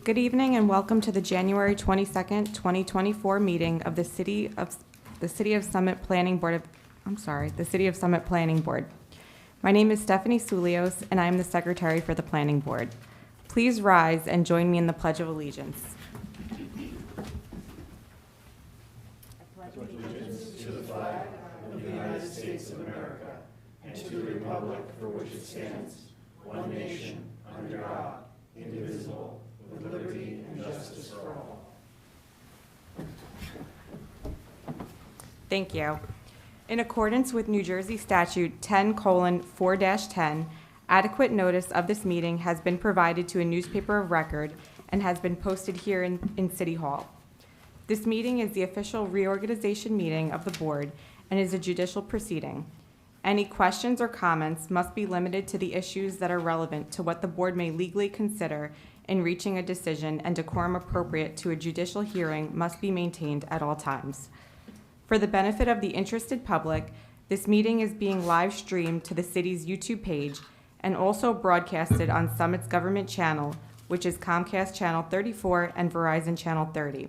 Good evening and welcome to the January 22nd, 2024 meeting of the City of Summit Planning Board. The City of Summit Planning Board. My name is Stephanie Sulios and I am the Secretary for the Planning Board. Please rise and join me in the Pledge of Allegiance. To the flag of the United States of America and to the republic for which it stands, one nation, under God, indivisible, with liberty and justice for all. Thank you. In accordance with New Jersey Statute 10:4-10, adequate notice of this meeting has been provided to a newspaper of record and has been posted here in City Hall. This meeting is the official reorganization meeting of the board and is a judicial proceeding. Any questions or comments must be limited to the issues that are relevant to what the board may legally consider in reaching a decision, and decorum appropriate to a judicial hearing must be maintained at all times. For the benefit of the interested public, this meeting is being live streamed to the city's YouTube page and also broadcasted on Summit's government channel, which is Comcast Channel 34 and Verizon Channel 30.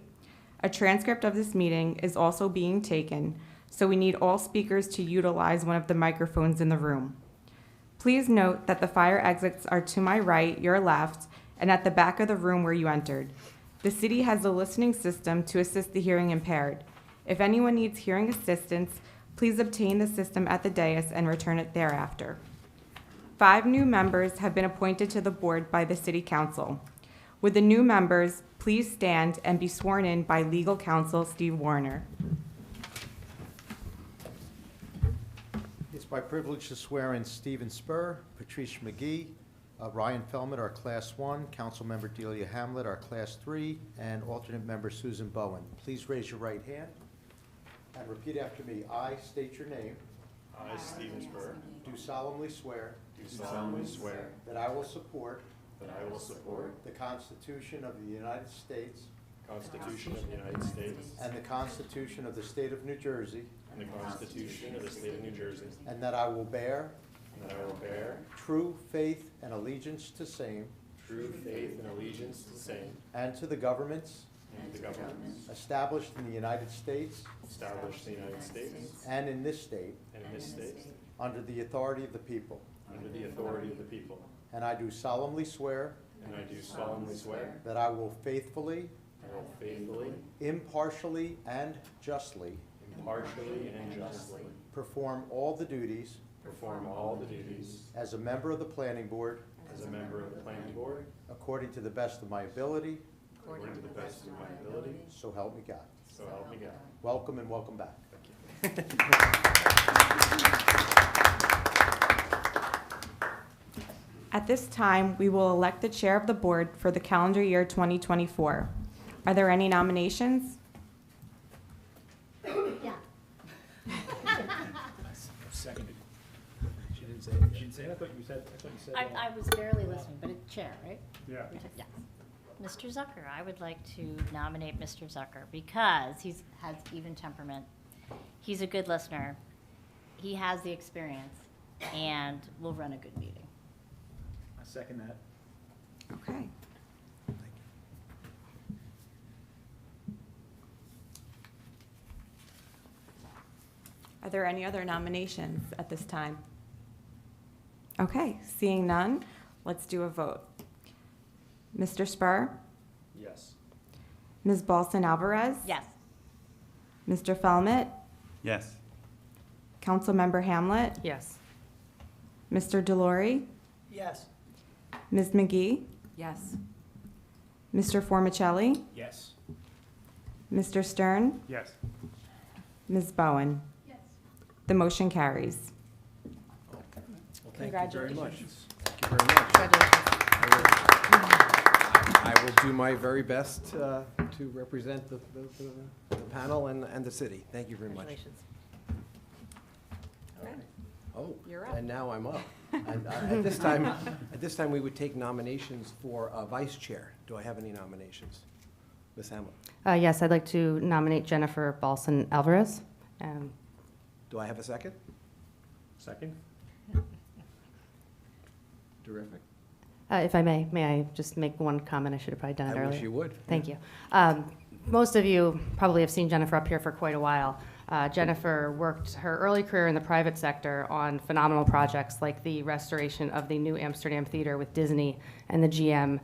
A transcript of this meeting is also being taken, so we need all speakers to utilize one of the microphones in the room. Please note that the fire exits are to my right, your left, and at the back of the room where you entered. The city has a listening system to assist the hearing impaired. If anyone needs hearing assistance, please obtain the system at the dais and return it thereafter. 5 new members have been appointed to the board by the City Council. Would the new members please stand and be sworn in by legal counsel Steve Warner. It's my privilege to swear in Stephen Spur, Patrice McGee, Ryan Fellman, our Class 1, Councilmember Delia Hamlet, our Class 3, and alternate member Susan Bowen. Please raise your right hand and repeat after me. I state your name. I, Stephen Spur, Do solemnly swear that I will support the Constitution of the United States Constitution of the United States and the Constitution of the State of New Jersey, and the Constitution of the State of New Jersey, and that I will bear and that I will bear true faith and allegiance to same true faith and allegiance to the same and to the governments and the governments established in the United States established in the United States and in this state and in this state under the authority of the people. under the authority of the people. And I do solemnly swear And I do solemnly swear that I will faithfully, I will faithfully, impartially, and justly impartially, and justly perform all the duties perform all the duties as a member of the Planning Board as a member of the Planning Board according to the best of my ability, according to the best of my ability, so help me God. so help me God. Welcome and welcome back. At this time, we will elect the chair of the board for the calendar year 2024. Are there any nominations? Yeah. Seconded. She didn't say it? I thought you said I was barely listening, but it's chair, right? Yeah. Yeah. Mr. Zucker, I would like to nominate Mr. Zucker because he has even temperament. He's a good listener. He has the experience and will run a good meeting. I second that. Okay. Are there any other nominations at this time? Okay, seeing none, let's do a vote. Mr. Spur? Yes. Ms. Balson Alvarez? Yes. Mr. Felmet? Yes. Councilmember Hamlet? Yes. Mr. Delory? Yes. Ms. McGee? Yes. Mr. Formicelli? Yes. Mr. Stern? Yes. Ms. Bowen? Yes. The motion carries. Well, Thank you very much. Thank you very much. I will do my very best to represent the panel and the city. Thank you very much. Congratulations. Oh, You're up. and now I'm up. And at this time, we would take nominations for vice chair. Do I have any nominations? Ms. Hamlet? Yes, I'd like to nominate Jennifer Balson Alvarez. Do I have a second? Second? Terrific. If I may I just make one comment? I should have probably done it I earlier. wish you would. Thank you. Most of you probably have seen Jennifer up here for quite a while. Jennifer worked her early career in the private sector on phenomenal projects like the restoration of the New Amsterdam Theater with Disney and the GM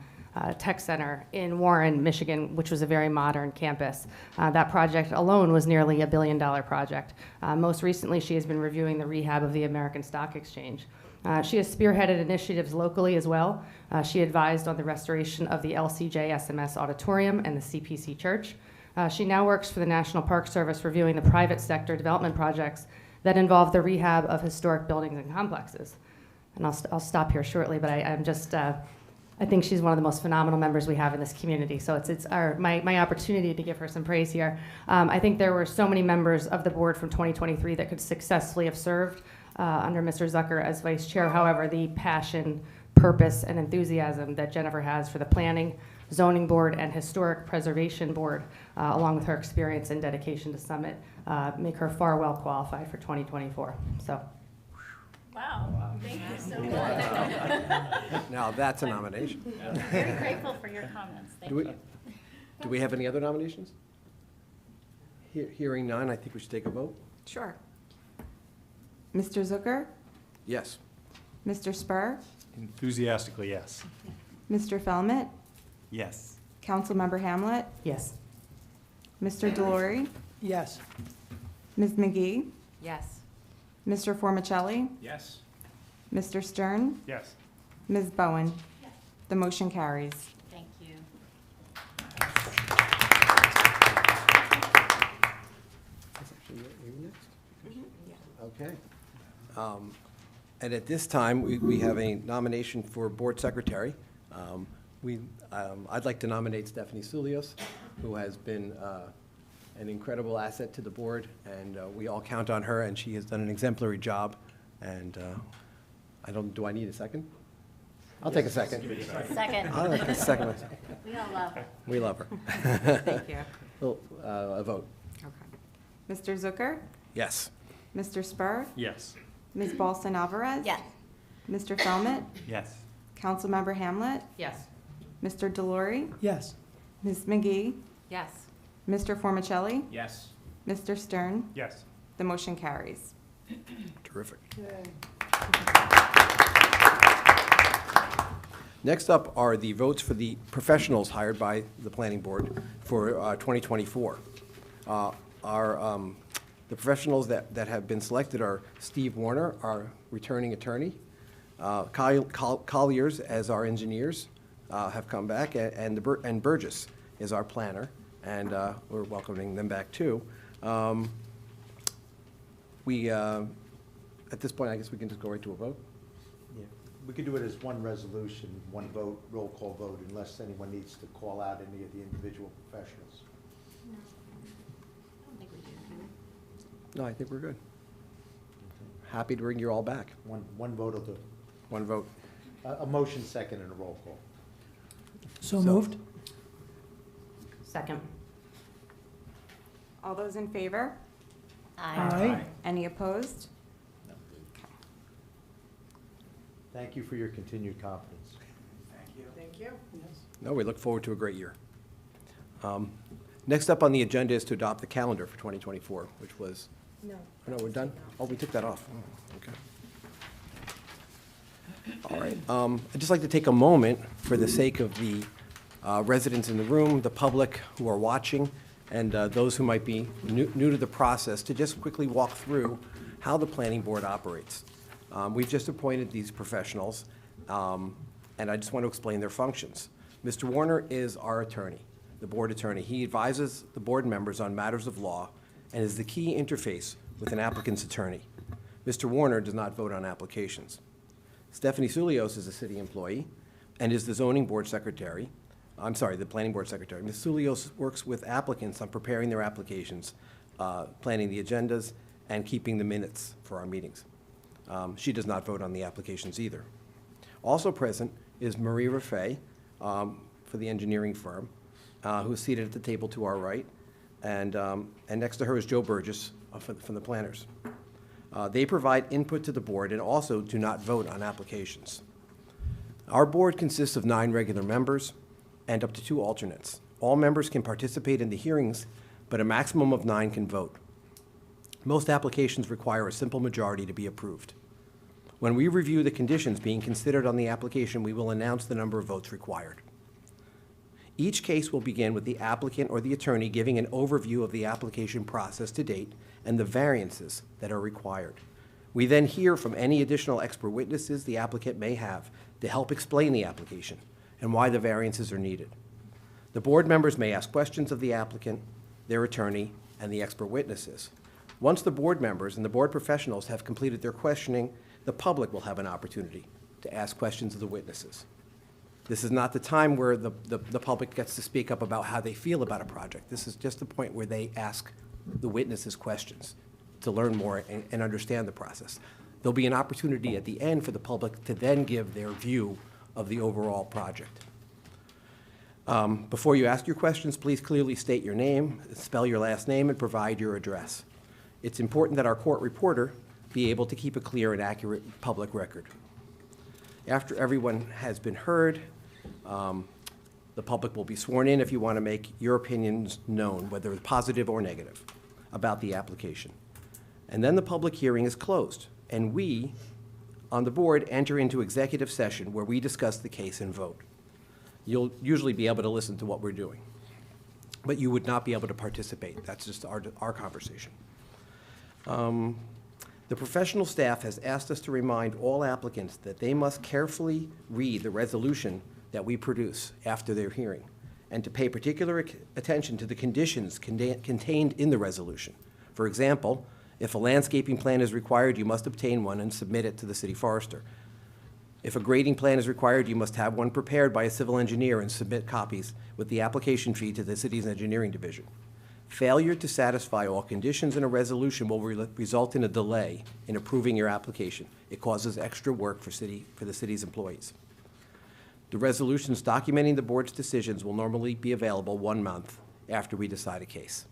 Tech Center in Warren, Michigan, which was a very modern campus. That project alone was nearly $1 billion project. Most recently, she has been reviewing the rehab of the American Stock Exchange. She has spearheaded initiatives locally as well. She advised on the restoration of the LCJ SMS Auditorium and the CPC Church. She now works for the National Park Service reviewing the private sector development projects that involve the rehab of historic buildings and complexes. And I'll stop here shortly, but I'm just, I think she's one of the most phenomenal members we have in this community. So it's my opportunity to give her some praise here. I think there were so many members of the board from 2023 that could successfully have served under Mr. Zucker as vice chair. However, the passion, purpose, and enthusiasm that Jennifer has for the Planning, Zoning Board, and Historic Preservation Board, along with her experience and dedication to Summit, make her far well qualified for 2024. So. Wow, thank you so much. Now, that's a nomination. Very grateful for your comments, thank you. Do we have any other nominations? Hearing none, I think we should take a vote. Sure. Mr. Zucker? Yes. Mr. Spur? Enthusiastically, yes. Mr. Felmet? Yes. Councilmember Hamlet? Yes. Mr. Delory, Yes. Ms. McGee? Yes. Mr. Formicelli? Yes. Mr. Stern? Yes. Ms. Bowen? The motion carries. Thank you. That's actually you next? Okay. And at this time, we have a nomination for board secretary. I'd like to nominate Stephanie Sulios, who has been an incredible asset to the board, and we all count on her, and she has done an exemplary job. And do I need a second? I'll take a second. Second. I'll take a second. We all love her. We love her. Thank you. Well, a vote. Okay. Mr. Zucker? Yes. Mr. Spur? Yes. Ms. Balson Alvarez? Yes. Mr. Felmet? Yes. Councilmember Hamlet? Yes. Mr. Delory, Yes. Ms. McGee? Yes. Mr. Formicelli? Yes. Mr. Stern? Yes. The motion carries. Terrific. Next up are the votes for the professionals hired by the planning board for 2024. The professionals that have been selected are Steve Warner, our returning attorney, Colliers as our engineers have come back, and Burgess is our planner, and we're welcoming them back too. At this point, I guess we can just go right to a vote. Yeah. We could do it as one resolution, one vote, roll call vote, unless anyone needs to call out any of the individual professionals. No, I think we're good. Happy to bring you all back. One vote will do. One vote. A motion second and a roll call. So moved? Second. All those in favor? Aye. Any opposed? Thank you for your continued confidence. Thank you. No, we look forward to a great year. Next up on the agenda is to adopt the calendar for 2024, which was... No. Oh, no, we're done? Oh, we took that off. Oh, okay. All right. I'd just like to take a moment for the sake of the residents in the room, the public who are watching, and those who might be new to the process, to just quickly walk through how the planning board operates. We've just appointed these professionals, and I just want to explain their functions. Mr. Warner is our attorney, the board attorney. He advises the board members on matters of law and is the key interface with an applicant's attorney. Mr. Warner does not vote on applications. Stephanie Sulios is a city employee and is the zoning board secretary. I'm sorry, the planning board secretary. Ms. Sulios works with applicants on preparing their applications, planning the agendas, and keeping the minutes for our meetings. She does not vote on the applications either. Also present is Marie Raffay for the engineering firm, who is seated at the table to our right. And next to her is Joe Burgess from the planners. They provide input to the board and also do not vote on applications. Our board consists of 9 regular members and up to 2 alternates. All members can participate in the hearings, but a maximum of 9 can vote. Most applications require a simple majority to be approved. When we review the conditions being considered on the application, we will announce the number of votes required. Each case will begin with the applicant or the attorney giving an overview of the application process to date and the variances that are required. We then hear from any additional expert witnesses the applicant may have to help explain the application and why the variances are needed. The board members may ask questions of the applicant, their attorney, and the expert witnesses. Once the board members and the board professionals have completed their questioning, the public will have an opportunity to ask questions of the witnesses. This is not the time where the public gets to speak up about how they feel about a project. This is just the point where they ask the witnesses questions to learn more and understand the process. There'll be an opportunity at the end for the public to then give their view of the overall project. Before you ask your questions, please clearly state your name, spell your last name, and provide your address. It's important that our court reporter be able to keep a clear and accurate public record. After everyone has been heard, the public will be sworn in if you want to make your opinions known, whether it's positive or negative, about the application. And then the public hearing is closed, and we, on the board, enter into executive session where we discuss the case and vote. You'll usually be able to listen to what we're doing, but you would not be able to participate. That's just our conversation. The professional staff has asked us to remind all applicants that they must carefully read the resolution that we produce after their hearing, and to pay particular attention to the conditions contained in the resolution. For example, if a landscaping plan is required, you must obtain one and submit it to the city forester. If a grading plan is required, you must have one prepared by a civil engineer and submit copies with the application fee to the city's engineering division. Failure to satisfy all conditions in a resolution will result in a delay in approving your application. It causes extra work for the city's employees. The resolutions documenting the board's decisions will normally be available 1 month after we decide a case.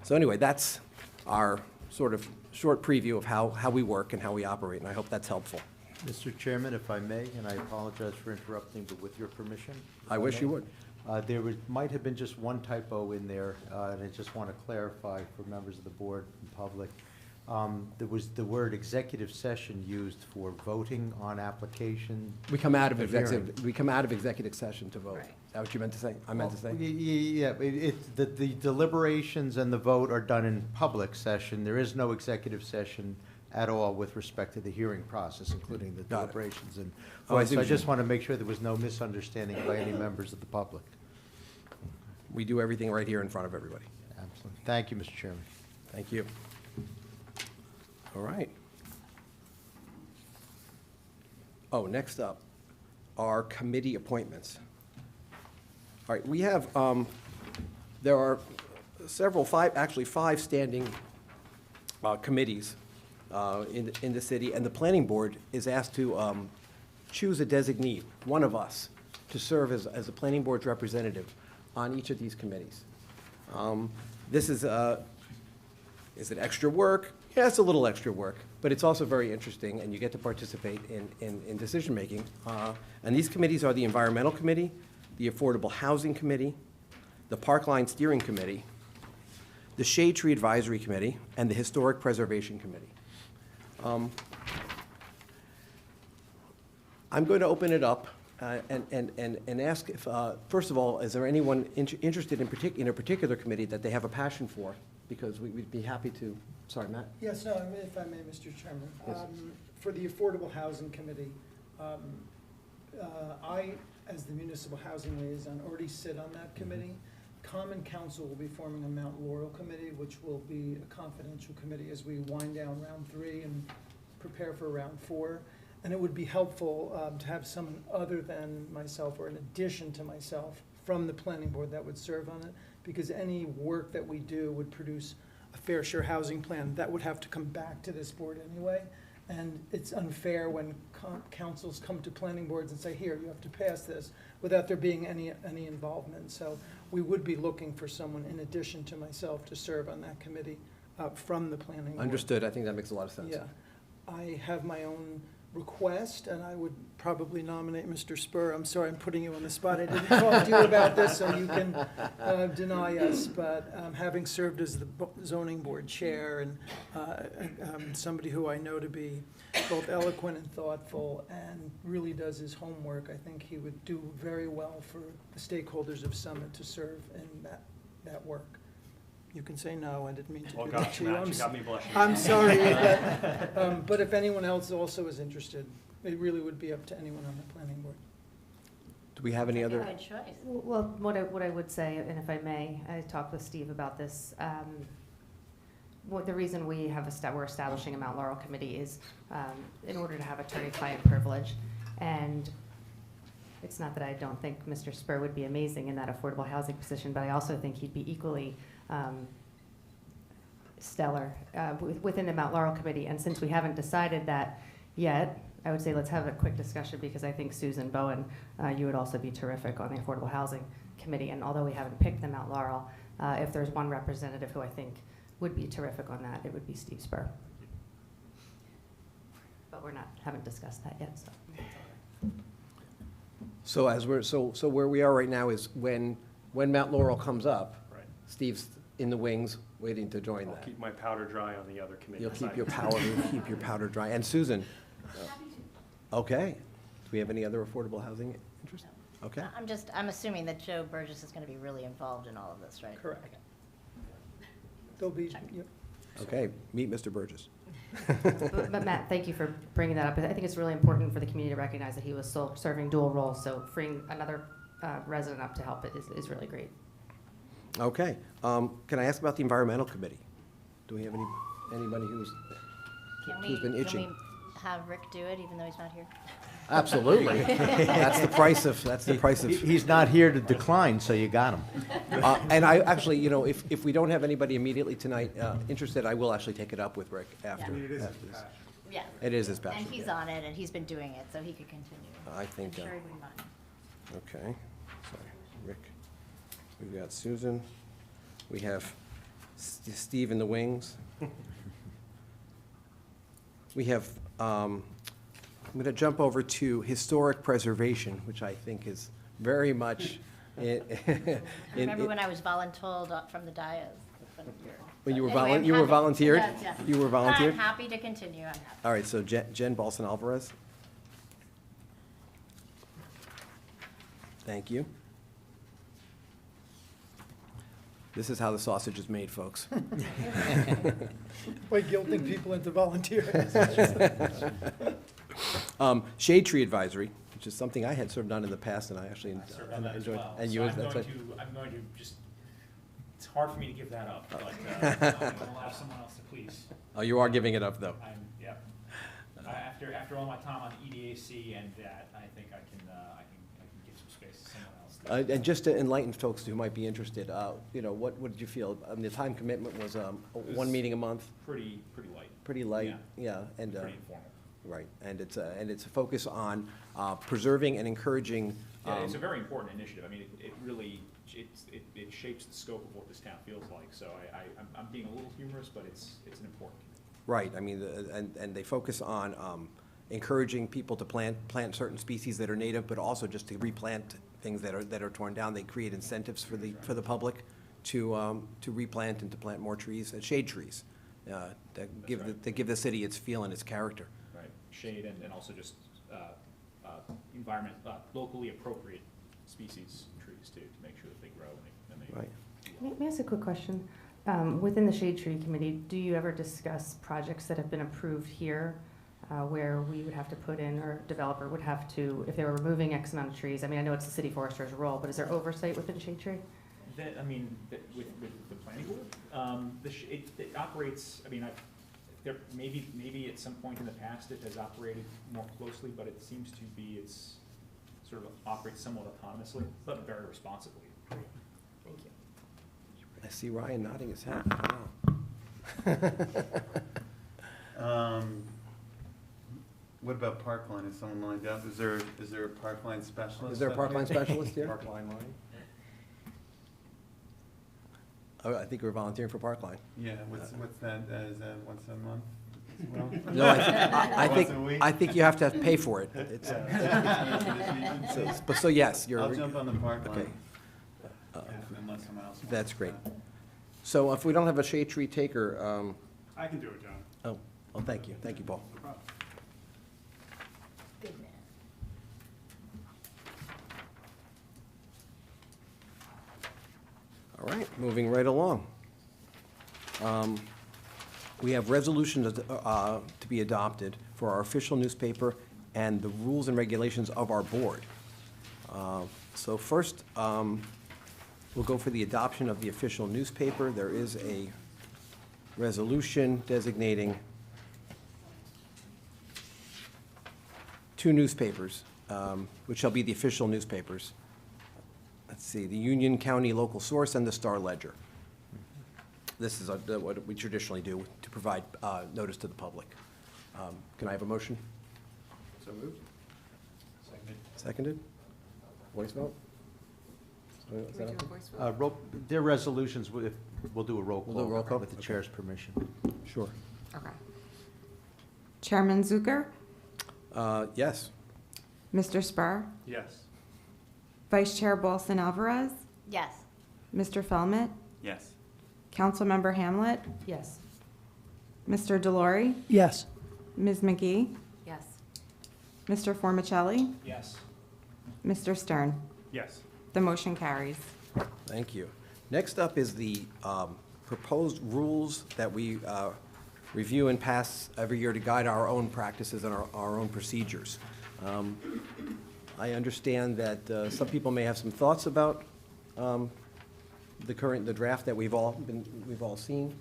So anyway, that's our sort of short preview of how we work and how we operate, and I hope that's helpful. Mr. Chairman, if I may, and I apologize for interrupting, but with your permission. I wish you would. There might have been just one typo in there, and I just want to clarify for members of the board and public. There was the word executive session used for voting on application. We come out of The hearing. executive session to vote. Right. Is that what you meant to say? I meant to say? Yeah, the deliberations and the vote are done in public session. There is no executive session at all with respect to the hearing process, including the Got it. deliberations and Oh, I votes. see So I what you just want to make sure there was no misunderstanding by any members of the public. We do everything right here in front of everybody. Absolutely. Thank you, Mr. Chairman. Thank you. All right. Oh, next up are committee appointments. All right, we have, there are five standing committees in the city, and the planning board is asked to choose a designee, one of us, to serve as a planning board's representative on each of these committees. This is it extra work? Yeah, it's a little extra work, but it's also very interesting, and you get to participate in decision-making. And these committees are the Environmental Committee, the Affordable Housing Committee, the Parkline Steering Committee, the Shade Tree Advisory Committee, and the Historic Preservation Committee. I'm going to open it up and ask if, first of all, is there anyone interested in a particular committee that they have a passion for? Because we'd be happy to, sorry, Matt? Yes, no, if I may, Mr. Chairman. Yes. For the Affordable Housing Committee, I, as the Municipal Housing Liaison, already sit on that committee. Common Council will be forming a Mount Laurel Committee, which will be a confidential committee as we wind down round 3 and prepare for round 4. And it would be helpful to have someone other than myself, or in addition to myself, from the planning board that would serve on it, because any work that we do would produce a fair share housing plan that would have to come back to this board anyway. And it's unfair when councils come to planning boards and say, here, you have to pass this, without there being any involvement. So we would be looking for someone in addition to myself to serve on that committee from the planning board. Understood. I think that makes a lot of sense. Yeah. I have my own request, and I would probably nominate Mr. Spur. I'm sorry, I'm putting you on the spot. I didn't talk to you about this, so you can deny us, but having served as the zoning board chair and somebody who I know to be both eloquent and thoughtful and really does his homework, I think he would do very well for the stakeholders of Summit to serve in that work. You can say no, I didn't mean to Oh do gosh, that to you. Matt, you got me blushing. I'm sorry, but if anyone else also is interested, it really would be up to anyone on the planning board. Do we have any other? Good choice. Well, what I would say, and if I may, I talked with Steve about this. The reason we're establishing a Mount Laurel committee is in order to have attorney-client privilege. And it's not that I don't think Mr. Spur would be amazing in that affordable housing position, but I also think he'd be equally stellar within the Mount Laurel committee. And since we haven't decided that yet, I would say let's have a quick discussion, because I think Susan Bowen, you would also be terrific on the affordable housing committee. And although we haven't picked the Mount Laurel, if there's one representative who I think would be terrific on that, it would be Steve Spur. But haven't discussed that yet, so. So as so where we are right now is when Mount Laurel comes up, Right. Steve's in the wings waiting to join I'll that. keep my powder dry on the other committee. You'll keep your powder dry. And Susan? Okay. Do we have any other affordable housing interest? Okay. I'm assuming that Joe Burgess is going to be really involved in all of this, right? Correct. There'll be, yep. Okay, meet Mr. Burgess. But Matt, thank you for bringing that up. I think it's really important for the community to recognize that he was still serving dual roles, so freeing another resident up to help it is really great. Okay. Can I ask about the environmental committee? Do we have anybody who's been itching? Can we have Rick do it, even though he's not here? Absolutely. That's the price of. He's not here to decline, so you got him. And I actually, if we don't have anybody immediately tonight interested, I will actually take it up with Rick after. Yeah. It is after this. passion. Yeah. It is his passion. And he's on it, and he's been doing it, so he could continue. I think, I'm sure he wouldn't mind. Okay, sorry, Rick. We've got Susan. We have Steve in the wings. We have, I'm going to jump over to historic preservation, which I think is very much Remember when I was voluntold from the dais? When you were Anyway, I'm you were happy. volunteered? Yeah. You were volunteered? I'm happy to continue, I'm happy. All right, so Jen Balson Alvarez. Thank you. This is how the sausage is made, folks. By guilting people into volunteering. Shade Tree Advisory, which is something I had served on in the past, and I actually I served on that as enjoyed. well. And So you, I'm that's right. going to just, it's hard for me to give that up, but I'm going to allow someone else to please. Oh, you are giving it up, though. Yep. After all my time on EDAC and that, I think I can give some space to someone else. And just to enlighten folks who might be interested, what did you feel? The time commitment was one meeting a month, Pretty light. pretty light, yeah, and Pretty informal. right, and it's a focus on preserving and encouraging. Yeah, it's a very important initiative. I mean, it really, it shapes the scope of what this town feels like. So I'm being a little humorous, but it's an important. Right, I mean, and they focus on encouraging people to plant certain species that are native, but also just to replant things that are torn down. They create incentives for the public to replant and to plant more trees, shade trees, that give the city its feel and its character. Right, shade and also just environment, locally appropriate species trees too, to make sure that they grow and they. Right. May I ask a quick question? Within the Shade Tree Committee, do you ever discuss projects that have been approved here where we would have to put in, or developer would have to, if they were removing X amount of trees? I mean, I know it's the city forester's role, but is there oversight within Shade Tree? With the planning board, it operates, I mean, there, maybe at some point in the past it has operated more closely, but it seems to be, it's sort of operates somewhat autonomously, but very responsibly. Thank you. I see Ryan nodding his head. I don't know. What about Parkline? Is someone lined up? Is there a Parkline specialist? Is there a up Parkline here? specialist here? Parkline line? Oh, I think we're volunteering for Parkline. Yeah, what's that, is that once a month? No, I think you have to pay for it. So yes, you're. I'll jump on the park Okay. line. Unless someone else wants. That's great. So if we don't have a shade tree taker, I can do it, John. oh, thank you, Paul. No problem. Good man. All right, moving right along. We have resolutions to be adopted for our official newspaper and the rules and regulations of our board. So first, we'll go for the adoption of the official newspaper. There is a resolution designating two newspapers, which shall be the official newspapers. Let's see, the Union County Local Source and the Star Ledger. This is what we traditionally do to provide notice to the public. Can I have a motion? So moved? Seconded? Voice vote? Is that okay? Their resolutions, we'll do a roll We'll do a roll call call? with the Okay. chair's permission. Sure. Okay. Chairman Zucker? Yes. Mr. Spur? Yes. Vice Chair Bolson Alvarez? Yes. Mr. Felmet? Yes. Councilmember Hamlet? Yes. Mr. Delory, Yes. Ms. McGee? Yes. Mr. Formicelli? Yes. Mr. Stern? Yes. The motion carries. Thank you. Next up is the proposed rules that we review and pass every year to guide our own practices and our own procedures. I understand that some people may have some thoughts about the draft that we've all seen.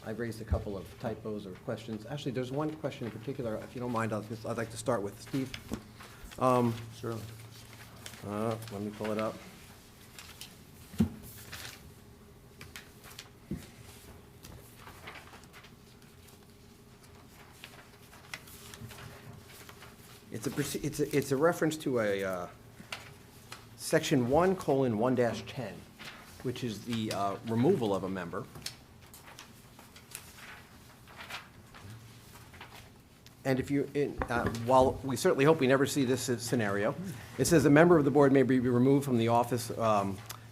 I've raised a couple of typos or questions. Actually, there's one question in particular, if you don't mind, I'd like to start with Steve. Certainly. Let me pull it up. It's a reference to a section 1:1-10, which is the removal of a member. And while we certainly hope we never see this scenario, it says a member of the board may be removed from the office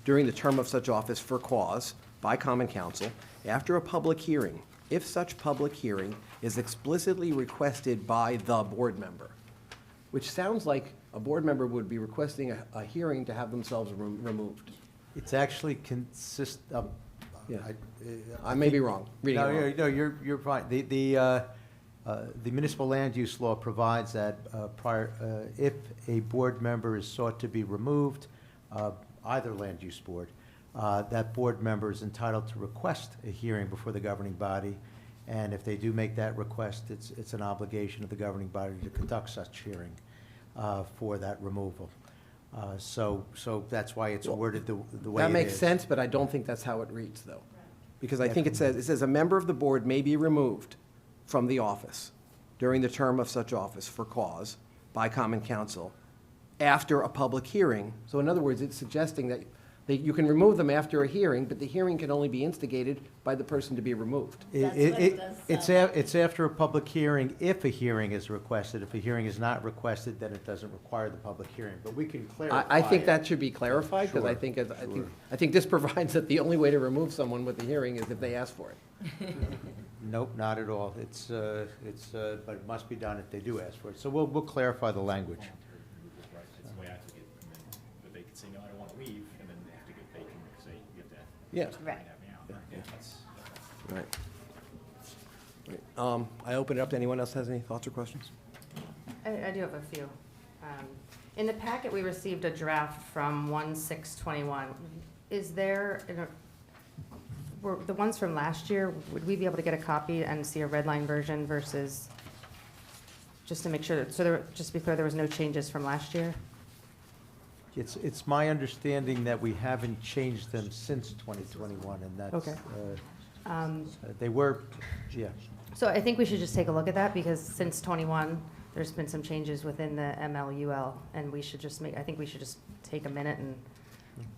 during the term of such office for cause by common council after a public hearing, if such public hearing is explicitly requested by the board member, which sounds like a board member would be requesting a hearing to have themselves removed. It's actually Yeah. I may be wrong, reading it wrong. No, you're fine. The municipal land use law provides that if a board member is sought to be removed, either land use board, that board member is entitled to request a hearing before the governing body. And if they do make that request, it's an obligation of the governing body to conduct such hearing for that removal. So that's why it's worded the way it is. That makes sense, but I don't think that's how it reads, though. Because I think it says a member of the board may be removed from the office during the term of such office for cause by common council after a public hearing. So in other words, it's suggesting that you can remove them after a hearing, but the hearing can only be instigated by the person to be removed. That's what it does sound like. It's after a public hearing if a hearing is requested. If a hearing is not requested, then it doesn't require the public hearing. But we can clarify I think it. that should be clarified, because I Sure, think, I think this provides that the only way to remove someone with the hearing is if they ask for it. Nope, not at all. But it must be done if they do ask for it. So we'll clarify the language. That's the way I took it. And then, but they could say, no, I don't want to leave, and then they can say, you have to Yeah. Right. have me out. Yeah, that's. Right. I open it up to anyone else has any thoughts or questions? I do have a few. In the packet, we received a draft from 1/6/21. Is there, were the ones from last year, would we be able to get a copy and see a red line version versus, just to make sure, just to be clear, there was no changes from last year? It's my understanding that we haven't changed them since 2021, and that's, Okay. they were, yeah. So I think we should just take a look at that, because since '21, there's been some changes within the MLUL, and we should just I think we should just take a minute and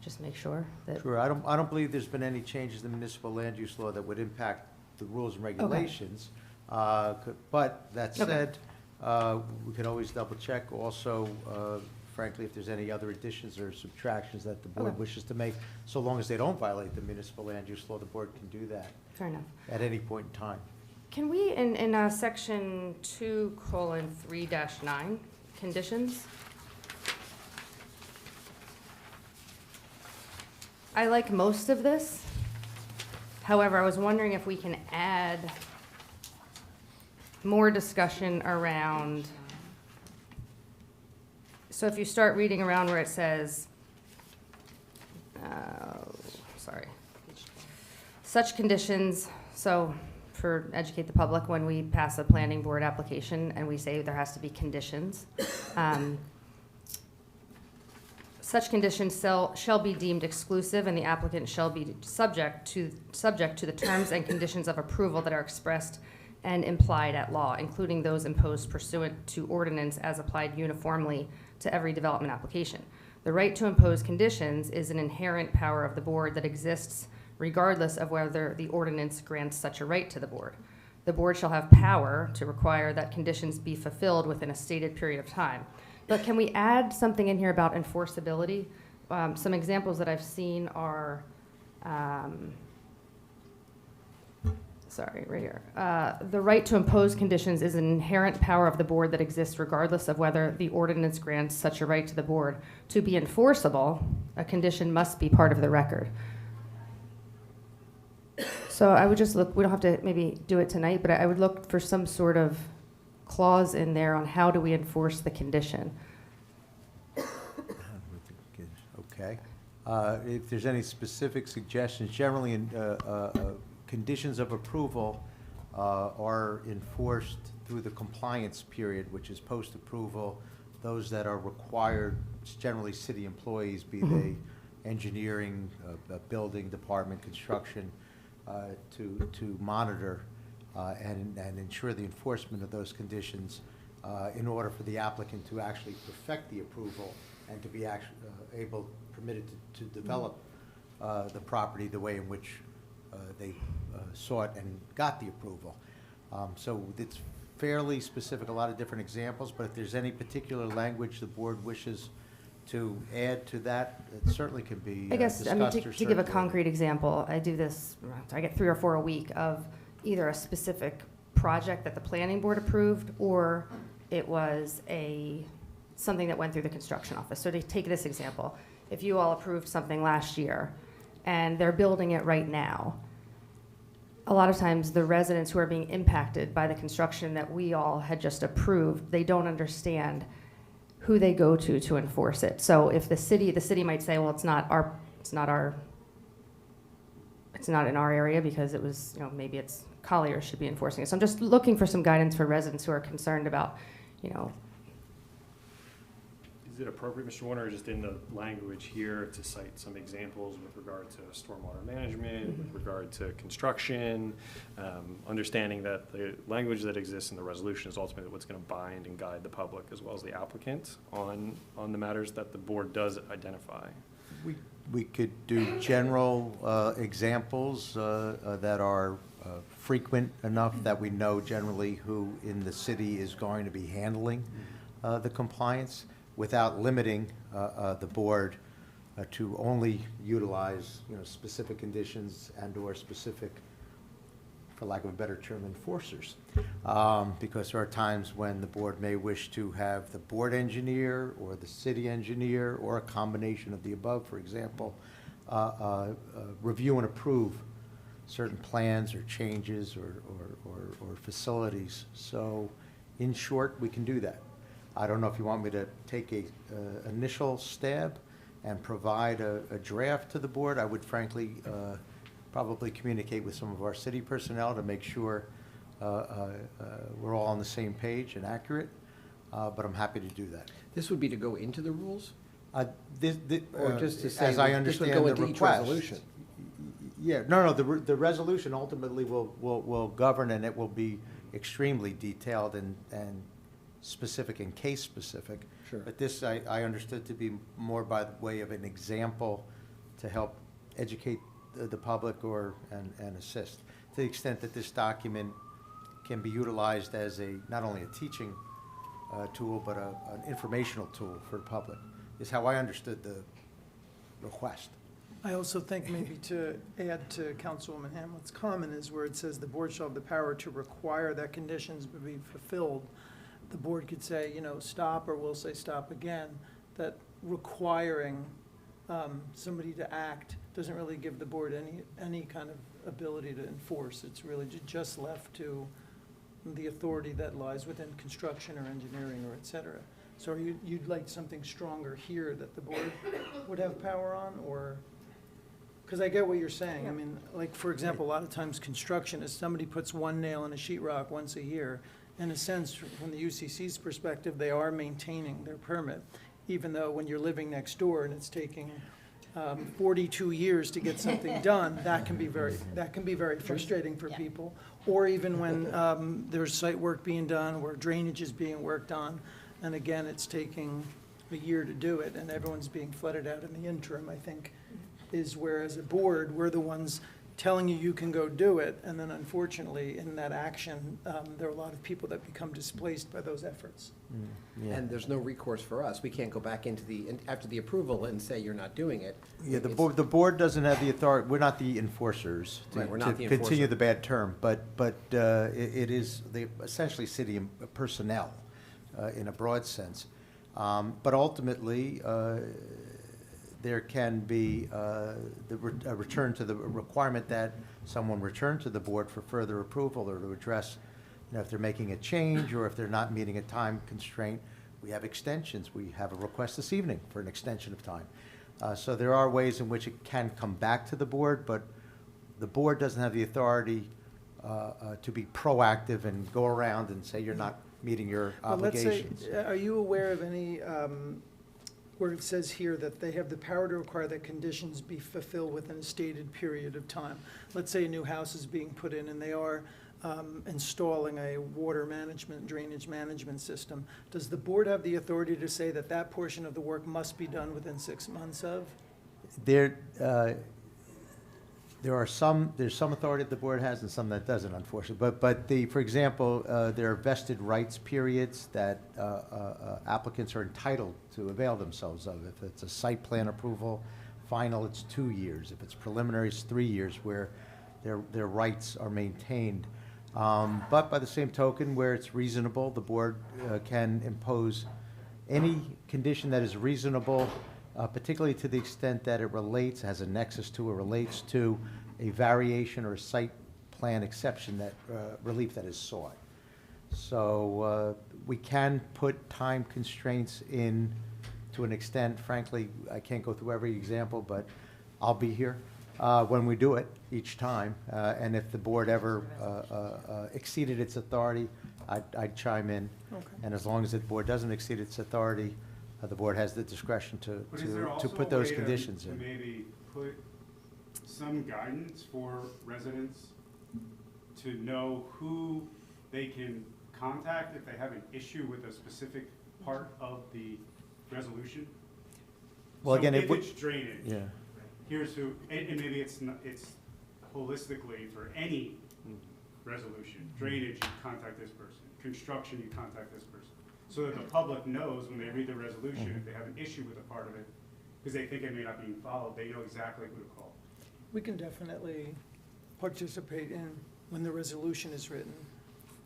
just make sure that. Sure, I don't believe there's been any changes in the municipal land use law that would impact the rules and regulations. But that Okay. said, we can always double check. Also, frankly, if there's any other additions or subtractions that the board Okay. wishes to make, so long as they don't violate the municipal land use law, the board can do that Fair enough. at any point in time. Can we, in section 2:3-9, conditions? I like most of this. However, I was wondering if we can add more discussion around, so if you start reading around where it says, sorry, such conditions, so for educate the public, when we pass a planning board application and we say there has to be conditions, such conditions shall be deemed exclusive, and the applicant shall be subject to the terms and conditions of approval that are expressed and implied at law, including those imposed pursuant to ordinance as applied uniformly to every development application. The right to impose conditions is an inherent power of the board that exists regardless of whether the ordinance grants such a right to the board. The board shall have power to require that conditions be fulfilled within a stated period of time. But can we add something in here about enforceability? Some examples that I've seen are, sorry, right here. The right to impose conditions is an inherent power of the board that exists regardless of whether the ordinance grants such a right to the board. To be enforceable, a condition must be part of the record. So I would just look, we don't have to maybe do it tonight, but I would look for some sort of clause in there on how do we enforce the condition. Okay. If there's any specific suggestions, generally, conditions of approval are enforced through the compliance period, which is post-approval. Those that are required, generally city employees, be they engineering, building department, construction, to monitor and ensure the enforcement of those conditions in order for the applicant to actually perfect the approval and to be permitted to develop the property the way in which they sought and got the approval. So it's fairly specific, a lot of different examples, but if there's any particular language the board wishes to add to that, it certainly can be I guess, discussed or to give a circulated. concrete example, I do this, I get 3 or 4 a week of either a specific project that the planning board approved, or it was something that went through the construction office. So to take this example, if you all approved something last year and they're building it right now, a lot of times the residents who are being impacted by the construction that we all had just approved, they don't understand who they go to enforce it. So if the city might say, well, it's not in our area because it was, maybe it's Collier should be enforcing it. So I'm just looking for some guidance for residents who are concerned about, Is it appropriate, Mr. Warner, just in the language here to cite some examples with regard to stormwater management, with regard to construction, understanding that the language that exists in the resolution is ultimately what's going to bind and guide the public as well as the applicant on the matters that the board does identify? We could do general examples that are frequent enough that we know generally who in the city is going to be handling the compliance, without limiting the board to only utilize, specific conditions and/or specific, for lack of a better term, enforcers. Because there are times when the board may wish to have the board engineer or the city engineer or a combination of the above, for example, review and approve certain plans or changes or facilities. So, in short, we can do that. I don't know if you want me to take a initial stab and provide a draft to the board. I would frankly probably communicate with some of our city personnel to make sure we're all on the same page and accurate, but I'm happy to do that. This would be to go into the rules? Or Or just to say as I that this would understand go the into each request. resolution? Yeah, no, the resolution ultimately will govern, and it will be extremely detailed and specific and case specific. Sure. But this I understood to be more by way of an example to help educate the public and assist. To the extent that this document can be utilized as not only a teaching tool, but an informational tool for the public, is how I understood the request. I also think maybe to add to Councilwoman Hamlet's comment is where it says the board shall have the power to require that conditions be fulfilled. The board could say, stop, or we'll say stop again, that requiring somebody to act doesn't really give the board any kind of ability to enforce. It's really just left to the authority that lies within construction or engineering or et cetera. So you'd like something stronger here that the board would have power on, or? Because I get what you're saying. I mean, like, for example, a lot of times construction is somebody puts one nail in a sheetrock once a year. In a sense, from the UCC's perspective, they are maintaining their permit, even though when you're living next door and it's taking 42 years to get something done, that can be very frustrating for people. Or even when there's site work being done, where drainage is being worked on, and again, it's taking a year to do it, and everyone's being flooded out in the interim, I think, is where, as a board, we're the ones telling you can go do it, and then unfortunately, in that action, there are a lot of people that become displaced by those efforts. Yeah. And there's no recourse for us. We can't go back after the approval and say you're not doing it. Yeah, the It's- board doesn't have the authority, we're not the enforcers, Right, we're not the continue enforcer. the bad term, but it is essentially city personnel in a broad sense. But ultimately, there can be a return to the requirement that someone return to the board for further approval or to address, if they're making a change or if they're not meeting a time constraint. We have extensions. We have a request this evening for an extension of time. So there are ways in which it can come back to the board, but the board doesn't have the authority to be proactive and go around and say you're not meeting your But let's say, obligations. are you aware of any, where it says here that they have the power to require that conditions be fulfilled within a stated period of time? Let's say a new house is being put in and they are installing a water management, drainage management system. Does the board have the authority to say that that portion of the work must be done within 6 months of? There's some authority that the board has and some that doesn't, unfortunately. But for example, there are vested rights periods that applicants are entitled to avail themselves of. If it's a site plan approval, final, it's 2 years. If it's preliminary, it's 3 years, where their rights are maintained. But by the same token, where it's reasonable, the board can impose any condition that is reasonable, particularly to the extent that it relates, has a nexus to, or relates to a variation or a site plan exception, that relief that is sought. So we can put time constraints in to an extent. Frankly, I can't go through every example, but I'll be here when we do it each time. And if the board ever exceeded its authority, I'd chime in. Okay. And as long as the board doesn't exceed its authority, the board has the discretion But is there to also put a those way conditions to in. maybe put some guidance for residents to know who they can contact if they have an issue with a specific part of the resolution? Well, So again, it if would- it's drainage, Yeah. here's who, and maybe it's not, it's holistically for any resolution. Drainage, you contact this person. Construction, you contact this person. So that the public knows when they read the resolution, if they have an issue with a part of it, because they think it may not be followed, they know exactly who to call. We can definitely participate in, when the resolution is written,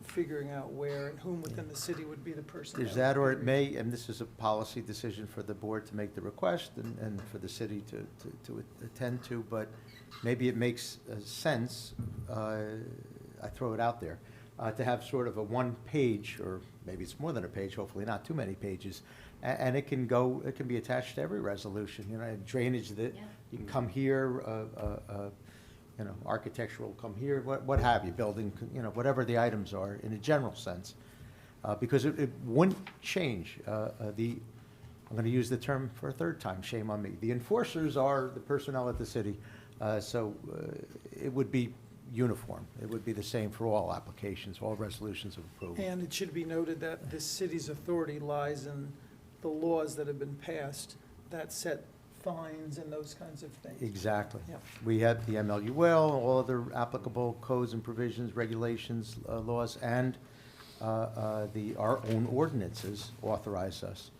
figuring out where and whom within the city would be the person. There's that, or it may, and this is a policy decision for the board to make the request and for the city to attend to, but maybe it makes sense, I throw it out there, to have sort of a one-page, or maybe it's more than a page, hopefully not too many pages, and it can be attached to every resolution, drainage, that you can come here, architectural come here, what have you, building, whatever the items are in a general sense. Because it wouldn't change. I'm going to use the term for a third time, shame on me. The enforcers are the personnel at the city, so it would be uniform. It would be the same for all applications, all resolutions of approval. And it should be noted that the city's authority lies in the laws that have been passed that set fines and those kinds of things. Exactly. Yep. We have the MLUL, all other applicable codes and provisions, regulations, laws, and our own ordinances authorize us,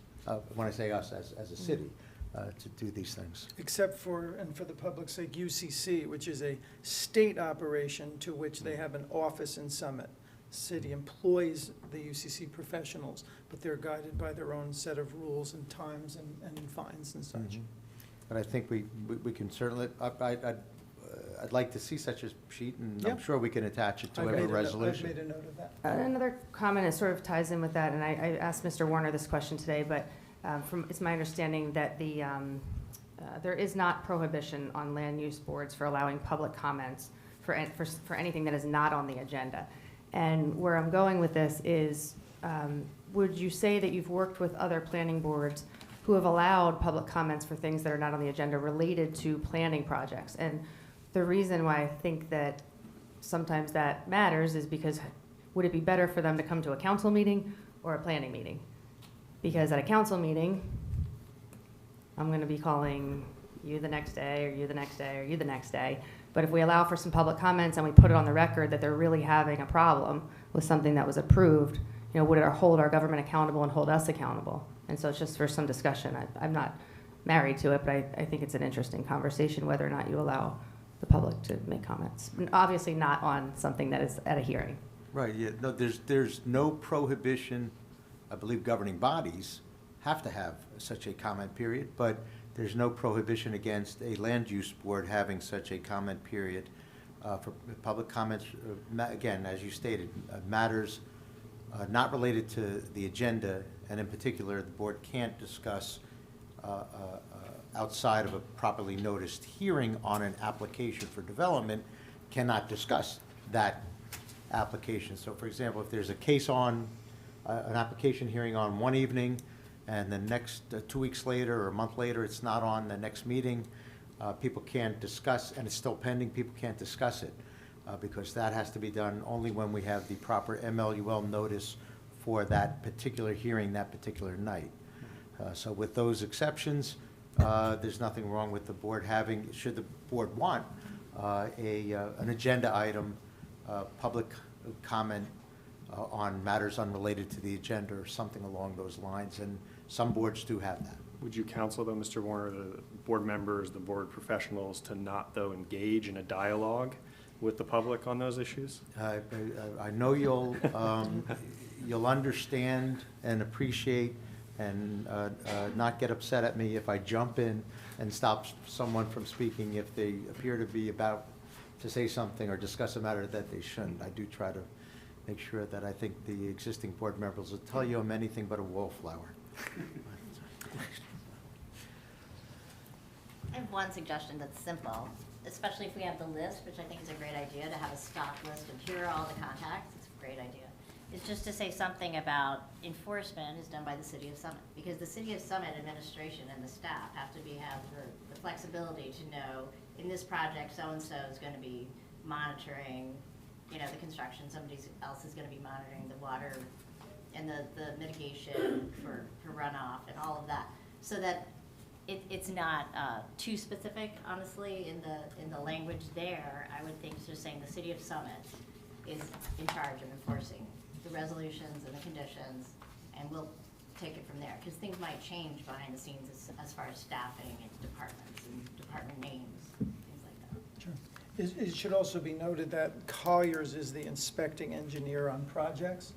when I say us, as a city, to do these things. Except for, and for the public's sake, UCC, which is a state operation to which they have an office in Summit. City employs the UCC professionals, but they're guided by their own set of rules and times and fines and such. Mhm. But I think we can certainly, I'd like to see such a sheet, and I'm Yeah. sure we can attach it to I've every made a note- resolution. I've made a note of that. Another comment, it sort of ties in with that, and I asked Mr. Warner this question today, but it's my understanding that there is not prohibition on land use boards for allowing public comments for anything that is not on the agenda. And where I'm going with this is, would you say that you've worked with other planning boards who have allowed public comments for things that are not on the agenda related to planning projects? And the reason why I think that sometimes that matters is because would it be better for them to come to a council meeting or a planning meeting? Because at a council meeting, I'm going to be calling you the next day, or you the next day, or you the next day. But if we allow for some public comments and we put it on the record that they're really having a problem with something that was approved, would it hold our government accountable and hold us accountable? And so it's just for some discussion. I'm not married to it, but I think it's an interesting conversation whether or not you allow the public to make comments. And obviously not on something that is at a hearing. Right, yeah, no, there's no prohibition. I believe governing bodies have to have such a comment period, but there's no prohibition against a land use board having such a comment period for public comments. Again, as you stated, matters not related to the agenda, and in particular, the board can't discuss outside of a properly noticed hearing on an application for development, cannot discuss that application. So for example, if there's a case on, an application hearing on one evening, and the next 2 weeks later or a month later, it's not on the next meeting, people can't discuss, and it's still pending, people can't discuss it, because that has to be done only when we have the proper MLUL notice for that particular hearing, that particular night. So with those exceptions, there's nothing wrong with the board having, should the board want, an agenda item, public comment on matters unrelated to the agenda or something along those lines, and some boards do have that. Would you counsel, though, Mr. Warner, the board members, the board professionals, to not, though, engage in a dialogue with the public on those issues? I know you'll understand and appreciate and not get upset at me if I jump in and stop someone from speaking if they appear to be about to say something or discuss a matter that they shouldn't. I do try to make sure that I think the existing board members will tell you I'm anything but a wallflower. I have one suggestion that's simple, especially if we have the list, which I think is a great idea, to have a stock list of here are all the contacts. It's a great idea. It's just to say something about enforcement is done by the City of Summit, because the City of Summit administration and the staff have to have the flexibility to know, in this project, so-and-so is going to be monitoring, the construction, somebody else is going to be monitoring the water and the mitigation for runoff and all of that, so that it's not too specific, honestly, in the language there. I would think just saying the City of Summit is in charge of enforcing the resolutions and the conditions, and we'll take it from there, because things might change behind the scenes as far as staffing and departments and department names, things like that. Sure. It should also be noted that Colliers is the inspecting engineer on projects.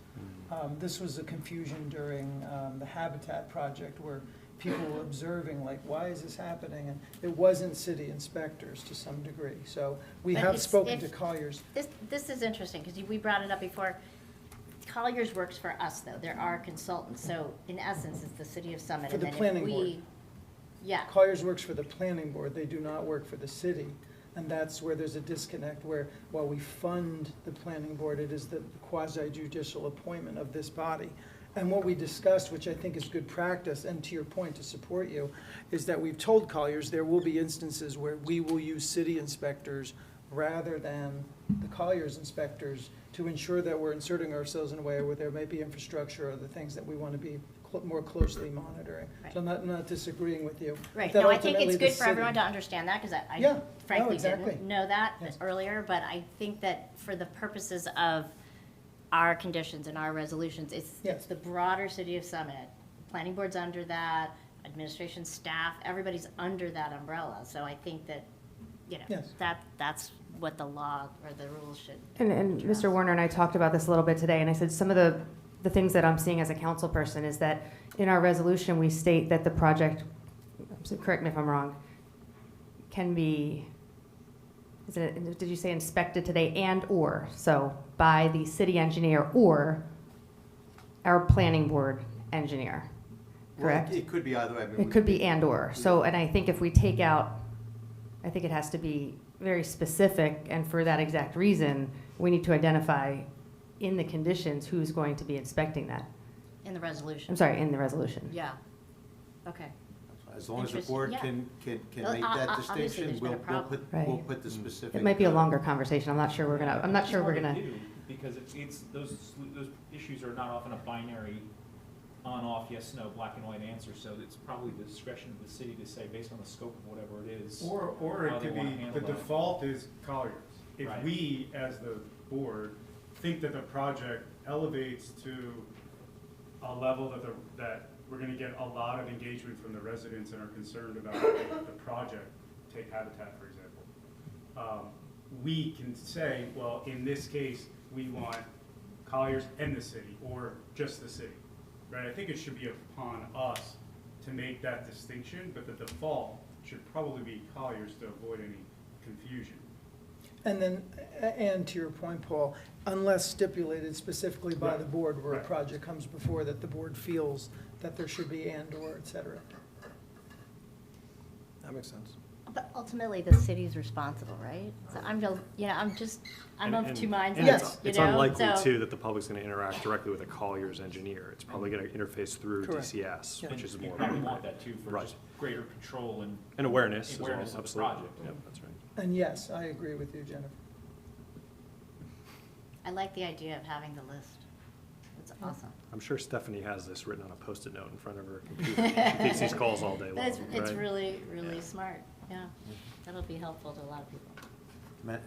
This was a confusion during the Habitat project where people were observing, like, why is this happening? And it wasn't city inspectors to some degree. So we But have it's- spoken if- to Colliers. This is interesting, because we brought it up before. Colliers works for us, though. There are consultants, so in essence, it's the City of Summit. For and the then if planning we- board. Yeah, Colliers works for the planning board, they do not work for the city. And that's where there's a disconnect, where while we fund the planning board, it is the quasi judicial appointment of this body. And what we discussed, which I think is good practice, and to your point, to support you, is that we've told Colliers there will be instances where we will use city inspectors rather than the Colliers inspectors to ensure that we're inserting ourselves in a way where there may be infrastructure or the things that we want to be more closely monitoring. So I'm not disagreeing with you. Right, That no, I think ultimately it's the good for city- everyone to understand that, because Yeah, I no, frankly exactly. didn't know that Yes. earlier, but I think that for the purposes of our conditions and our resolutions, it's Yes. the broader city of Summit. Planning board's under that, administration, staff, everybody's under that umbrella, so I think that, you know, Yes. that's what the law or the rules should. And address. Mr. Warner and I talked about this a little bit today, and I said some of the things that I'm seeing as a council person is that in our resolution, we state that the project, so correct me if I'm wrong, can be, did you say inspected today and/or? So by the city engineer or our planning board engineer, Well, correct? It could be either way. I mean, It could be and/or. So, and I think if we take out, I think it has to be very specific, and for that exact reason, we need to identify in the conditions who's going to be inspecting that. In the resolution. I'm sorry, in the resolution. Yeah, okay. As long as the Interesting, board yeah. can Well, make obviously, that there's distinction, been a we'll problem. we'll Right. put the specific. It might be a longer conversation. I'm not sure we're gonna, I'm not sure we're It's hard gonna. to do, because it's, those issues are not often a binary on-off, yes, no, black and white answer, so it's probably the discretion of the city to say, based on the scope of whatever it is. Or how it they could wanna be, handle the that. default is Colliers. If Right. we, as the board, think that the project elevates to a level that we're gonna get a lot of engagement from the residents and are concerned about the project, take Habitat, for example. We can say, well, in this case, we want Colliers and the city, or just the city, right? I think it should be upon us to make that distinction, but the default should probably be Colliers to avoid any confusion. And then, and to your point, Paul, unless stipulated specifically by Right. the board where a Right. project comes before that the board feels that there should be and/or, et cetera. That makes sense. But ultimately, the city's responsible, right? So I'm just, you know, I'm of two minds on Yes. this, you It's know? unlikely So- too that the public's gonna interact directly with a Collier's engineer. It's probably gonna interface through Correct. DCS, Yeah. which is You more. probably want that too, for Right. just greater control and. And awareness as well, Awareness of the absolutely. project. Yep, that's right. And yes, I agree with you, Jennifer. I like the idea of having the list. It's awesome. I'm sure Stephanie has this written on a Post-it note in front of her computer. She takes these calls all day long, It's right? really, really Yeah. smart, yeah. That'll be helpful to a lot of people.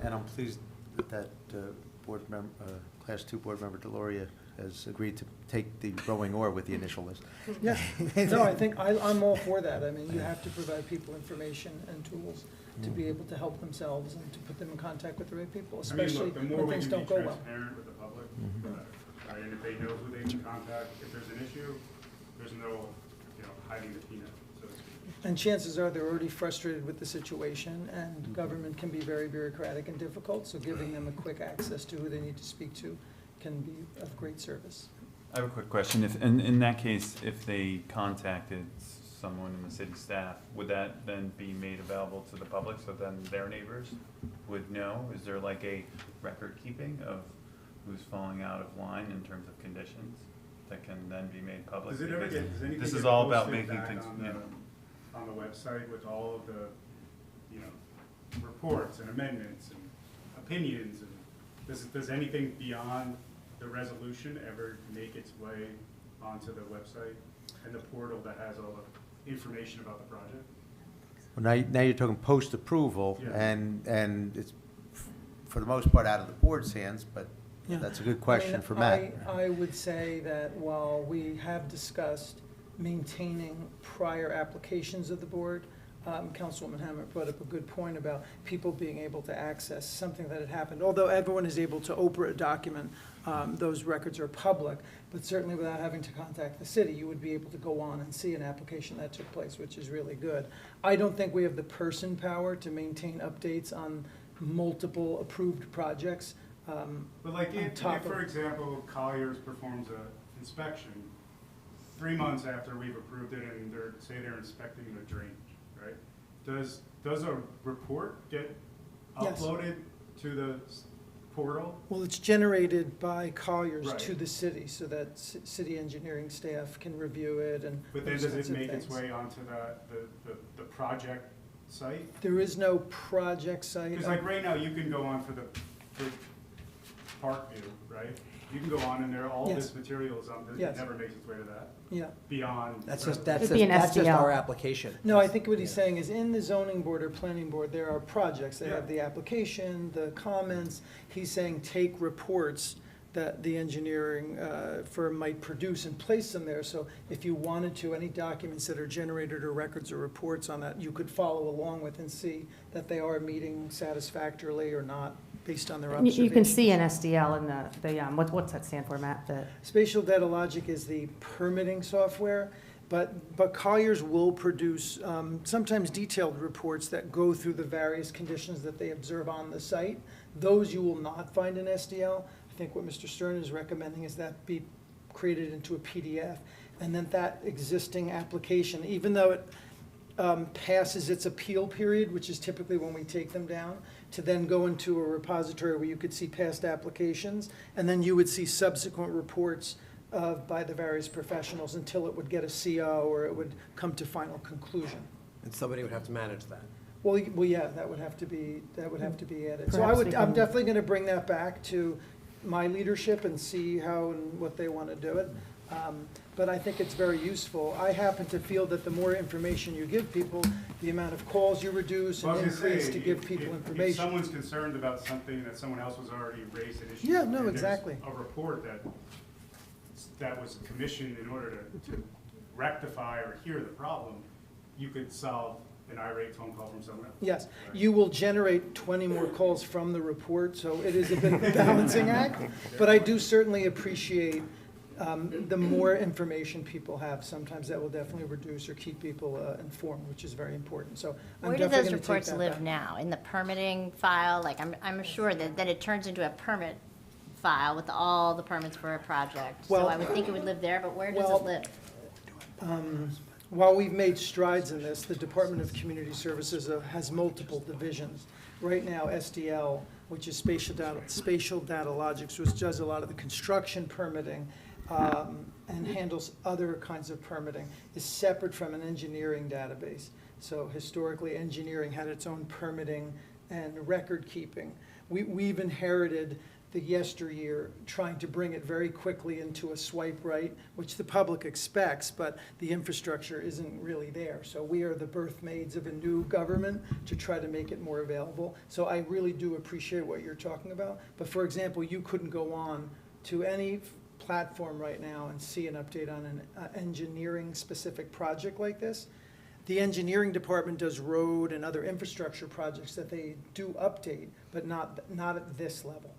And I'm pleased that Class 2 Board Member Deloria has agreed to take the rowing oar with the initial list. Yeah, no, I think, I'm all for that. I mean, you have to provide people information and tools to be able to help themselves and to put them in contact with the right people, I mean, especially look, the more when we things can be don't go well. transparent with the public, the better. Right, and if they know who they can contact, if there's an issue, there's no, hiding the peanut, so to speak. And chances are they're already frustrated with the situation, and government can be very bureaucratic and difficult, so giving them a quick access to who they need to speak to can be of great service. I have a quick question. If, in that case, if they contacted someone in the city staff, would that then be made available to the public, so then their neighbors would know? Is there like a record keeping of who's falling out of line in terms of conditions that can then be made public? Does it ever Because does anything this get is all about posted making back things, on yeah. on the website with all of the, reports and amendments and opinions, and does anything beyond the resolution ever make its way onto the website and the portal that has all the information about the project? Well, now you're talking post-approval, Yeah. and it's, for the most part, out of the board's hands, but Yeah. that's a good question I mean, for Matt. I would say that while we have discussed maintaining prior applications of the board, Councilwoman Hammer brought up a good point about people being able to access something that had happened. Although everyone is able to open a document, those records are public, but certainly without having to contact the city, you would be able to go on and see an application that took place, which is really good. I don't think we have the person power to maintain updates on multiple approved projects. But like, On if, top for of- example, Colliers performs a inspection 3 months after we've approved it, and they're inspecting the drainage, right? Does a report get Yes. uploaded to the portal? Well, it's generated by Colliers Right. to the city, so that city engineering staff can review it and But then those does kinds it of make its things. way onto the project site? There is no project site. Because like right now, you can go on for Park view, right? You can go on and there, all Yes. this material is on, it Yes. never makes its way to that, Yeah. beyond. That's the just, rest of that's It'd be an just, that's just SDL. our application. No, I think what he's saying is in the zoning board or planning board, there are projects. They Yeah. have the application, the comments. He's saying take reports that the engineering firm might produce and place them there. So if you wanted to, any documents that are generated or records or reports on that, you could follow along with and see that they are meeting satisfactorily or not based on their You observations. can see an SDL in what's that stand for, Matt? Spatial Data Logic is the permitting software, but Colliers will produce sometimes detailed reports that go through the various conditions that they observe on the site. Those you will not find in SDL. I think what Mr. Stern is recommending is that be created into a PDF, and then that existing application, even though it passes its appeal period, which is typically when we take them down, to then go into a repository where you could see past applications, and then you would see subsequent reports by the various professionals until it would get a CO or it would come to final conclusion. And somebody would have to manage that. Well, yeah, that would have to be added. So Perhaps we I'm can- definitely gonna bring that back to my leadership and see how and what they wanna do it. But I think it's very useful. I happen to feel that the more information you give people, the amount of calls you reduce Well, I and was gonna increase say, to give if- people If information. someone's concerned about something that someone else was already raised an issue. Yeah, with, no, and there's exactly. A report that was commissioned in order to rectify or hear the problem, you could solve an irate phone call from someone else. Yes, Right. you will generate 20 more calls from the report, so it is a bit of a balancing act. But I do certainly appreciate the more information people have. Sometimes that will definitely reduce or keep people informed, which is very important. So I'm Where do definitely those going to take reports that live back. now? In the permitting file? Like, I'm sure that then it turns into a permit file with all the permits for a project. So Well- I would think it would live there, but where does Well, it live? While we've made strides in this, the Department of Community Services has multiple divisions. Right now, SDL, which is Spatial Data Logics, which does a lot of the construction permitting and handles other kinds of permitting, is separate from an engineering database. So historically, engineering had its own permitting and record keeping. We've inherited the yesteryear, trying to bring it very quickly into a swipe right, which the public expects, but the infrastructure isn't really there. So we are the birthmaids of a new government to try to make it more available. So I really do appreciate what you're talking about. But for example, you couldn't go on to any platform right now and see an update on an engineering-specific project like this. The engineering department does road and other infrastructure projects that they do update, but not at this level.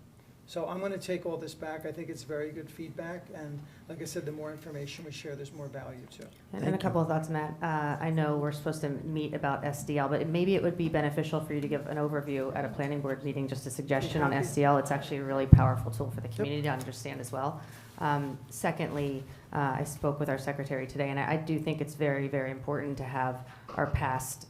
So I'm going to take all this back. I think it's very good feedback, and like I said, the more information we share, there's more value to. And a couple of thoughts, Matt. I know we're supposed to meet about SDL, but maybe it would be beneficial for you to give an overview at a planning board meeting, just a suggestion on Yeah. SDL. It's actually a really powerful tool for the community to understand as well. Secondly, I spoke with our secretary today, and I do think it's very, very important to have our past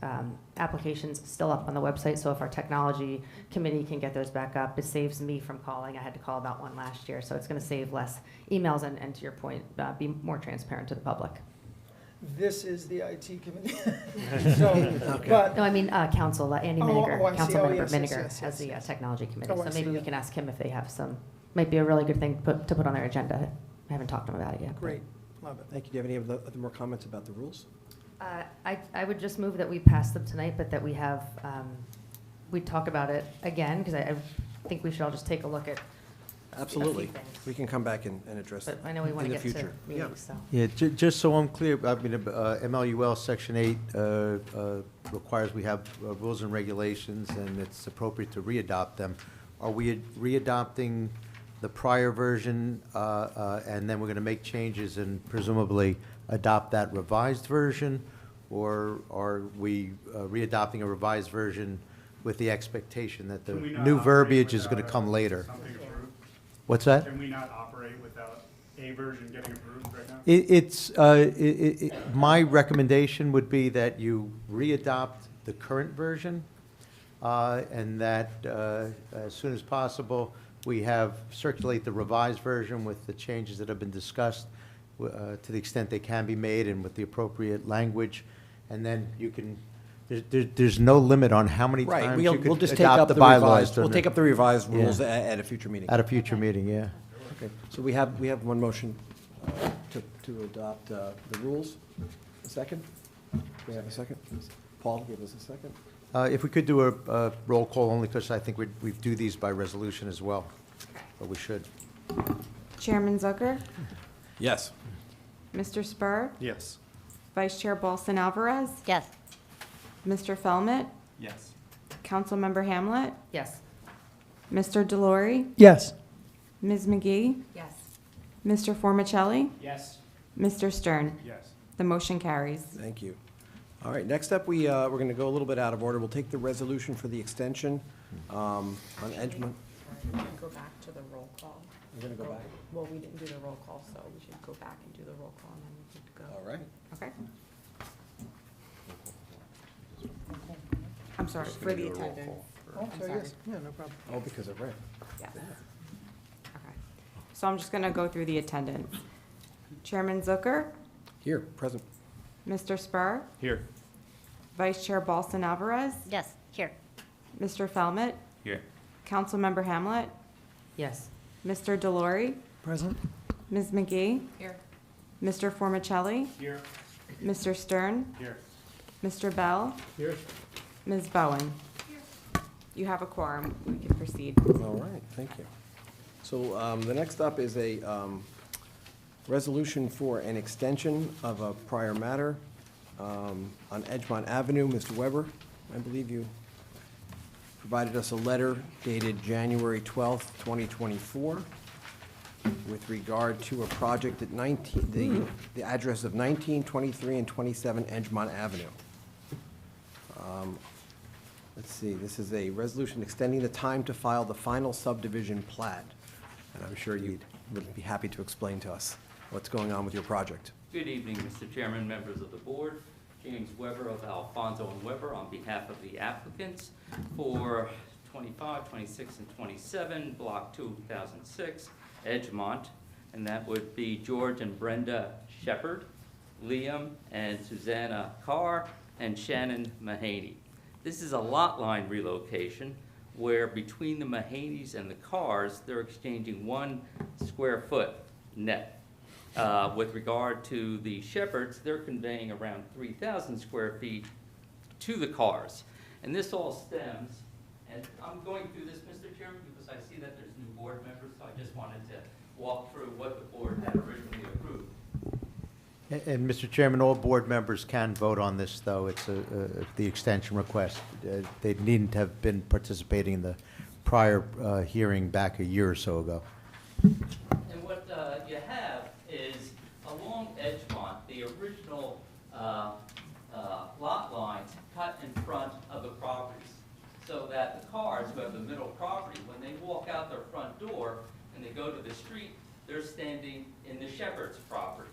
applications still up on the website. So if our technology committee can get those back up, it saves me from calling. I had to call about one last year, so it's going to save less emails and to your point, be more transparent to the public. This is the IT committee. So, but, No, I mean, council, Andy Oh, Miniger, oh, I see. Council Oh, Member yes, yes, Miniger yes, has the yes. technology committee. Oh, I So see, maybe we yeah. can ask him if they have some, might be a really good thing to put on their agenda. I haven't talked to him about it yet. but- great, love it. Thank you. Do you have any other more comments about the rules? I would just move that we pass them tonight, but that we have, we talk about it again, because I think we should all just take a look at, Absolutely. things. We can come back and address it but I know we want in to the get to future. Yeah. meetings, so. Yeah, just so I'm clear, I mean, MLUL Section 8 requires we have rules and regulations, and it's appropriate to readopt them. Are we readopting the prior version, and then we're going to make changes and presumably adopt that revised version? Or are we readopting a revised version with the expectation that the Can we not new operate verbiage is going to without come later? Something approved? What's that? Can we not operate without a version getting approved right now? It's, my recommendation would be that you readopt the current version, and that as soon as possible, we circulate the revised version with the changes that have been discussed to the extent they can be made and with the appropriate language. And then you can There's no limit on how many Right, times we'll you we'll could just take up adopt the the bylaws. revised, we'll during take the- up the revised Yeah. rules at a future meeting. At a future meeting, yeah. Okay, so we have one motion to adopt the rules. A second? Do we have a second? Paul, give us a second. If we could do a roll call, only because I think we do these by resolution as well, but we should. Chairman Zucker, Yes. Mr. Spur, Yes. Vice Chair Balsan Alvarez, Yes. Mr. Felmet, Yes. Councilmember Hamlet, Yes. Mr. Delory, Yes. Ms. McGee, Yes. Mr. Formicelli, Yes. Mr. Stern. Yes. The motion carries. Thank you. All right, next up, we're going to go a little bit out of order. We'll take the resolution for the extension on Edgemont. Go back to the roll call. We're going to go back. Well, we didn't do the roll call, so we should go back and do the roll call, and then we could go. All right. Okay? I'm sorry, for the attendance. Oh, I'm sorry, sorry. yes, yeah, no problem. Oh, because of Rick. Yes. Okay. So I'm just going to go through the attendance. Chairman Zucker, Here, present. Mr. Spur, Here. Vice Chair Balsan Alvarez, Yes, here. Mr. Felmet, Here. Councilmember Hamlet, Yes. Mr. Delory, Present? Ms. McGee, Here. Mr. Formicelli, Here. Mr. Stern, Here. Mr. Bell, Here. Ms. Bowen. You have a quorum. We can proceed. All right, thank you. So the next up is a resolution for an extension of a prior matter on Edgemont Avenue. Mr. Weber, I believe you provided us a letter dated January 12th, 2024, with regard to a project at 19, the address of 19, 23, and 27 Edgemont Avenue. Let's see, this is a resolution extending the time to file the final subdivision plat. And I'm sure you would be happy to explain to us what's going on with your project. Good evening, Mr. Chairman, members of the board. James Weber of Alfonso and Weber on behalf of the applicants for 25, 26, and 27, Block 2006, Edgemont. And that would be George and Brenda Shepherd, Liam and Susanna Carr, and Shannon Mahaney. This is a lot line relocation where between the Mahaneys and the Carrs, they're exchanging 1 square foot net. With regard to the Shepherds, they're conveying around 3,000 square feet to the Carrs. And this all stems, and I'm going through this, Mr. Chairman, because I see that there's new board members, so I just wanted to walk through what the board had originally approved. And Mr. Chairman, all board members can vote on this, though. It's the extension request. They needn't have been participating in the prior hearing back a year or so ago. And what you have is along Edgemont, the original lot lines cut in front of the properties, so that the Carrs who have the middle property, when they walk out their front door and they go to the street, they're standing in the Shepherd's property.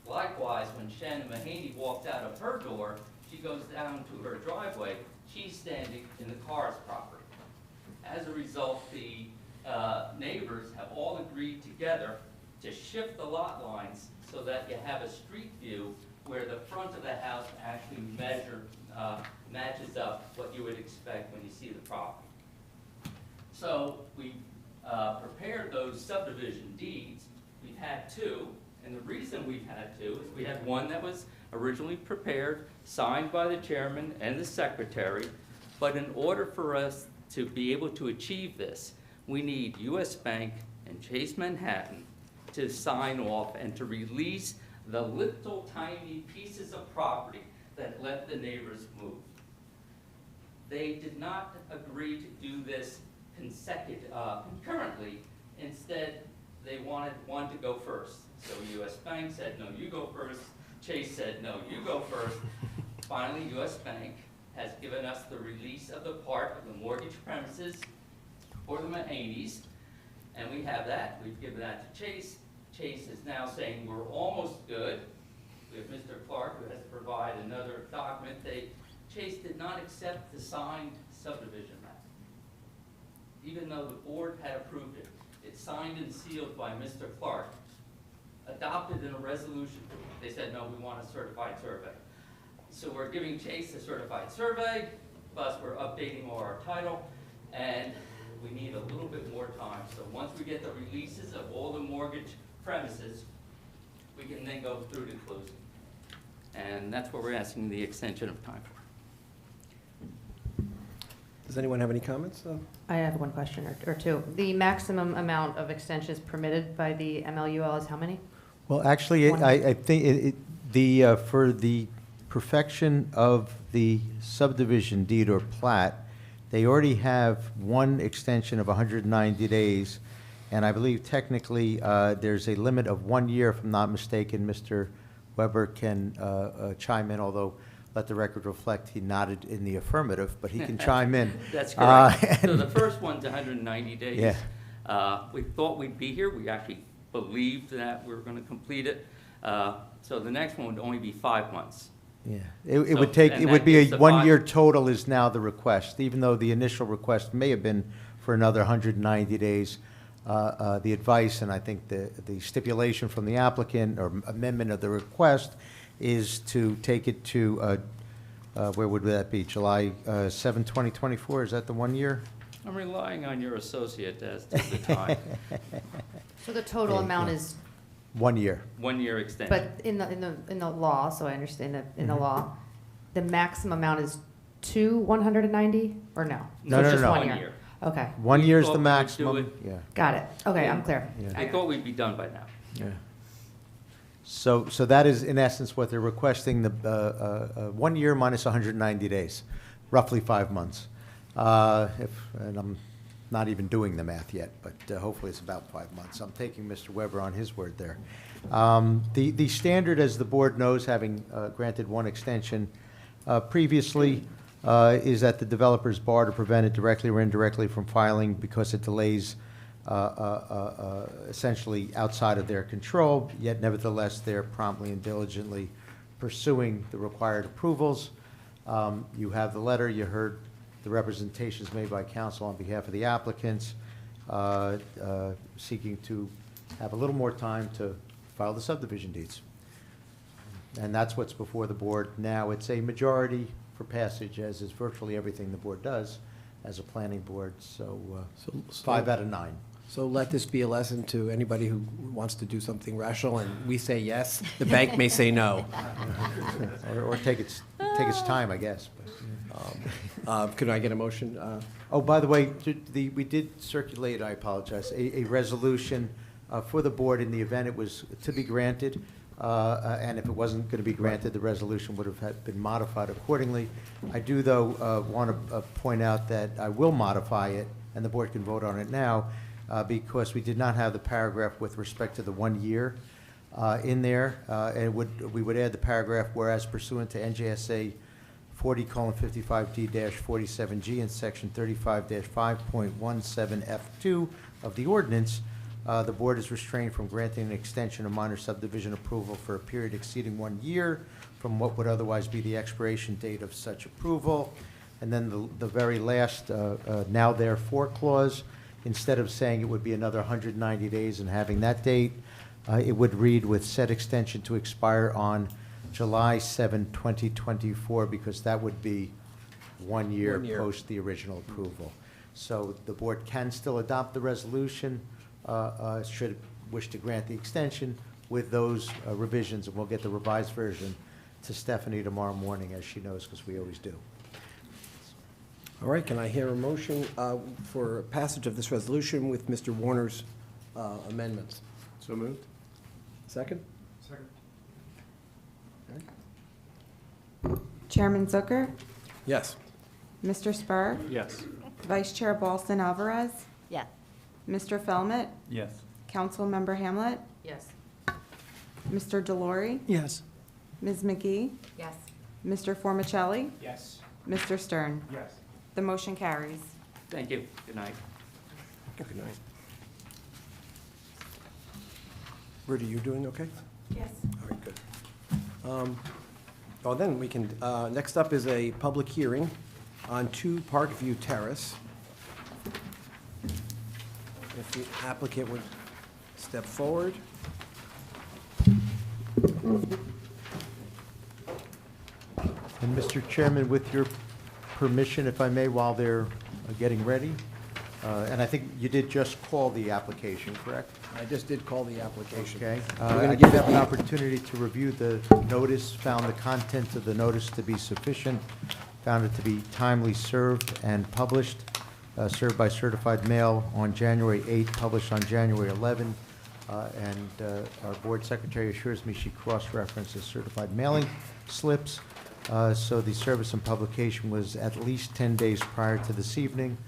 Likewise, when Shannon Mahaney walks out of her door, she goes down to her driveway, she's standing in the Carr's property. As a result, the neighbors have all agreed together to shift the lot lines so that you have a street view where the front of the house actually matches up what you would expect when you see the property. So we prepared those subdivision deeds. We've had 2. And the reason we've had 2 is we had one that was originally prepared, signed by the chairman and the secretary, but in order for us to be able to achieve this, we need US Bank and Chase Manhattan to sign off and to release the little tiny pieces of property that let the neighbors move. They did not agree to do this concurrently. Instead, they wanted one to go first. So US Bank said, no, you go first. Chase said, no, you go first. Finally, US Bank has given us the release of the part of the mortgage premises for the Mahaneys, and we have that. We've given that to Chase. Chase is now saying we're almost good. We have Mr. Clark, who has to provide another document. Chase did not accept the signed subdivision map, even though the board had approved it. It's signed and sealed by Mr. Clark, adopted in a resolution. They said, no, we want a certified survey. So we're giving Chase a certified survey, plus we're updating all our title, and we need a little bit more time. So once we get the releases of all the mortgage premises, we can then go through to closing. And that's what we're asking the extension of time for. Does anyone have any comments? I have one question or two. The maximum amount of extensions permitted by the MLUL is how many? Well, actually, One. I think for the perfection of the subdivision deed or plat, they already have one extension of 190 days, and I believe technically there's a limit of 1 year, if I'm not mistaken. Mr. Weber can chime in, although let the record reflect he nodded in the affirmative, but he can chime in. That's correct. So the first one's 190 days. Yeah. We thought we'd be here. We actually believed that we were going to complete it. So the next one would only be 5 months. Yeah, it So- would take, and it that would be gives a the 1 year total is now the request, even though the initial request may have been for another 190 days. The advice, and I think the stipulation from the applicant or amendment of the request is to take it to, where would that be, July 7, 2024? Is that the 1 year? I'm relying on your associate as to the time. So the total Yeah, amount yeah. is, 1 1 year. year extension. but in the law, so I understand that in the Mhm. law, the maximum amount is to 190 or no? No, So it's no, just no. 1 1 year. year. Okay, 1 We year is thought the we would do maximum, it. yeah, got it. Okay, Yeah. I'm clear. Yeah. I thought we'd be done by now. yeah. So that is in essence what they're requesting, the 1 year minus 190 days, roughly 5 months. And I'm not even doing the math yet, but hopefully it's about 5 months. I'm taking Mr. Weber on his word there. The standard, as the board knows, having granted one extension previously, is that the developer is barred or prevented directly or indirectly from filing because it delays essentially outside of their control, yet nevertheless, they're promptly and diligently pursuing the required approvals. You have the letter, you heard the representations made by counsel on behalf of the applicants, seeking to have a little more time to file the subdivision deeds. And that's what's before the board now. It's a majority for passage, as is virtually everything the board does as a planning board, so So 5 out of 9. So let this be a lesson to anybody who wants to do something rational, and we say yes, the bank may say no. Or take its time, I guess. But, Could I get a motion? oh, by the way, we did circulate, I apologize, a resolution for the board in the event it was to be granted. And if it wasn't going to be granted, the resolution would have been modified accordingly. I do, though, want to point out that I will modify it, and the board can vote on it now, because we did not have the paragraph with respect to the 1 year in there. And we would add the paragraph, whereas pursuant to NJSA 40:55D-47G and Section 35-5.17F2 of the ordinance, the board is restrained from granting an extension of minor subdivision approval for a period exceeding 1 year from what would otherwise be the expiration date of such approval. And then the very last now therefore clause, instead of saying it would be another 190 days and having that date, it would read with said extension to expire on July 7, 2024, because that would be 1 year 1 year. post the original approval. So the board can still adopt the resolution, should it wish to grant the extension with those revisions, and we'll get the revised version to Stephanie tomorrow morning, as she knows, because we always do. All right, can I hear a motion for passage of this resolution with Mr. Warner's amendments? So moved? Second? Second. Chairman Zucker, Yes. Mr. Spur, Yes. Vice Chair Balston Alvarez, Yes. Mr. Felmet, Yes. Councilmember Hamlet, Yes. Mr. Delory, Yes. Ms. McGee, Yes. Mr. Formicelli, Yes. Mr. Stern. Yes. The motion carries. Thank you. Good night. Good night. Rudy, you doing okay? Yes. All right, good. Well, then, we can, next up is a public hearing on 2 Parkview Terrace. If the applicant would step forward. And Mr. Chairman, with your permission, if I may, while they're getting ready, and I think you did just call the application, correct? I just did call the application. Okay. We're gonna I give did have an opportunity to review the notice, found the content of the notice to be sufficient, found it to be timely served and published, served by certified mail on January 8th, published on January 11th, and our board secretary assures me she cross-references certified mailing slips, so the service and publication was at least 10 days prior to this evening.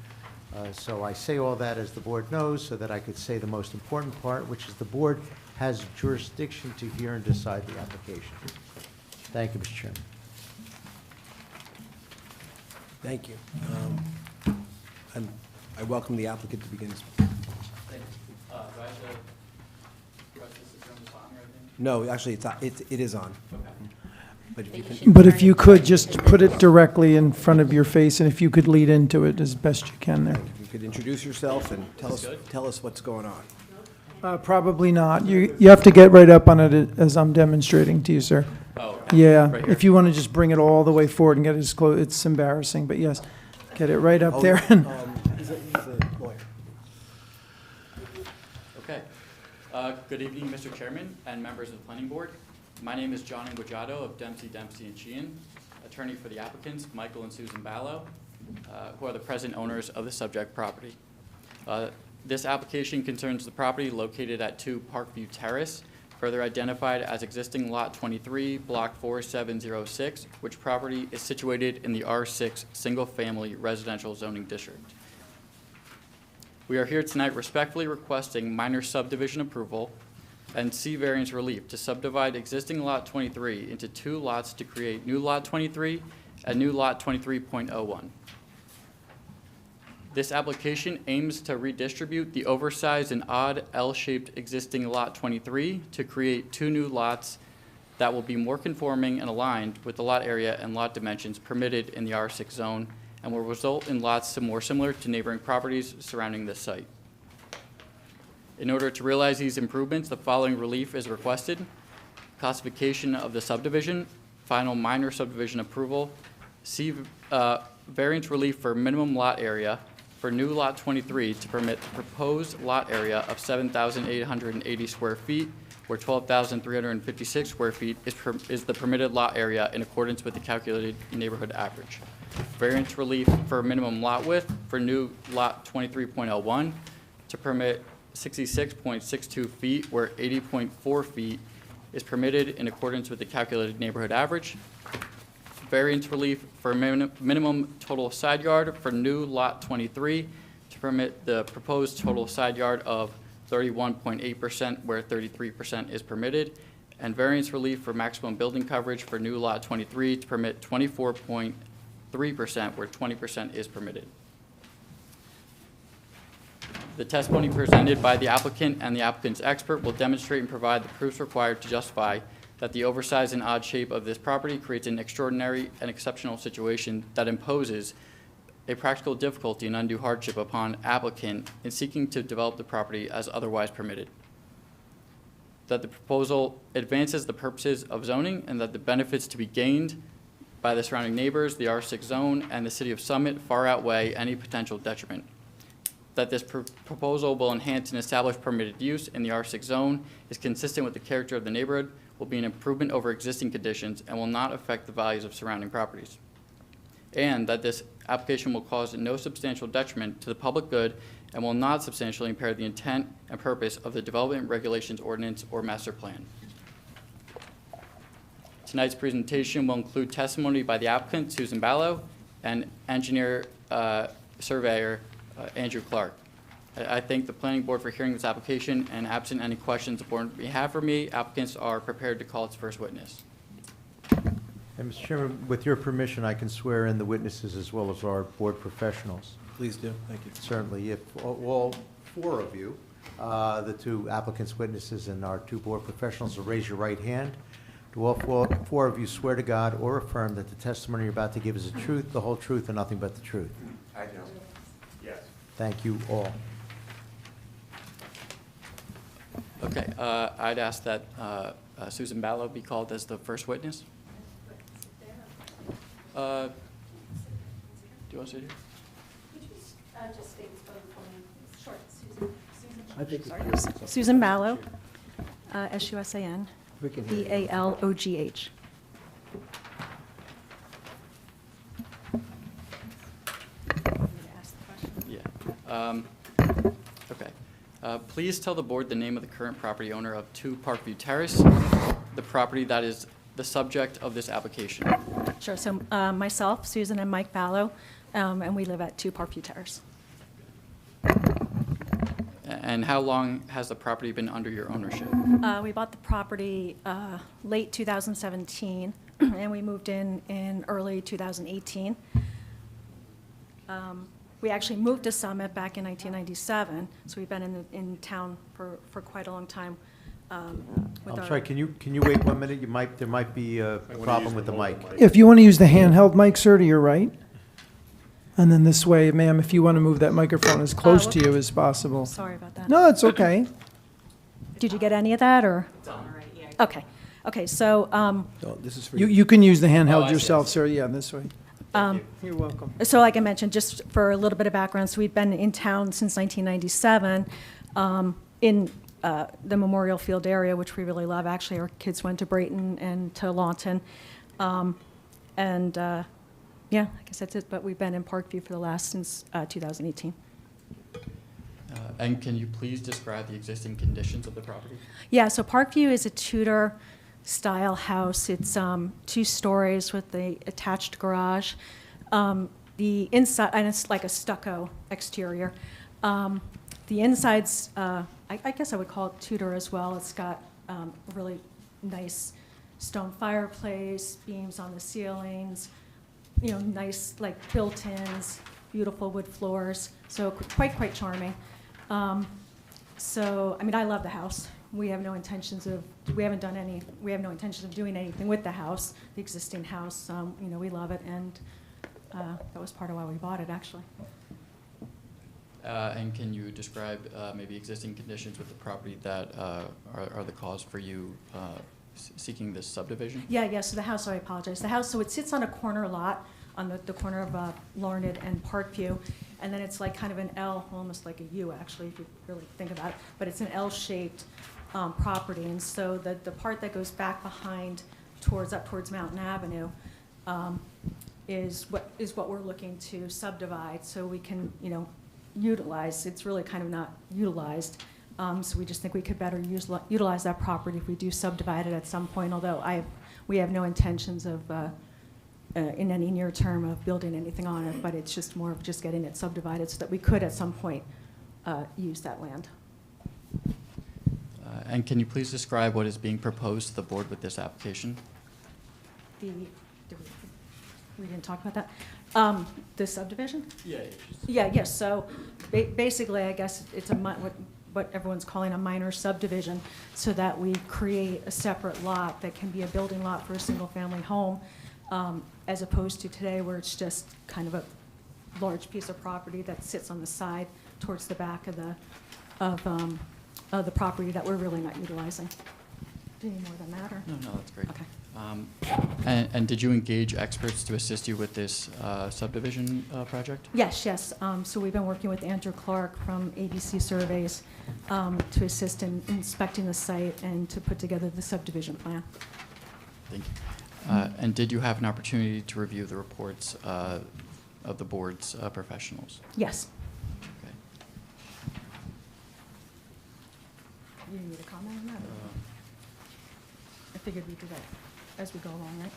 So I say all that, as the board knows, so that I could say the most important part, which is the board has jurisdiction to hear and decide the application. Thank you, Mr. Chairman. Thank you. And I welcome the applicant to begin. Thank you. Do I have to press this to turn this on or anything? No, actually, it is on. Okay. But if you But you can, should But if turn you it could towards just the put it camera. directly in front of your face, and if you could lead into it as best you can there. if you could introduce yourself and tell us what's going on. Probably not. You have to get right up on it as I'm demonstrating to you, sir. Oh, okay. Yeah, Right here? if you want to just bring it all the way forward and get it as close, it's embarrassing, but yes, get it right up Oh, there. and He's a lawyer. Okay. Good evening, Mr. Chairman and members of the Planning Board. My name is John Inguajato of Dempsey & Sheehan, attorney for the applicants, Michael and Susan Ballo, who are the present owners of the subject property. This application concerns the property located at 2 Parkview Terrace, further identified as existing Lot 23, Block 4706, which property is situated in the R6 Single Family Residential Zoning District. We are here tonight respectfully requesting minor subdivision approval and C variance relief to subdivide existing Lot 23 into 2 lots to create new Lot 23 and new Lot 23.01. This application aims to redistribute the oversized and odd L-shaped existing Lot 23 to create 2 new lots that will be more conforming and aligned with the lot area and lot dimensions permitted in the R6 zone and will result in lots more similar to neighboring properties surrounding this site. In order to realize these improvements, the following relief is requested: classification of the subdivision, final minor subdivision approval, C variance relief for minimum lot area for new Lot 23 to permit the proposed lot area of 7,880 square feet, where 12,356 square feet is the permitted lot area in accordance with the calculated neighborhood average. Variance relief for minimum lot width for new Lot 23.01 to permit 66.62 feet, where 80.4 feet is permitted in accordance with the calculated neighborhood average. Variance relief for minimum total side yard for new Lot 23 to permit the proposed total side yard of 31.8%, where 33% is permitted. And variance relief for maximum building coverage for new Lot 23 to permit 24.3%, where 20% is permitted. The testimony presented by the applicant and the applicant's expert will demonstrate and provide the proofs required to justify that the oversized and odd shape of this property creates an extraordinary and exceptional situation that imposes a practical difficulty and undue hardship upon applicant in seeking to develop the property as otherwise permitted. That the proposal advances the purposes of zoning and that the benefits to be gained by the surrounding neighbors, the R6 zone, and the city of Summit far outweigh any potential detriment. That this proposal will enhance and establish permitted use in the R6 zone, is consistent with the character of the neighborhood, will be an improvement over existing conditions, and will not affect the values of surrounding properties. And that this application will cause no substantial detriment to the public good and will not substantially impair the intent and purpose of the Development Regulations Ordinance or Master Plan. Tonight's presentation will include testimony by the applicant, Susan Ballo, and engineer surveyor, Andrew Clark. I thank the Planning Board for hearing this application, and absent any questions the board may have for me, applicants are prepared to call its first witness. And Mr. Chairman, with your permission, I can swear in the witnesses as well as our board professionals. Please do. Thank you. Certainly. If all 4 of you, the 2 applicants' witnesses and our 2 board professionals, will raise your right hand. Do all 4 of you swear to God or affirm that the testimony you're about to give is the truth, the whole truth, and nothing but the truth? I do. Yes. Thank you all. Okay, I'd ask that Susan Ballo be called as the first witness. do you want to sit here? Just state the spelling for me. Short, Susan. I think Sorry. Susan Balogh, S-U-S-A-N, we can hear you. B-A-L-O-G-H. Yeah. Okay. Please tell the board the name of the current property owner of 2 Parkview Terrace, the property that is the subject of this application. Sure, so myself, Susan and Mike Balogh, and we live at 2 Parkview Terrace. And how long has the property been under your ownership? We bought the property late 2017, and we moved in early 2018. We actually moved to Summit back in 1997, so we've been in town for quite a long time. I'm sorry, can you wait 1 minute? There might be a problem with the mic. If you want to use the handheld mic, sir, to your right. And then this way, ma'am, if you want to move that microphone as close to you as possible. Sorry about that. No, it's okay. Did you get any of that, or? Okay, okay, so, No, this is for You can use the Oh, I handheld see. yourself, sir, yeah, this way. You're welcome. so like I mentioned, just for a little bit of background, so we've been in town since 1997, in the Memorial Field area, which we really love. Actually, our kids went to Brayton and to Lawton. Yeah, I guess that's it, but we've been in Parkview for the last, since 2018. And can you please describe the existing conditions of the property? Yeah, so Parkview is a Tudor-style house. It's 2 stories with the attached garage. The inside, and it's like a stucco exterior. The inside's, I guess I would call it Tudor as well. It's got a really nice stone fireplace, beams on the ceilings, you know, nice like built-ins, beautiful wood floors, so quite charming. So, I mean, I love the house. We have no intentions of doing anything with the house, the existing house. You know, we love it, and that was part of why we bought it, actually. And can you describe maybe existing conditions with the property that are the cause for you seeking this subdivision? Yeah, so the house, I apologize. The house, so it sits on a corner lot on the corner of Larned and Parkview, and then it's like kind of an L, almost like a U, actually, if you really think about it, but it's an L-shaped property, and so the part that goes back behind up towards Mountain Avenue is what we're looking to subdivide, so we can, you know, utilize. It's really kind of not utilized. So we just think we could better utilize that property if we do subdivide it at some point, although we have no intentions of, in any near term, of building anything on it, but it's just more of just getting it subdivided so that we could at some point use that land. And can you please describe what is being proposed to the board with this application? We didn't talk about that. The subdivision? Yeah. Yes, so basically, I guess it's what everyone's calling a minor subdivision, so that we create a separate lot that can be a building lot for a single-family home, as opposed to today where it's just kind of a large piece of property that sits on the side towards the back of the property that we're really not utilizing. Do you need more than that, or? No, that's great. Okay. And did you engage experts to assist you with this subdivision project? Yes. So we've been working with Andrew Clark from ABC Surveys to assist in inspecting the site and to put together the subdivision plan. Thank you. And did you have an opportunity to review the reports of the board's professionals? Yes. Okay. You need a comment on that? I figured we'd do that as we go along, right?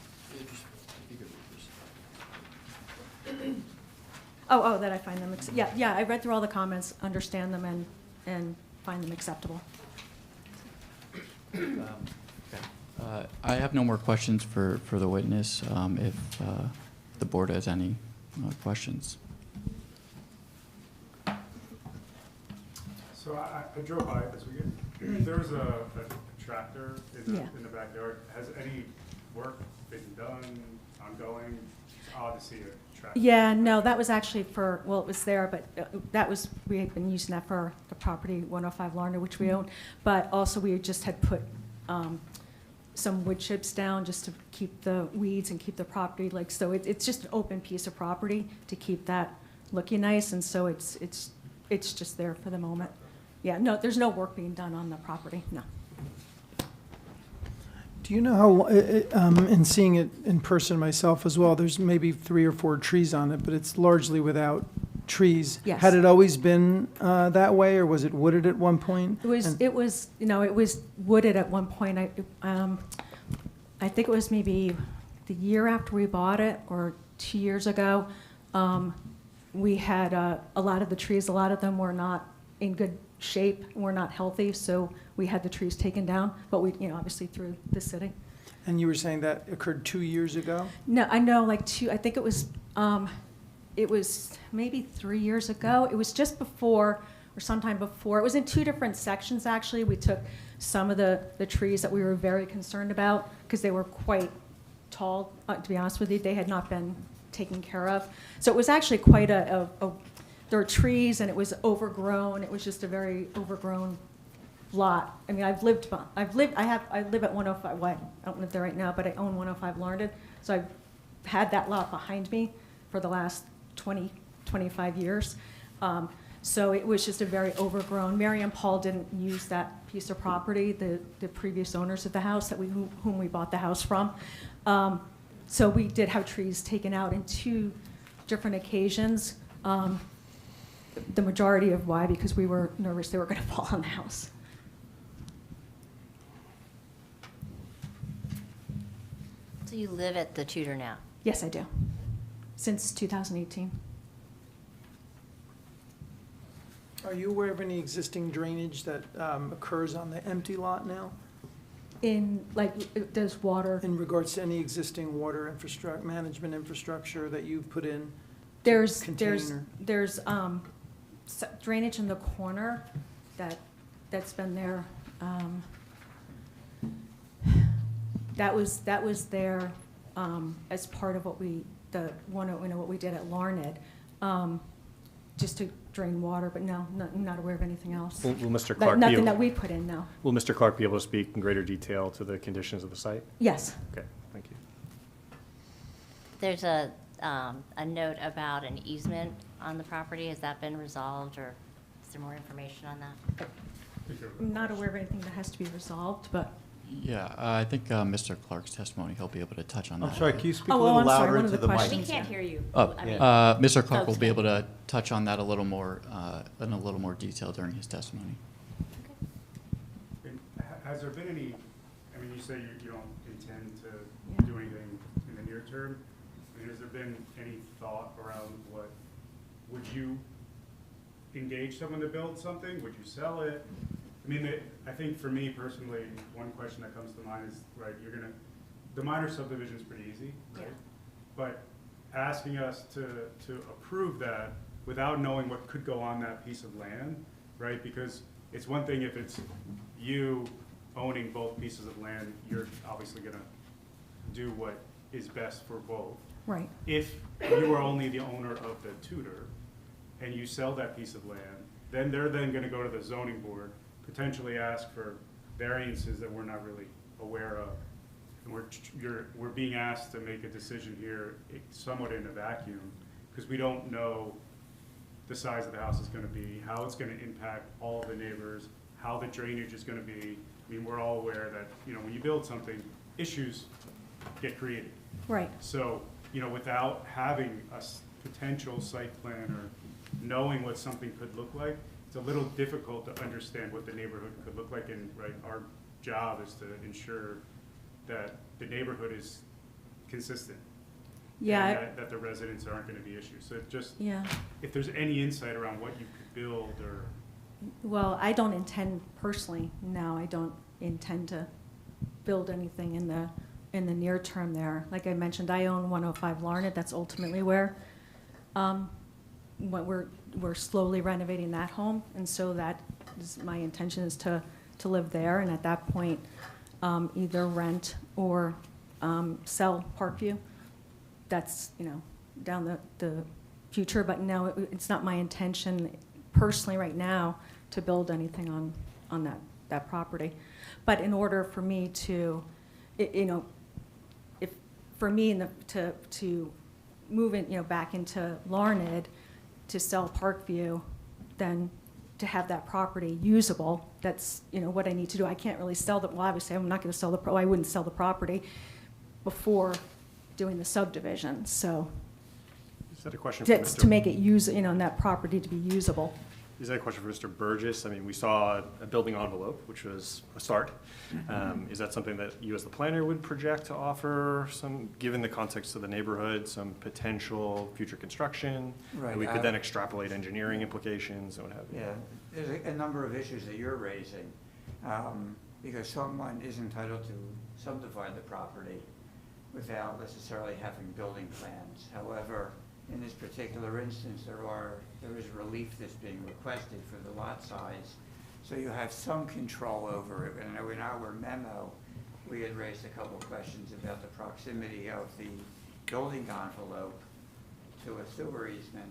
Oh, that I find them, yeah, I read through all the comments, understand them, and find them acceptable. I have no more questions for the witness, if the board has any questions. So I drove by this weekend. There's a tractor in the backyard. Has any work been done, ongoing? It's odd to see a tractor. Yeah, no, that was actually it was there, but we had been using that for the property 105 Larned, which we own, but also we just had put some wood chips down just to keep the weeds and keep the property, like, so it's just an open piece of property to keep that looking nice, and so it's just there for the moment. Yeah, no, there's no work being done on the property, no. Do you know how, in seeing it in person myself as well, there's maybe 3 or 4 trees on it, but it's largely without trees. Yes. Had it always been that way, or was it wooded at one point? It was, it was wooded at one point. I think it was maybe the year after we bought it, or 2 years ago. We had a lot of the trees, a lot of them were not in good shape, were not healthy, so we had the trees taken down, but we, obviously through the city. And you were saying that occurred 2 years ago? No, I know, I think it was maybe 3 years ago. It was just before, or sometime before. It was in 2 different sections, actually. We took some of the trees that we were very concerned about, because they were quite tall, to be honest with you. They had not been taken care of. So it was actually quite there were trees, and it was overgrown. It was just a very overgrown lot. I mean, I live at 105, well, I don't live there right now, but I own 105 Larned. So I've had that lot behind me for the last 20, 25 years. So it was just a very overgrown. Mary and Paul didn't use that piece of property, the previous owners of the house whom we bought the house from. So we did have trees taken out in 2 different occasions. The majority of why, because we were nervous they were going to fall on the house. So you live at the Tudor now? Yes, I do. Since 2018. Are you aware of any existing drainage that occurs on the empty lot now? Does water? In regards to any existing water management infrastructure that you've put in? There's drainage in the corner that's been there. That was there as part of what we did at Larned, just to drain water. But no, not aware of anything else. Will Mr. Clark Nothing that we put in. No. Will Mr. Clark be able to speak in greater detail to the conditions of the site? Yes. Okay, thank you. There's a note about an easement on the property. Has that been resolved, or is there more information on that? I'm not aware of anything that has to be resolved, but. Yeah, I think Mr. Clark's testimony, he'll be able to touch on that. I'm sorry, can you speak a Oh, little I'm sorry, louder one of into the the mic? questions. We can't hear you. Oh, I mean, Mr. Clark will be folks able to touch on that a little more, in a little more detail during his testimony. And has there been any, I mean, you say you don't intend to Yeah. do anything in the near term. I mean, has there been any thought around would you engage someone to build something? Would you sell it? I mean, I think for me personally, one question that comes to mind is, right, the minor subdivision is pretty easy, right? Yeah. But asking us to approve that without knowing what could go on that piece of land, right? Because it's one thing if it's you owning both pieces of land, you're obviously gonna do what is best for both. Right. If you are only the owner of the Tudor and you sell that piece of land, then they're then gonna go to the zoning board, potentially ask for variances that we're not really aware of. And we're being asked to make a decision here somewhat in a vacuum, because we don't know the size of the house is gonna be, how it's gonna impact all of the neighbors, how the drainage is gonna be. I mean, we're all aware that, when you build something, issues get created. Right. So, without having a potential site plan or knowing what something could look like, it's a little difficult to understand what the neighborhood could look like. And, right, our job is to ensure that the neighborhood is consistent. Yeah. And that the residents aren't gonna be issues. So Yeah. if there's any insight around what you could build or. Well, I don't intend personally, no, I don't intend to build anything in the near term there. Like I mentioned, I own 105 Larned. That's ultimately where what we're slowly renovating that home, and so that is my intention is to live there, and at that point, either rent or sell Parkview. That's down the future, but no, it's not my intention personally right now to build anything on that property. But in order for me to, you know, if, for me, to move in, you know, back into Larned to sell Parkview, then to have that property usable, that's, you know, what I need to do. I can't really sell the, well, obviously, I'm not gonna sell I wouldn't sell the property before doing the subdivision, so, Is that a question for to make it you know, and that property to be usable. Is that a question for Mr. Burgess? I mean, we saw a building envelope, which was a start. Is that something that you as the planner would project to offer some, given the context of the neighborhood, some potential future construction? Right, And we could then extrapolate engineering implications and what have you. Yeah, there's a number of issues that you're raising, because someone is entitled to subdivide the property without necessarily having building plans. However, in this particular instance, there is relief that's being requested for the lot size, so you have some control over it. And in our memo, we had raised a couple of questions about the proximity of the building envelope to a sewer easement,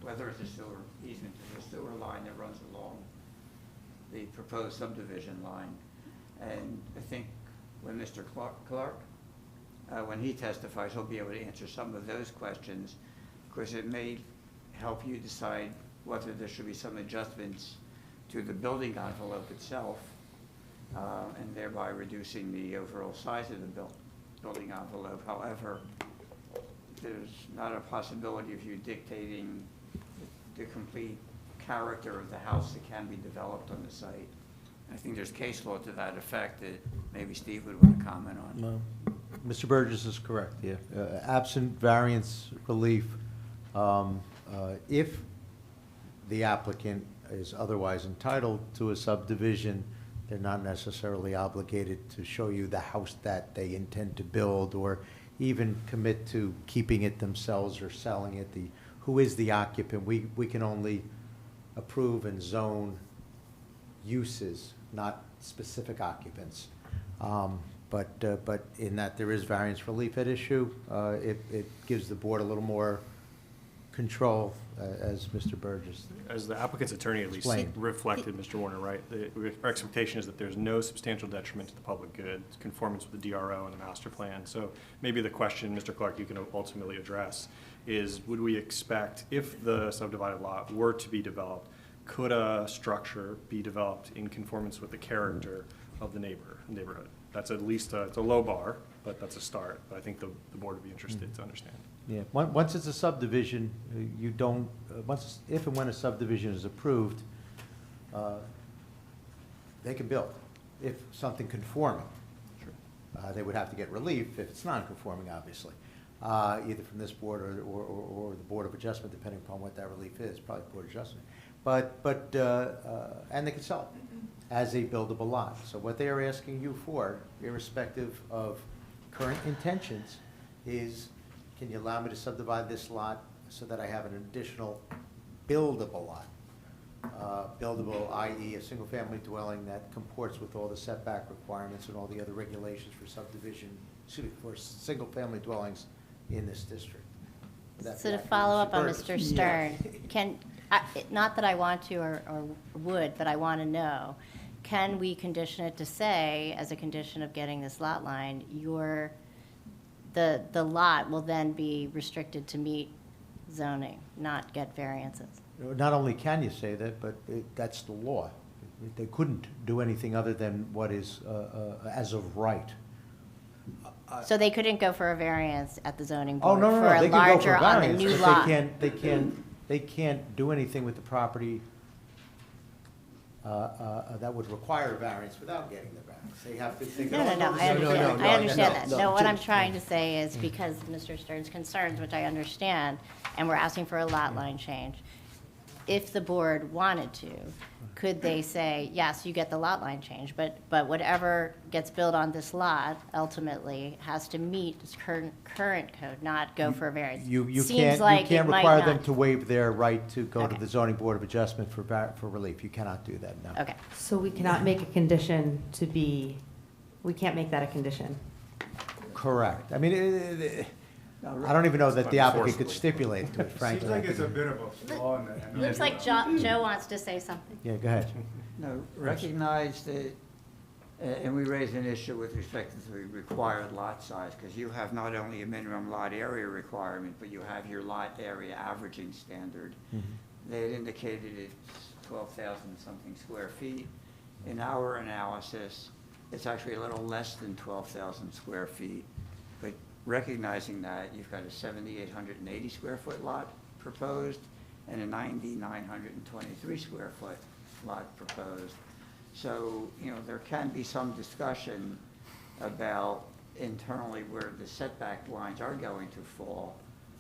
whether it's a sewer easement, there's a sewer line that runs along the proposed subdivision line. And I think when Mr. Clark, when he testifies, he'll be able to answer some of those questions, because it may help you decide whether there should be some adjustments to the building envelope itself, and thereby reducing the overall size of the building envelope. However, there's not a possibility of you dictating the complete character of the house that can be developed on the site. I think there's case law to that effect that maybe Steve would want to comment on. No. Mr. Burgess is correct, yeah. Absent variance relief, if the applicant is otherwise entitled to a subdivision, they're not necessarily obligated to show you the house that they intend to build, or even commit to keeping it themselves or selling it. Who is the occupant? We can only approve and zone uses, not specific occupants. But in that there is variance relief at issue, it gives the board a little more control, as Mr. Burgess. As the applicant's attorney at least Explain. reflected, Mr. Warner, right? Our expectation is that there's no substantial detriment to the public good, conformance with the DRO and the master plan. So maybe the question, Mr. Clark, you can ultimately address is, would we expect, if the subdivided lot were to be developed, could a structure be developed in conformance with the character of the neighborhood? That's at least, it's a low bar, but that's a start. But I think the board would be interested to understand. Yeah, once it's a subdivision, you don't, if and when a subdivision is approved, they can build, if something conforming. Sure. They would have to get relief if it's non-conforming, obviously, either from this board or the Board of Adjustment, depending upon what that relief is, probably Board of Adjustment. And they can sell it as a buildable lot. So what they are asking you for, irrespective of current intentions, is, can you allow me to subdivide this lot so that I have an additional buildable lot? Buildable, i.e. a single-family dwelling that comports with all the setback requirements and all the other regulations for subdivision, for single-family dwellings in this district. So to follow up on Mr. Stern, not that I want to or would, but I want to know, can we condition it to say, as a condition of getting this lot line, the lot will then be restricted to meet zoning, not get variances? Not only can you say that, but that's the law. They couldn't do anything other than what is as of right. So they couldn't go for a variance at the zoning Oh, board no, no, for no, a they can go for larger a on a variance, new but lot? they can't do anything with the property that would require a variance without getting the variance. They have to. They can No, only- I understand, I understand that. no, No, what to- I'm trying to say is, because Mr. Stern's concerns, which I understand, and we're asking for a lot line change, if the board wanted to, could they say, yes, you get the lot line change, but whatever gets built on this lot ultimately has to meet this current code, not go for a variance? You Seems like can't it might require them not. to waive their right to go to Okay. the zoning board of adjustment for relief. You cannot do that, no. Okay, So we cannot make a condition we can't make that a condition. Correct. I mean, I don't even know that the applicant could stipulate to it, frankly. Seems like it's a bit of a flaw in that. looks like Joe wants to say something. Yeah, go ahead. No, recognize that And we raised an issue with respect to the required lot size, because you have not only a minimum lot area requirement, but you have your lot area averaging standard. They had indicated it's 12,000 something square feet. In our analysis, it's actually a little less than 12,000 square feet. But recognizing that, you've got a 7,880 square foot lot proposed and a 9,923 square foot lot proposed. So, you know, there can be some discussion about internally where the setback lines are going to fall,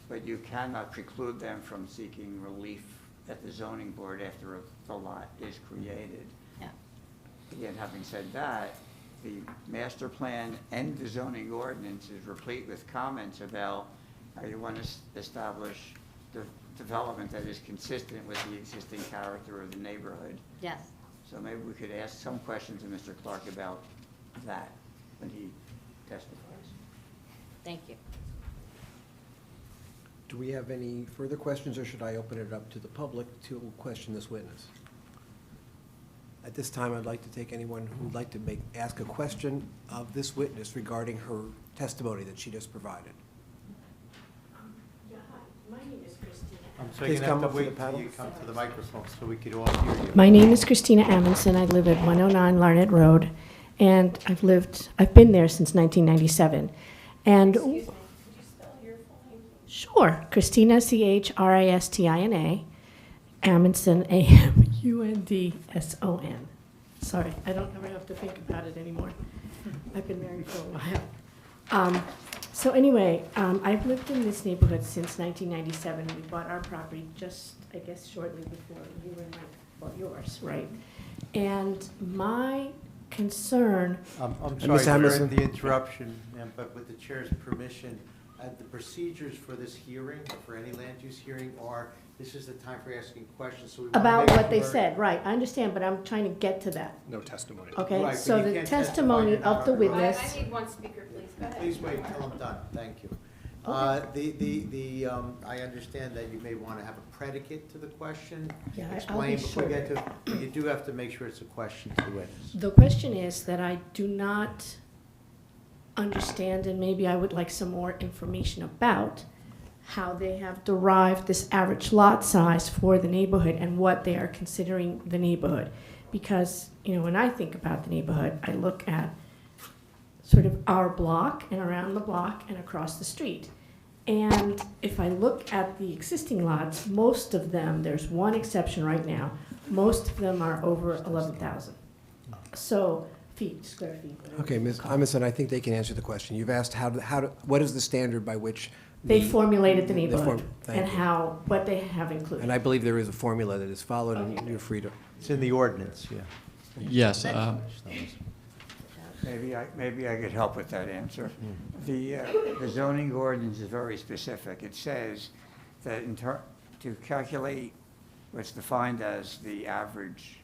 but you cannot preclude them from seeking relief at the zoning board after the lot is created. Yeah. Again, having said that, the master plan and the zoning ordinance is replete with comments about how you want to establish the development that is consistent with the existing character of the neighborhood. Yes. So maybe we could ask some questions of Mr. Clark about that when he testifies. Thank you. Do we have any further questions, or should I open it up to the public to question this witness? At this time, I'd like to take anyone who would like to ask a question of this witness regarding her testimony that she just provided. Yeah, hi, my name is Christina. So Please you're come gonna up have to to the wait panel. till you come to the microphone so we could all hear you. My name is Christina Amundsen. I live at 109 Larned Road, and I've been there since 1997. And Excuse me, could you spell your full name? sure, Christina, Christina, Amundsen, Amundson. Sorry, I don't ever have to think about it anymore. I've been married for a while. So anyway, I've lived in this neighborhood since 1997. We bought our property just, I guess, shortly before you and Mike bought yours, right? And my concern, I'm Ms. sorry for Emerson. the interruption, ma'am, but with the chair's permission, the procedures for this hearing, or for any land use hearing, are, this is the time for asking questions, so we want to about make what they sure- said, right, I understand, but I'm trying to get to that, No testimony. okay? Right, but So you the can't testify, testimony you're not of the on the road. witness. I need one speaker, please. Go ahead. Please wait till I'm done, thank you. I understand that you may want to have a predicate to the question. Yeah, I'll be Explain before we get short. to, but you do have to make sure it's a question to the witness. The question is that I do not understand, and maybe I would like some more information about how they have derived this average lot size for the neighborhood and what they are considering the neighborhood. Because, you know, when I think about the neighborhood, I look at sort of our block and around the block and across the street. And if I look at the existing lots, most of them, there's one exception right now, most of them are over 11,000. So square feet. whatever Okay, you Ms. call it. Emerson, I think they can answer the question. You've asked what is the standard by which They the- formulated the the neighborhood thank and you. what they have included. And I believe there is a formula that is followed, and Okay. you're free to. It's in the ordinance, yeah. Yes, Maybe I could help with that answer. The zoning ordinance is very specific. It says that to calculate what's defined as the average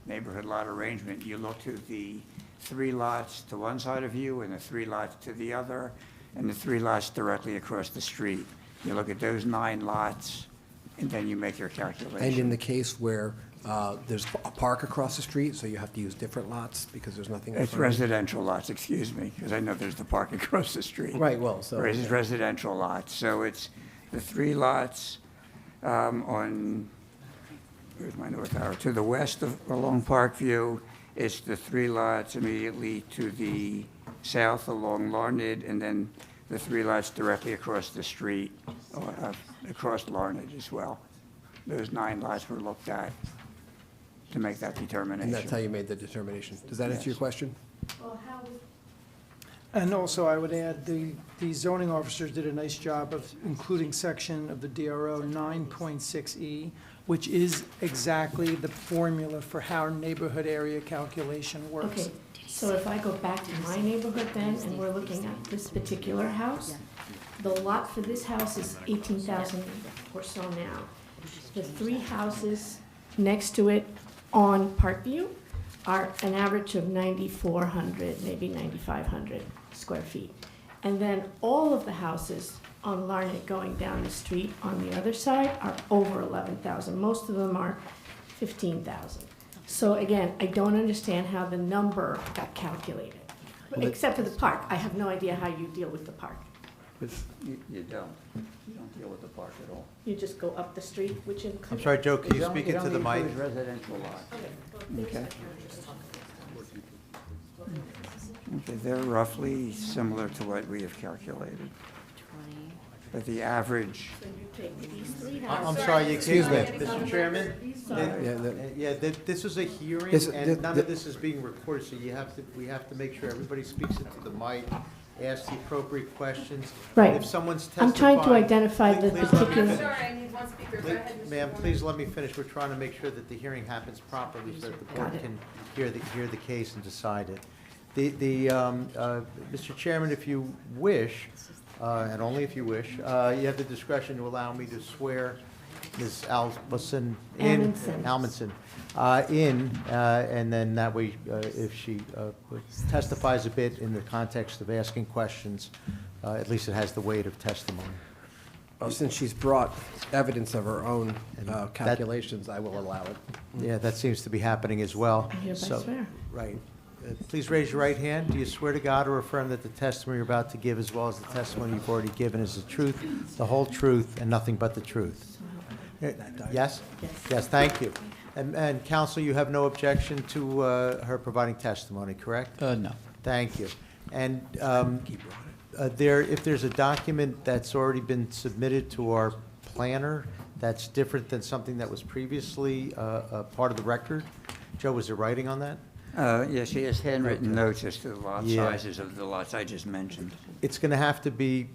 neighborhood lot arrangement, you look to the 3 lots to one side of you and the 3 lots to the other, and the 3 lots directly across the street. You look at those 9 lots, and then you make your calculation. And in the case where there's a park across the street, so you have to use different lots because there's nothing. in It's front of you? residential lots, excuse me, because I know there's the park across the street. Right, well, so. Whereas it's residential lots, so it's the 3 lots on, where's my north arrow, to the west along Parkview. It's the 3 lots immediately to the south along Larned, and then the 3 lots directly across the street, across Larned as well. Those 9 lots were looked at to make that determination. And that's how you made the determination. Does that answer your Yes. question? And also, I would add, the zoning officers did a nice job of including section of the DRO 9.6E, which is exactly the formula for how neighborhood area calculation works. Okay, so if I go back to my neighborhood then, and we're looking at this particular house, the lot for this house is 18,000 or so now. The 3 houses next to it on Parkview are an average of 9,400, maybe 9,500 square feet. And then all of the houses on Larned going down the street on the other side are over 11,000. Most of them are 15,000. So again, I don't understand how the number got calculated, except for the park. I have no idea how you deal with the park. You don't. You don't deal with the park at all. You just go up the street, which I'm includes. sorry, Joe, can you It speak only into the mic? includes residential lots. Okay. Okay, they're roughly similar to what we have calculated, but the average, So you take these three I'm houses. sorry, you Excuse me. Mr. Chairman? This is a hearing, and none of this is being recorded, so we have to make sure everybody speaks into the mic, ask the appropriate questions. Right. If someone's I'm testifying. trying to identify the please let me particular. finish. I need one speaker. Go ahead, Mr. Ma'am, please let me finish. We're trying to make sure that the hearing happens properly so that the board Got it. can hear the case and decide it. Mr. Chairman, if you wish, and only if you wish, you have the discretion to allow me to swear Ms. Almonson in, and then that way, if she testifies a bit in the context of asking questions, at least it has the weight of testimony. Well, since she's brought evidence of her own calculations, I will allow it. Yeah, that seems to be happening as well. I hereby So- swear. Right. Please raise your right hand. Do you swear to God or affirm that the testimony you're about to give, as well as the testimony you've already given, is the truth, the whole truth, and nothing but the truth? Yes? Yes, thank you. And counsel, you have no objection to her providing testimony, correct? No. Thank you. And if there's a document that's already been submitted to our planner that's different than something that was previously a part of the record, Joe, was there writing on that? yes, she has handwritten notes as to the lot Yeah. sizes of the lots I just mentioned. It's going to have to be,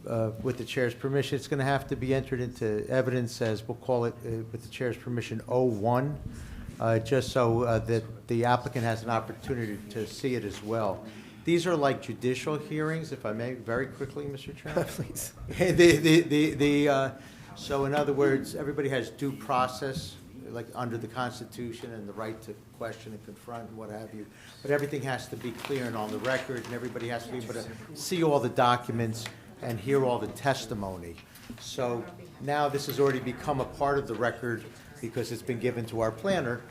with the chair's permission, it's going to have to be entered into evidence as, we'll call it, with the chair's permission, 01, just so that the applicant has an opportunity to see it as well. These are like judicial hearings, if I may, very quickly, Mr. Chairman. Please. So in other words, everybody has due process, like under the Constitution, and the right to question and confront and what have you. But everything has to be clear and on the record, and everybody has to be able to see all the documents and hear all the testimony. So now this has already become a part of the record because it's been given to our planner.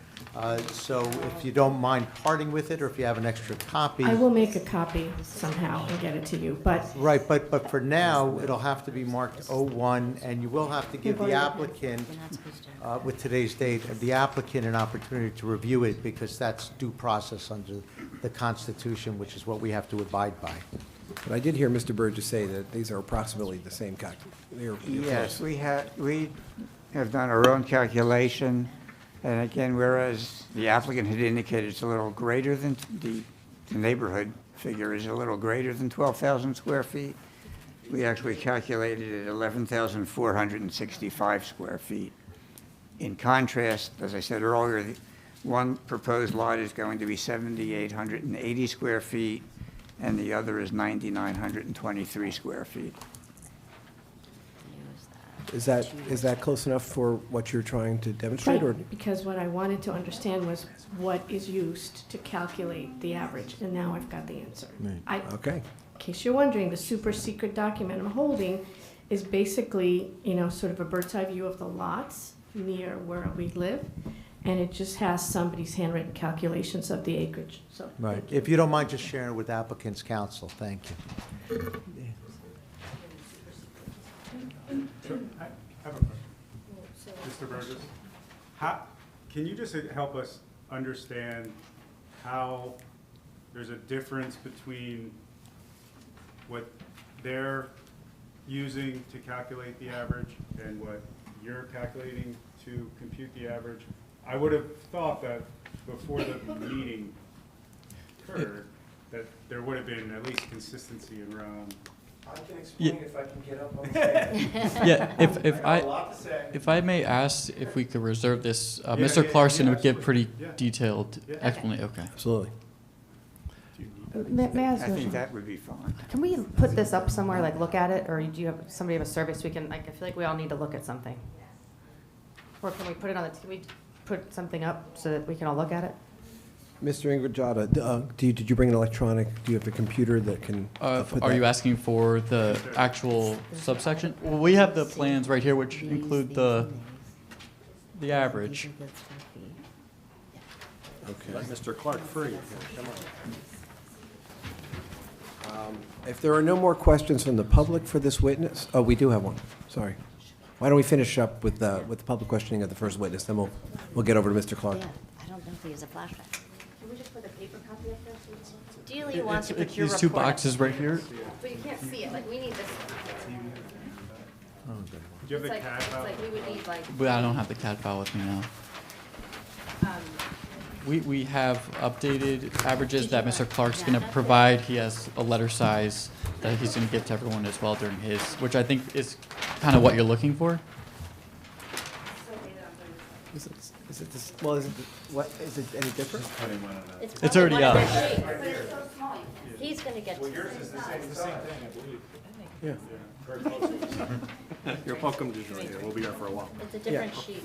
So if you don't mind parting with it, or if you have an extra copy. I will make a copy somehow and get it to you, but Right, but for now, it'll have to be marked 01, and you will have to give the applicant, with today's date, the applicant an opportunity to review it, because that's due process under the Constitution, which is what we have to abide by. But I did hear Mr. Burgess say that these are approximately the same Yes, we have done our own calculation, and again, whereas the applicant had indicated it's a little greater than, the neighborhood figure is a little greater than 12,000 square feet, we actually calculated it 11,465 square feet. In contrast, as I said earlier, the one proposed lot is going to be 7,880 square feet, and the other is 9,923 square feet. Is that close enough for what you're trying to demonstrate, or? right, because what I wanted to understand was what is used to calculate the average, and now I've got the answer. Okay. In case you're wondering, the super secret document I'm holding is basically, sort of a bird's eye view of the lots near where we live, and it just has somebody's handwritten calculations of the acreage, so. Right. thank you. If you don't mind just sharing it with applicant's counsel, thank you. I have a question. Mr. Burgess, can you just help us understand how there's a difference between what they're using to calculate the average and what you're calculating to compute the average? I would have thought that before the meeting occurred, that there would have been at least consistency around. I can explain if I can get up on stage. Yeah, I have a lot to say. if I may ask if we could reserve this, Yeah, Mr. yeah, Clarkson yeah, would give pretty absolutely. Yeah. detailed Yeah. explanation. Okay. Absolutely. May I ask I a think question? that would be fine. Can we put this up somewhere, like look at it, or do you have, somebody have a survey so we can, like, I feel like we all need to look at something? Or can we put it on can we put something up so that we can all look at it? Mr. Ingrid, did you bring an electronic, do you have a computer that can? put Are that- you asking for the actual subsection? Well, we have the plans right here, which include the average. Let Mr. Clark free. Come on. If there are no more questions from the public for this witness, oh, we do have one, sorry. Why don't we finish up with the public questioning of the first witness, then we'll get over to Mr. Clark. Yeah, I don't know if he has a flashback. Can we just put a paper copy up there? Delia wants to put your These two report up. boxes right here. But you can't see it, like, we need this. Do you have the CAD file? we would need like. But I don't have the CAD file with me now. We have updated averages that Mr. Clark's gonna provide. He has a letter size that he's gonna give to everyone as well during his, which I think is kind of what you're looking for. Is it this, well, is it any different? Putting one on that. It's probably already one of up. their sheets, but it's so small. He's gonna get to Yeah. You're welcome to join here. We'll be here for a while. It's a different sheet.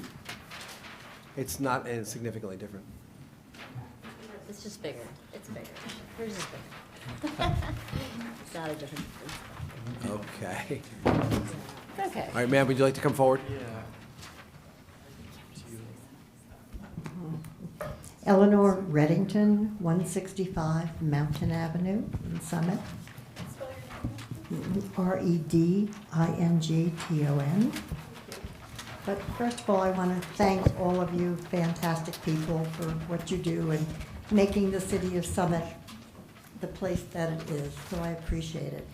It's not significantly different. It's just bigger. It's bigger. Hers is bigger. It's not a different. Okay. Okay. All right, ma'am, would you like to come forward? Eleanor Reddington, 165 Mountain Avenue in Summit. Redington. But first of all, I want to thank all of you fantastic people for what you do and making the city of Summit the place that it is, so I appreciate it.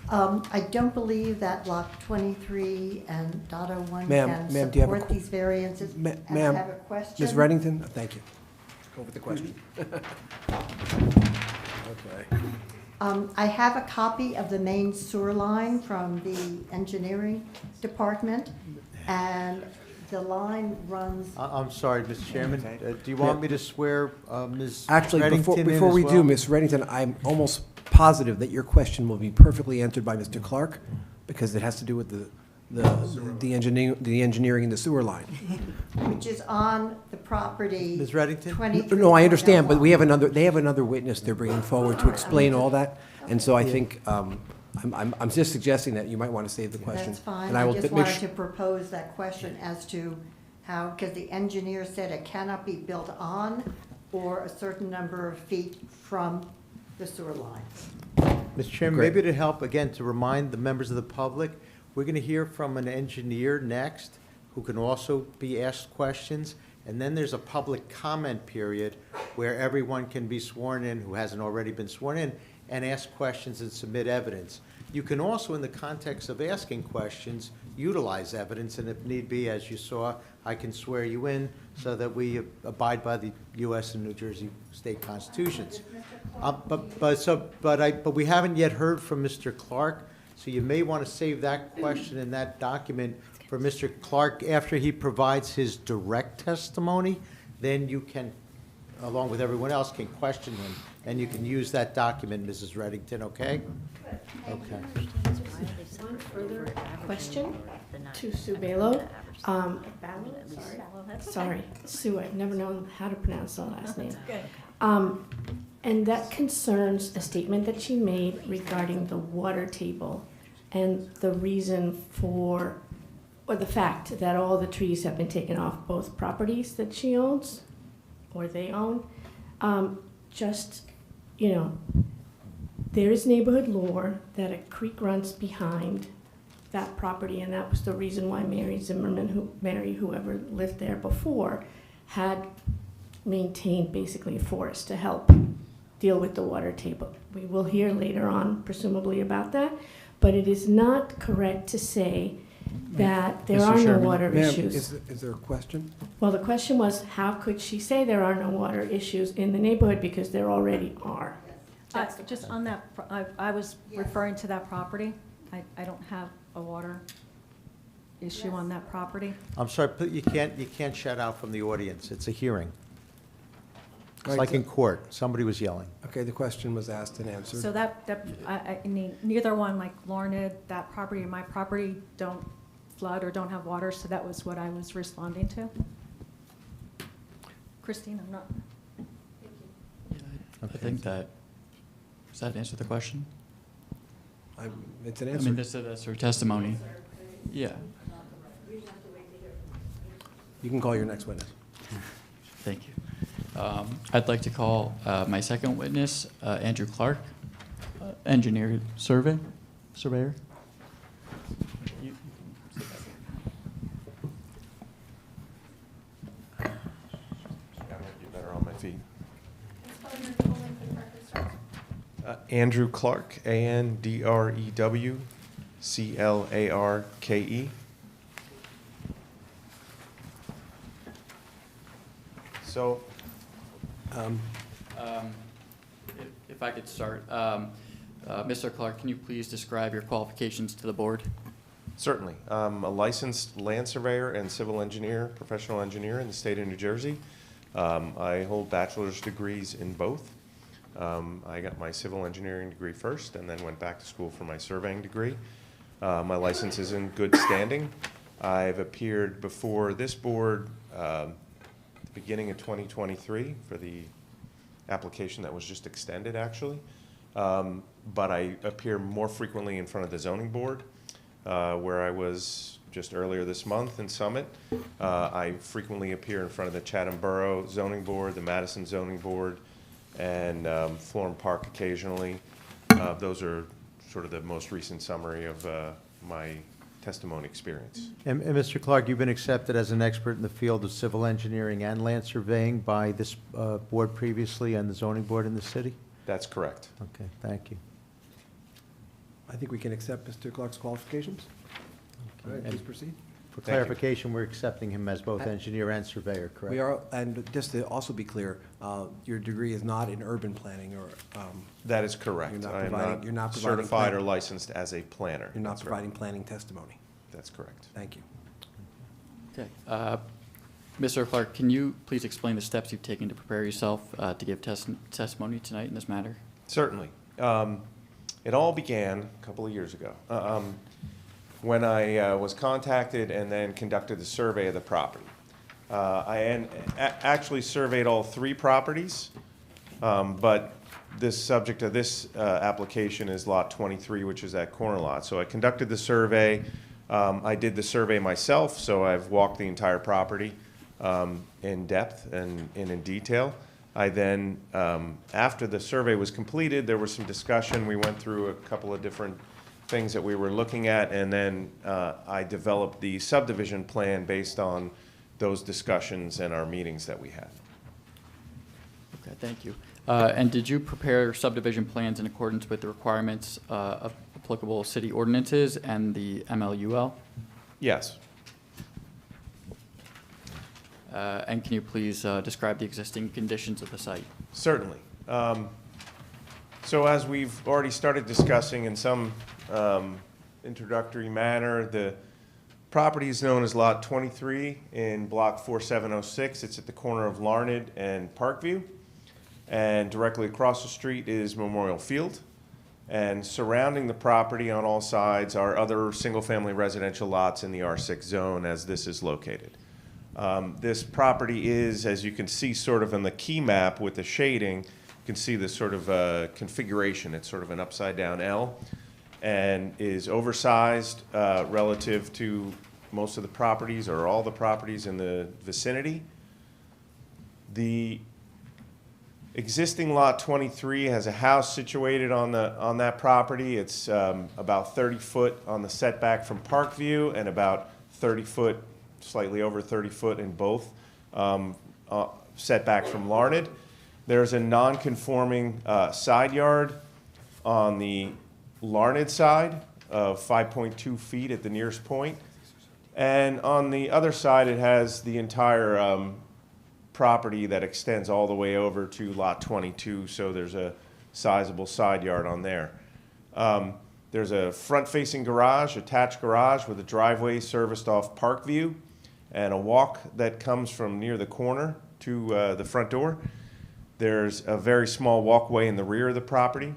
I don't believe that Block 23 and .01 Ma'am, can do you have a support these variances. Ma- And I ma'am, have a question. Ms. Reddington, thank you. Go with the question. Okay. I have a copy of the main sewer line from the engineering department, and the line runs, I'm sorry, Mr. Chairman, do you want me to swear Ms. Actually, Reddington in before as we well? do, Ms. Reddington, I'm almost positive that your question will be perfectly answered by Mr. Clark, because it has to do with the engineering in the sewer line. which is on the property. Ms. Reddington? 23. No, I understand, but they have another witness they're bringing forward to explain all that, and so I think, I'm just suggesting that you might want to save the question. That's fine. And I will just make wanted su- to propose that question as to how, because the engineer said it cannot be built on or a certain number of feet from the sewer line. Mr. Chairman, Great. maybe to help, again, to remind the members of the public, we're going to hear from an engineer next, who can also be asked questions, and then there's a public comment period where everyone can be sworn in, who hasn't already been sworn in, and ask questions and submit evidence. You can also, in the context of asking questions, utilize evidence, and if need be, as you saw, I can swear you in so that we abide by the U.S. and New Jersey state constitutions. But we haven't yet heard from Mr. Clark, so you may want to save that question and that document for Mr. Clark after he provides his direct testimony. Then you can, along with everyone else, can question him, and you can use that document, Mrs. Reddington, okay? Okay. One further question to Sue Balo. Sorry, Sue, I've never known how to pronounce the last name. And that concerns a statement that she made regarding the water table and the reason for, or the fact that all the trees have been taken off both properties that she owns, or they own. There is neighborhood lore that a creek runs behind that property, and that was the reason why Mary Zimmerman, whoever lived there before, had maintained basically a forest to help deal with the water table. We will hear later on, presumably, about that, but it is not correct to say that there Mr. are no Chairman. water Ma'am, issues. is there a question? Well, the question was, how could she say there are no water issues in the neighborhood, because there already are? Just on that, I was referring to that property. I don't have a water issue on that property. I'm sorry, but you can't shut out from the audience. It's a hearing. It's Right, like so- in court. Somebody was yelling. Okay, the question was asked and answered. So I mean, neither one, like Lorna, that property and my property don't flood or don't have water, so that was what I was responding to. Christine, I'm not. I think that, does that answer the question? It's an I answer. mean, that's her testimony. Yeah, You can call your next witness. thank you. I'd like to call my second witness, Andrew Clark, surveyor. I might be better on my feet. Andrew Clark, ANDREW CLARKE. So, If I could start, Mr. Clark, can you please describe your qualifications to the board? certainly, I'm a licensed land surveyor and civil engineer, professional engineer in the state of New Jersey. I hold bachelor's degrees in both. I got my civil engineering degree first and then went back to school for my surveying degree. My license is in good standing. I've appeared before this board the beginning of 2023 for the application that was just extended, actually. But I appear more frequently in front of the zoning board, where I was just earlier this month in Summit. I frequently appear in front of the Chatham Borough Zoning Board, the Madison Zoning Board, and Florham Park occasionally. Those are sort of the most recent summary of my testimony experience. And Mr. Clark, you've been accepted as an expert in the field of civil engineering and land surveying by this board previously and the zoning board in the city? That's correct. Okay, thank you. I think we can accept Mr. Clark's qualifications. All right, And please proceed. For Thank you. clarification, we're accepting him as both engineer and surveyor, correct? We are, and just to also be clear, your degree is not in urban planning or, That is correct. You're not I am providing- you're not providing certified plan- or licensed as a planner. you're not That's right. providing planning testimony. That's correct. Thank you. Okay. Mr. Clark, can you please explain the steps you've taken to prepare yourself to give testimony tonight in this matter? Certainly. It all began a couple of years ago when I was contacted and then conducted a survey of the property. Actually surveyed all 3 properties, but this subject of this application is lot 23, which is that corner lot. So I conducted the survey. I did the survey myself, so I've walked the entire property in depth and in detail. I then, after the survey was completed, there was some discussion. We went through a couple of different things that we were looking at, and then I developed the subdivision plan based on those discussions and our meetings that we had. Okay, thank you. And did you prepare subdivision plans in accordance with the requirements of applicable city ordinances and the MLUL? Yes. And can you please describe the existing conditions of the site? Certainly. So as we've already started discussing in some introductory manner, the property is known as Lot 23 in Block 4706. It's at the corner of Larned and Parkview. And directly across the street is Memorial Field. And surrounding the property on all sides are other single-family residential lots in the R6 zone as this is located. This property is, as you can see sort of in the key map with the shading, you can see this sort of configuration. It's sort of an upside-down L and is oversized relative to most of the properties or all the properties in the vicinity. The existing lot 23 has a house situated on that property. It's about 30 foot on the setback from Parkview and about 30 foot, slightly over 30 foot in both setback from Larned. There's a non-conforming side yard on the Larned side of 5.2 feet at the nearest point. And on the other side, it has the entire property that extends all the way over to lot 22, so there's a sizable side yard on there. There's a front-facing garage, attached garage with a driveway serviced off Parkview and a walk that comes from near the corner to the front door. There's a very small walkway in the rear of the property.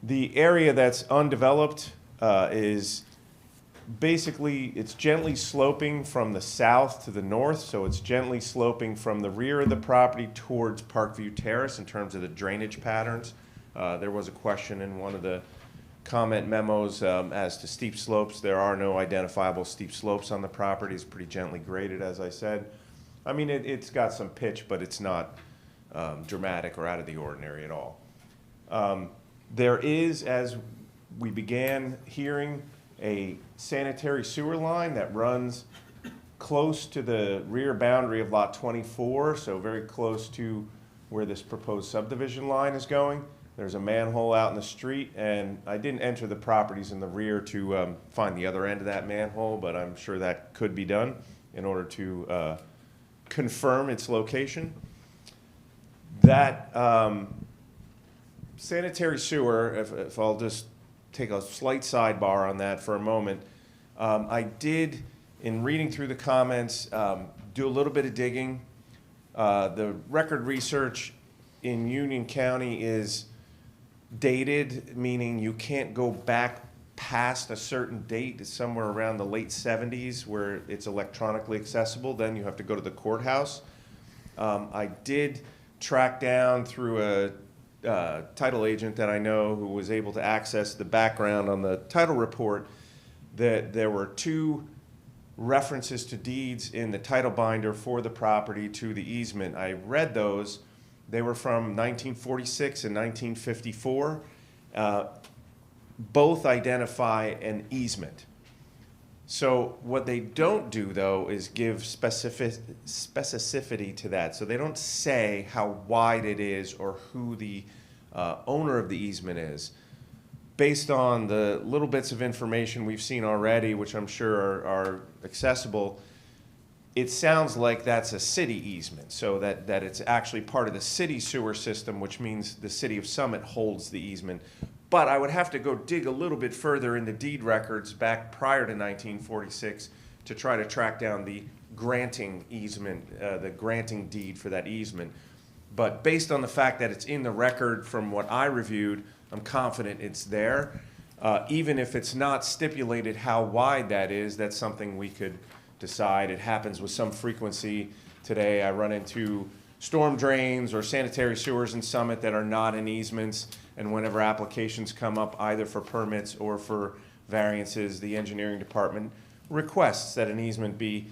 The area that's undeveloped is basically, it's gently sloping from the south to the north, so it's gently sloping from the rear of the property towards Parkview Terrace in terms of the drainage patterns. There was a question in one of the comment memos as to steep slopes. There are no identifiable steep slopes on the property. It's pretty gently graded, as I said. I mean, it's got some pitch, but it's not dramatic or out of the ordinary at all. There is, as we began hearing, a sanitary sewer line that runs close to the rear boundary of Lot 24, so very close to where this proposed subdivision line is going. There's a manhole out in the street, and I didn't enter the properties in the rear to find the other end of that manhole, but I'm sure that could be done in order to confirm its location. That sanitary sewer, if I'll just take a slight sidebar on that for a moment, I did, in reading through the comments, do a little bit of digging. The record research in Union County is dated, meaning you can't go back past a certain date. It's somewhere around the late 70s where it's electronically accessible. Then you have to go to the courthouse. I did track down through a title agent that I know who was able to access the background on the title report that there were 2 references to deeds in the title binder for the property to the easement. I read those. They were from 1946 and 1954. Both identify an easement. So what they don't do, though, is give specificity to that. So they don't say how wide it is or who the owner of the easement is. Based on the little bits of information we've seen already, which I'm sure are accessible, it sounds like that's a city easement, so that it's actually part of the city sewer system, which means the city of Summit holds the easement. But I would have to go dig a little bit further in the deed records back prior to 1946 to try to track down the granting easement, the granting deed for that easement. But based on the fact that it's in the record from what I reviewed, I'm confident it's there. Even if it's not stipulated how wide that is, that's something we could decide. It happens with some frequency today. I run into storm drains or sanitary sewers in Summit that are not in easements, and whenever applications come up either for permits or for variances, the engineering department requests that an easement be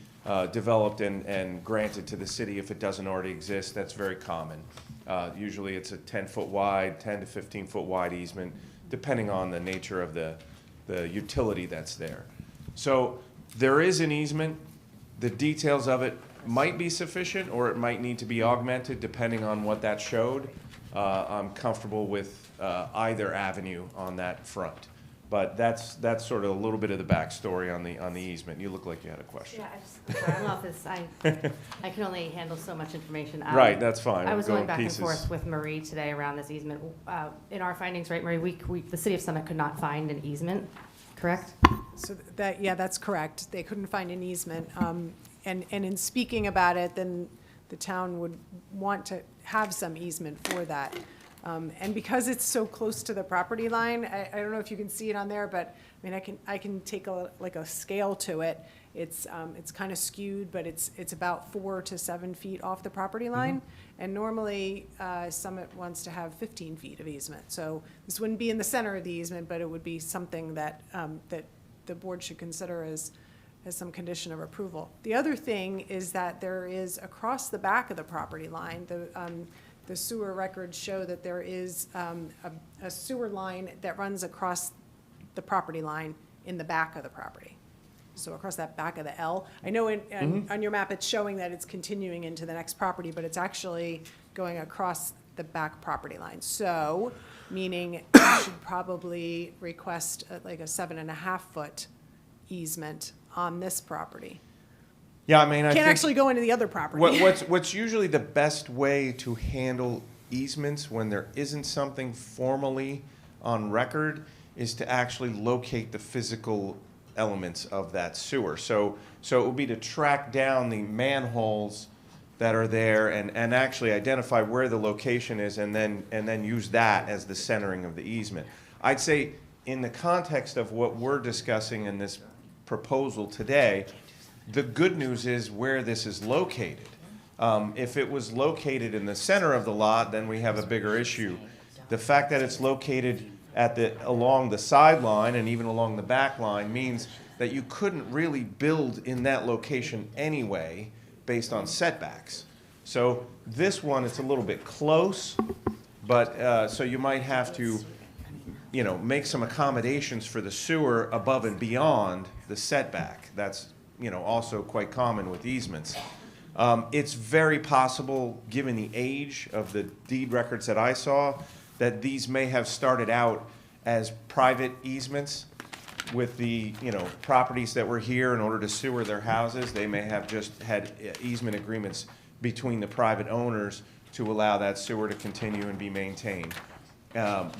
developed and granted to the city if it doesn't already exist. That's very common. Usually it's a 10-foot wide, 10 to 15-foot wide easement, depending on the nature of the utility that's there. So there is an easement. The details of it might be sufficient, or it might need to be augmented depending on what that showed. I'm comfortable with either avenue on that front. But that's sort of a little bit of the backstory on the easement. You look like you had a question. Yeah, I don't know if this, I can only handle so much information. Right, that's fine. I was We'll go going in back pieces. and forth with Marie today around this easement. In our findings, right, Marie, the city of Summit could not find an easement, correct? So that, yeah, that's correct. They couldn't find an easement. And in speaking about it, then the town would want to have some easement for that. And because it's so close to the property line, I don't know if you can see it on there, but I mean, I can take like a scale to it. It's kind of skewed, but it's about 4 to 7 feet off the property line. And normally, Summit wants to have 15 feet of easement. So this wouldn't be in the center of the easement, but it would be something that, that the board should consider as some condition of approval. The other thing is that there is, across the back of the property line, the sewer records show that there is a sewer line that runs across the property line in the back of the property. So across that back of the L. I know on your map it's showing that it's continuing into the next property, but it's actually going across the back property line. So, meaning you should probably request like a 7.5-foot easement on this property. Yeah, I mean, I Can't think actually go into the other property. what's usually the best way to handle easements when there isn't something formally on record is to actually locate the physical elements of that sewer. So it would be to track down the manholes that are there and actually identify where the location is, and then use that as the centering of the easement. I'd say in the context of what we're discussing in this proposal today, the good news is where this is located. If it was located in the center of the lot, then we have a bigger issue. The fact that it's located along the sideline and even along the back line means that you couldn't really build in that location anyway based on setbacks. So this one, it's a little bit close, but, so you might have to, you know, make some accommodations for the sewer above and beyond the setback. That's, you know, also quite common with easements. It's very possible, given the age of the deed records that I saw, that these may have started out as private easements with the, you know, properties that were here in order to sewer their houses. They may have just had easement agreements between the private owners to allow that sewer to continue and be maintained.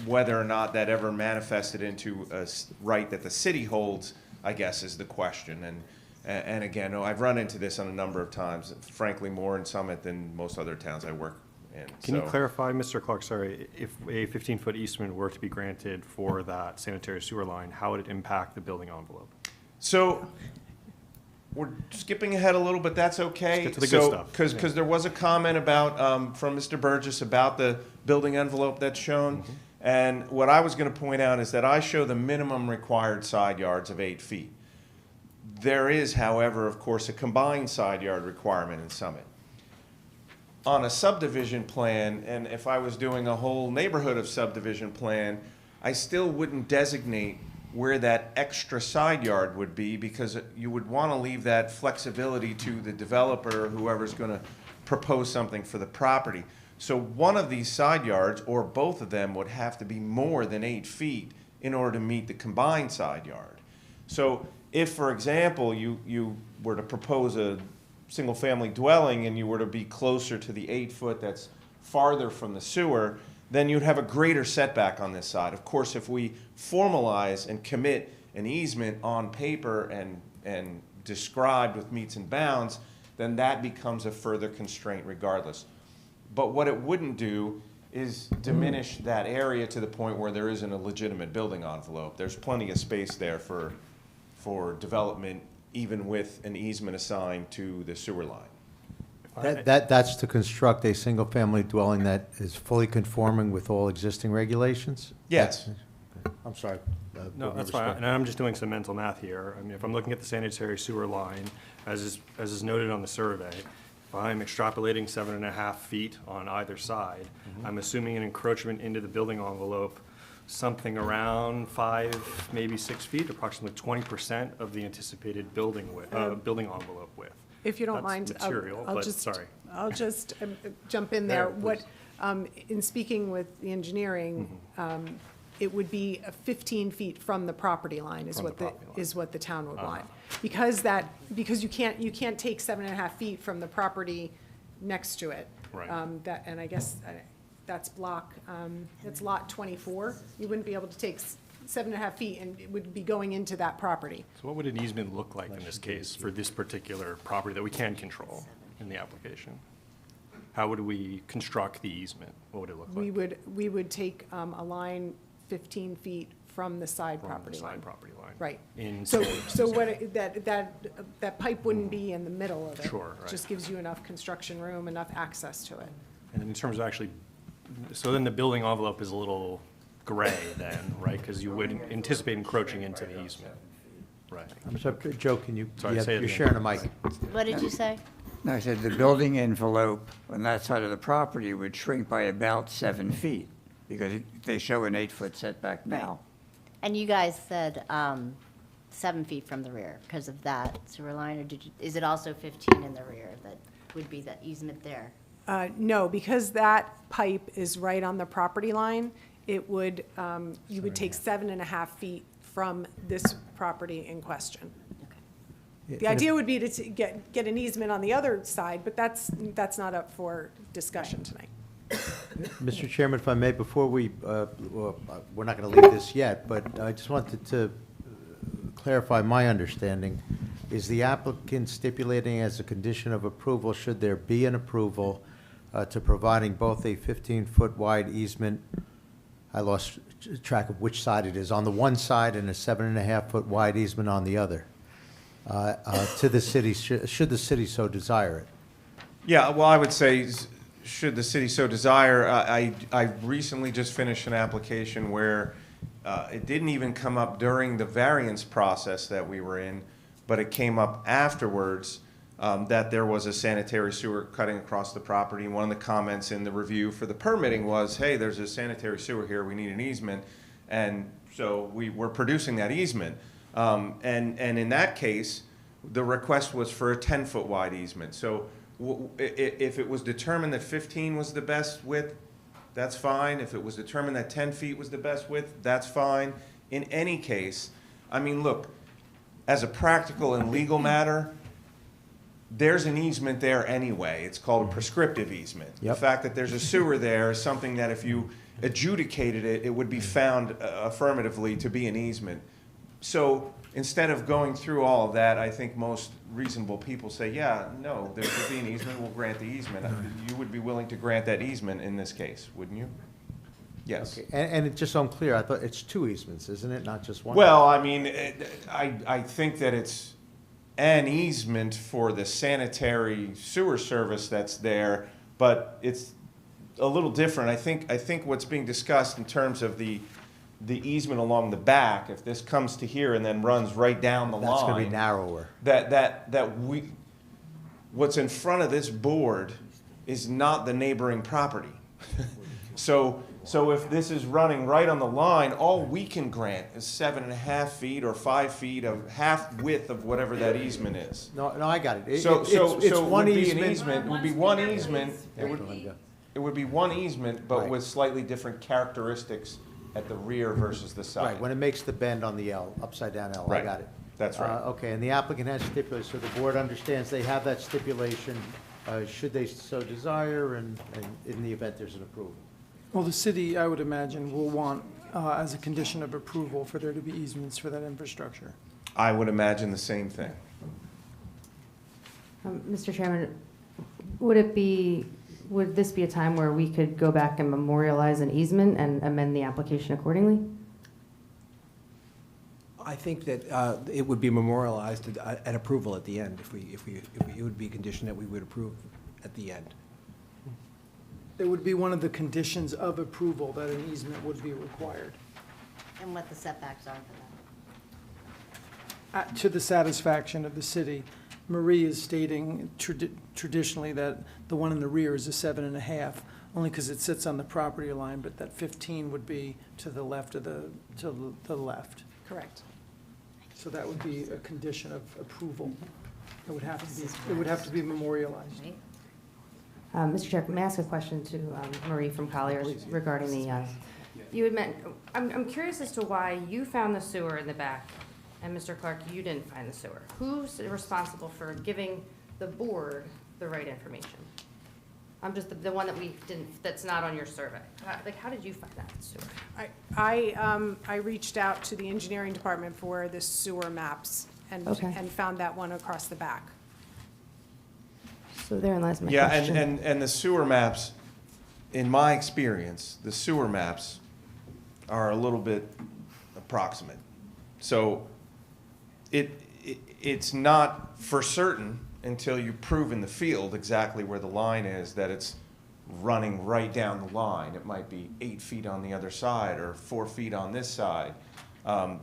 Whether or not that ever manifested into a right that the city holds, I guess, is the question. And again, I've run into this on a number of times, frankly, more in Summit than most other towns I work in. Can you So- clarify, Mr. Clark, sorry, if a 15-foot easement were to be granted for that sanitary sewer line, how would it impact the building envelope? So, we're skipping ahead a little, but that's okay. Let's get to the good stuff. Because there was a comment about, from Mr. Burgess about the building envelope that's shown. And what I was gonna point out is that I show the minimum required side yards of 8 feet. There is, however, of course, a combined side yard requirement in Summit. On a subdivision plan, and if I was doing a whole neighborhood of subdivision plan, I still wouldn't designate where that extra side yard would be, because you would want to leave that flexibility to the developer or whoever's going to propose something for the property. So one of these side yards, or both of them, would have to be more than 8 feet in order to meet the combined side yard. So if, for example, you were to propose a single-family dwelling and you were to be closer to the 8 foot that's farther from the sewer, then you'd have a greater setback on this side. Of course, if we formalize and commit an easement on paper and described with meets and bounds, then that becomes a further constraint regardless. But what it wouldn't do is diminish that area to the point where there isn't a legitimate building envelope. There's plenty of space there for development, even with an easement assigned to the sewer line. That's to construct a single-family dwelling that is fully conforming with all existing regulations? Yes. I'm sorry. No, that's fine, and I'm just doing some mental math here. I mean, if I'm looking at the sanitary sewer line, as is noted on the survey, if I'm extrapolating 7.5 feet on either side, I'm assuming an encroachment into the building envelope, something around 5, maybe 6 feet, approximately 20% of the anticipated building envelope width. If you don't That's mind, material, I'll but just, sorry. I'll just jump in there. Yeah, What, in speaking with the engineering, it would be 15 feet from the property line is From the what the, property line. is what the town would want. Because you can't take 7.5 feet from the property next to it. Right. And I guess that's that's lot 24. You wouldn't be able to take 7.5 feet, and it would be going into that property. So what would an easement look like in this case for this particular property that we can control in the application? How would we construct the easement? What would it look like? We would take a line 15 feet from the side From property the line. side property line. Right. In So standards. what, that pipe wouldn't be in the middle of it. Sure, right. Just gives you enough construction room, enough access to it. And in terms of actually, so then the building envelope is a little gray then, right? Because you would anticipate encroaching into the easement. Right. I'm sorry, Joe, can you, Sorry, say it you're again. sharing a mic. What did you say? No, I said the building envelope on that side of the property would shrink by about 7 feet, because they show an 8-foot setback now. And you guys said 7 feet from the rear because of that sewer line, or is it also 15 in the rear that would be the easement there? No, because that pipe is right on the property line, it would, you would take 7.5 feet from this property in question. The idea would be to get an easement on the other side, but that's not up for discussion tonight. Mr. Chairman, if I may, before we're not going to leave this yet, but I just wanted to clarify my understanding. Is the applicant stipulating as a condition of approval, should there be an approval, to providing both a 15-foot wide easement, I lost track of which side it is, on the one side and a 7.5-foot wide easement on the other, to the city, should the city so desire it? Yeah, well, I would say, should the city so desire, I recently just finished an application where it didn't even come up during the variance process that we were in, but it came up afterwards that there was a sanitary sewer cutting across the property. And one of the comments in the review for the permitting was, hey, there's a sanitary sewer here, we need an easement. And so we were producing that easement. And in that case, the request was for a 10-foot wide easement. So if it was determined that 15 was the best width, that's fine. If it was determined that 10 feet was the best width, that's fine. In any case, I mean, look, as a practical and legal matter, there's an easement there anyway. It's called a prescriptive easement. Yep. The fact that there's a sewer there is something that if you adjudicated it, it would be found affirmatively to be an easement. So instead of going through all of that, I think most reasonable people say, yeah, no, there should be an easement, we'll grant the easement. You would be willing to grant that easement in this case, wouldn't you? Yes. Okay. And it, just so I'm clear, I thought it's 2 easements, isn't it, not just one? Well, I mean, I think that it's an easement for the sanitary sewer service that's there, but it's a little different. I think what's being discussed in terms of the easement along the back, if this comes to here and then runs right down the line. That's going to be narrower. What's in front of this board is not the neighboring property. So if this is running right on the line, all we can grant is 7.5 feet or 5 feet of half width of whatever that easement is. No, I got it. So It's it one would be an easement. easement, it would be one easement, it Right. would be one easement, but Right. with slightly different characteristics at the rear versus the side. Right, when it makes the bend on the L, upside down L, I Right. got it. That's right. Okay, and the applicant has stipulated, so the board understands they have that stipulation, should they so desire, and in the event there's an approval. Well, the city, I would imagine, will want, as a condition of approval, for there to be easements for that infrastructure. I would imagine the same thing. Mr. Chairman, would this be a time where we could go back and memorialize an easement and amend the application accordingly? I think that it would be memorialized at approval at the end, it would be a condition that we would approve at the end. It would be one of the conditions of approval that an easement would be required, And what the setbacks are for that. to the satisfaction of the city. Marie is stating traditionally that the one in the rear is a 7.5, only because it sits on the property line, but that 15 would be to the left of to the left. Correct. So that would be a condition of approval. It would have to be memorialized. Right? Mr. Chair, may I ask a question to Marie from Colliers regarding the, you had meant, I'm curious as to why you found the sewer in the back, and Mr. Clark, you didn't find the sewer. Who's responsible for giving the board the right information? I'm just the one that we didn't, that's not on your survey. How did you find that sewer? I reached out to the engineering department for the sewer maps and found that one across the back. So therein lies my Yeah, question. and the sewer maps, in my experience, the sewer maps are a little bit approximate. So it's not for certain until you prove in the field exactly where the line is, that it's running right down the line. It might be 8 feet on the other side or 4 feet on this side.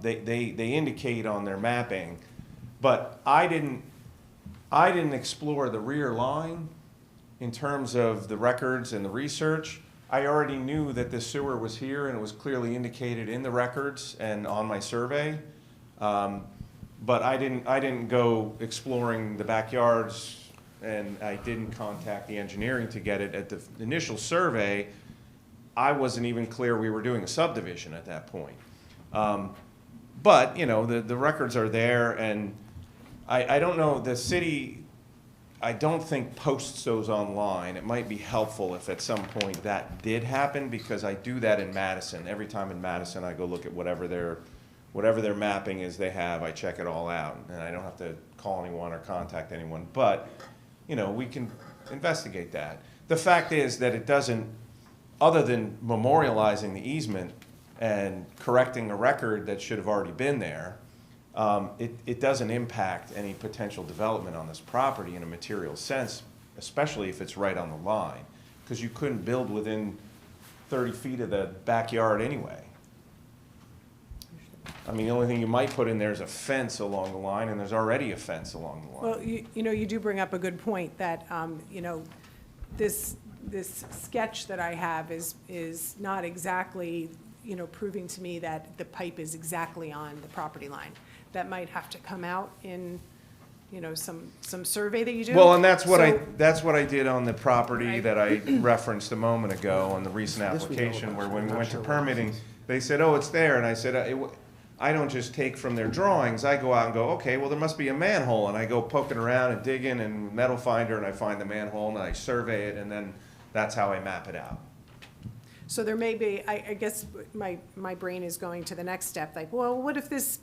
They indicate on their mapping, but I didn't explore the rear line in terms of the records and the research. I already knew that the sewer was here and it was clearly indicated in the records and on my survey. But I didn't go exploring the backyards, and I didn't contact the engineering to get it. At the initial survey, I wasn't even clear we were doing a subdivision at that point. But, you know, the records are there, and I don't know, the city, I don't think posts those online. It might be helpful if at some point that did happen, because I do that in Madison. Every time in Madison, I go look at whatever their mapping is they have, I check it all out, and I don't have to call anyone or contact anyone. But, you know, we can investigate that. The fact is that it doesn't, other than memorializing the easement and correcting a record that should have already been there, it doesn't impact any potential development on this property in a material sense, especially if it's right on the line, because you couldn't build within 30 feet of the backyard anyway. I mean, the only thing you might put in there is a fence along the line, and there's already a fence along the line. Well, you do bring up a good point that, this sketch that I have is not exactly, proving to me that the pipe is exactly on the property line. That might have to come out in, some survey that you do. Well, and that's what So- that's what I did on the property Right. that I referenced a moment ago on the recent application, where when we went to permitting, they said, oh, it's there, and I said, I don't just take from their drawings, I go out and go, okay, well, there must be a manhole, and I go poking around and digging and metal finder, and I find the manhole, and I survey it, and then that's how I map it out. So there may be, I guess my brain is going to the next step, like, well, what if this,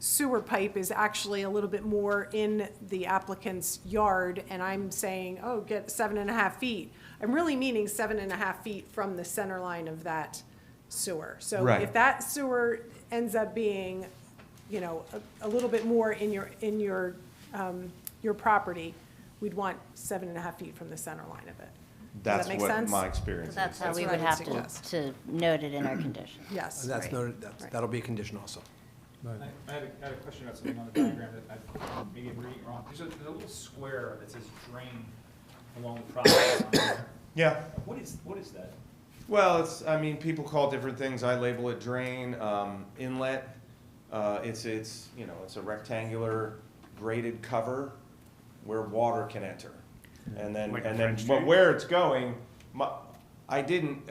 sewer pipe is actually a little bit more in the applicant's yard, and I'm saying, oh, get 7.5 feet. I'm really meaning 7.5 feet from the center line of that sewer. So Right. if that sewer ends up being, a little bit more in your property, we'd want 7.5 feet from the center line of it. Does That's that make what sense? my experience So that's is. how That's we what I would would have suggest. to note it in our condition. Yes. And that's right. noted, Right. that'll be a condition also. I had a question about something on the diagram that maybe I'm reading it wrong. There's a little square that says drain along the property line. Yeah. What is that? Well, people call different things. I label it drain, inlet. It's a rectangular graded cover where water can enter. And then, Like a and then, French but drain? where it's going, I didn't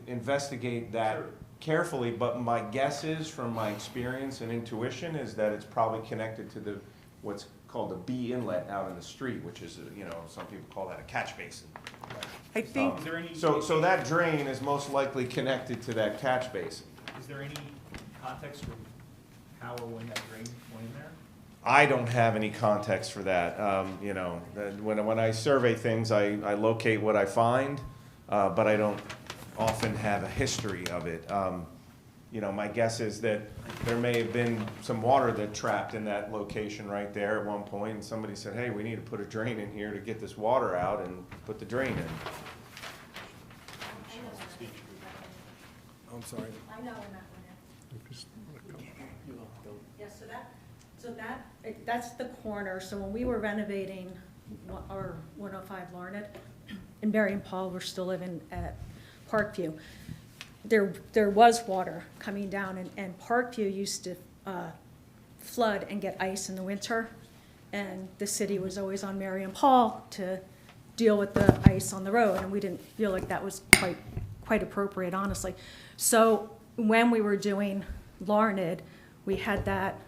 investigate that Sure. carefully, but my guess is, from my experience and intuition, is that it's probably connected to what's called the B inlet out in the street, which is, some people call that a catch basin. I think, Is there any? So that drain is most likely connected to that catch basin. Is there any context for how or when that drain went in there? I don't have any context for that. When I survey things, I locate what I find, but I don't often have a history of it. My guess is that there may have been some water that trapped in that location right there at one point, and somebody said, hey, we need to put a drain in here to get this water out, and put the drain in. I'm sorry. I know in that one. Yeah, that's the corner, so when we were renovating our 105 Larned, and Barry and Paul were still living at Parkview, there was water coming down, and Parkview used to flood and get ice in the winter, and the city was always on Mary and Paul to deal with the ice on the road, and we didn't feel like that was quite appropriate, honestly. So when we were doing Larned, we had that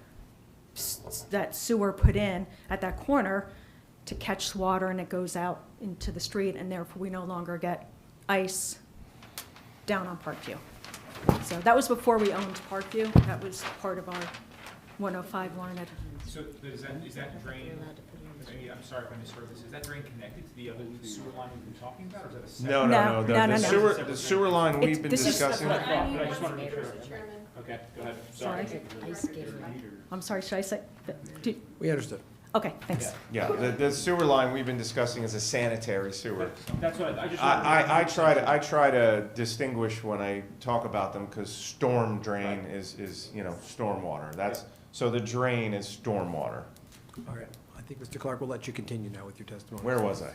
sewer put in at that corner to catch water, and it goes out into the street, and therefore we no longer get ice down on Parkview. So that was before we owned Parkview. That was part of our 105 Larned. So is that drain, maybe, I'm sorry if I misheard this, is that drain connected to the other sewer line we've been talking about, or is that a separate? No. No, The no. sewer line we've been This is- discussing. That's what I thought, but I just wanted to make sure. Okay, go ahead, sorry. Sorry. I'm sorry, should I say? We understood. Okay, thanks. Yeah, the sewer line we've been discussing is a sanitary sewer. That's what I just. I try to distinguish when I talk about them, because storm drain is stormwater. So the drain is stormwater. All right. I think Mr. Clark will let you continue now with your testimony. Where was I?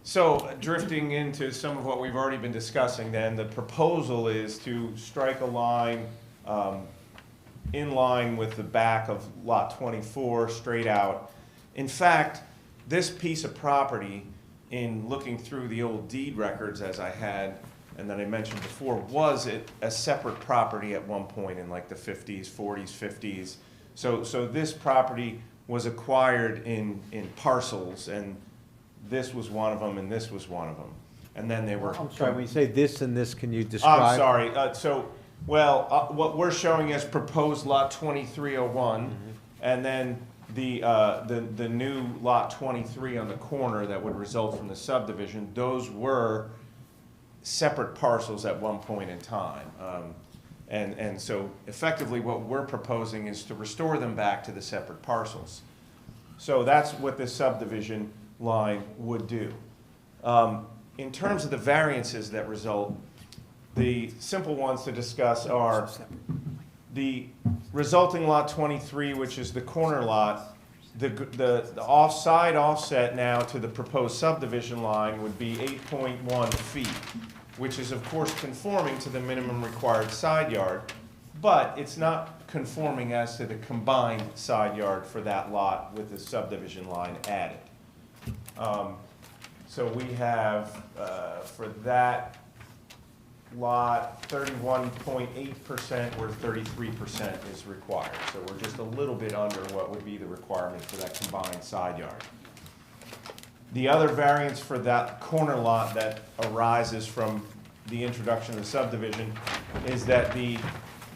So drifting into some of what we've already been discussing, then the proposal is to strike a line in line with the back of lot 24 straight out. In fact, this piece of property, in looking through the old deed records as I had, and that I mentioned before, was a separate property at one point in like the 50s, 40s, 50s. So this property was acquired in parcels, and this was one of them, and this was one of them. And then they were. I'm sorry, when you say this and this, can you describe? I'm sorry, what we're showing as proposed lot 2301, and then the new lot 23 on the corner that would result from the subdivision, those were separate parcels at one point in time. And so effectively what we're proposing is to restore them back to the separate parcels. So that's what this subdivision line would do. In terms of the variances that result, the simple ones to discuss are the resulting lot 23, which is the corner lot. The offside offset now to the proposed subdivision line would be 8.1 feet, which is of course conforming to the minimum required side yard, but it's not conforming as to the combined side yard for that lot with the subdivision line added. So we have, for that lot, 31.8%, where 33% is required. So we're just a little bit under what would be the requirement for that combined side yard. The other variance for that corner lot that arises from the introduction of the subdivision is that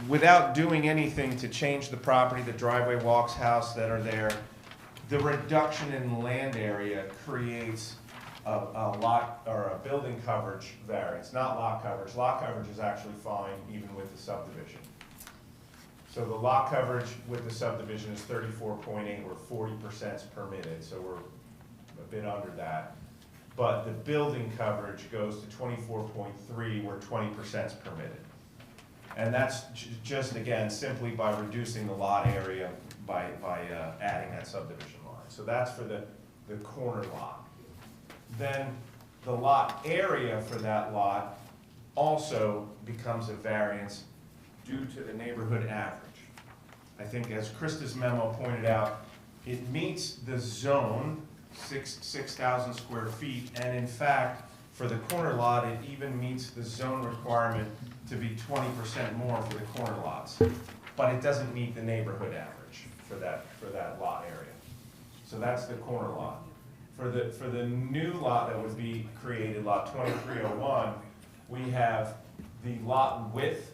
without doing anything to change the property, the driveway, walks, house that are there, the reduction in land area creates a lot, or a building coverage variance, not lot coverage. Lot coverage is actually fine even with the subdivision. So the lot coverage with the subdivision is 34.8, where 40% is permitted, so we're a bit under that. But the building coverage goes to 24.3, where 20% is permitted. And that's just, again, simply by reducing the lot area by adding that subdivision line. So that's for the corner lot. Then the lot area for that lot also becomes a variance due to the neighborhood average. I think as Krista's memo pointed out, it meets the zone, 6,000 square feet, and in fact, for the corner lot, it even meets the zone requirement to be 20% more for the corner lots. But it doesn't meet the neighborhood average for that lot area. So that's the corner lot. For the new lot that would be created, lot 2301, we have the lot width,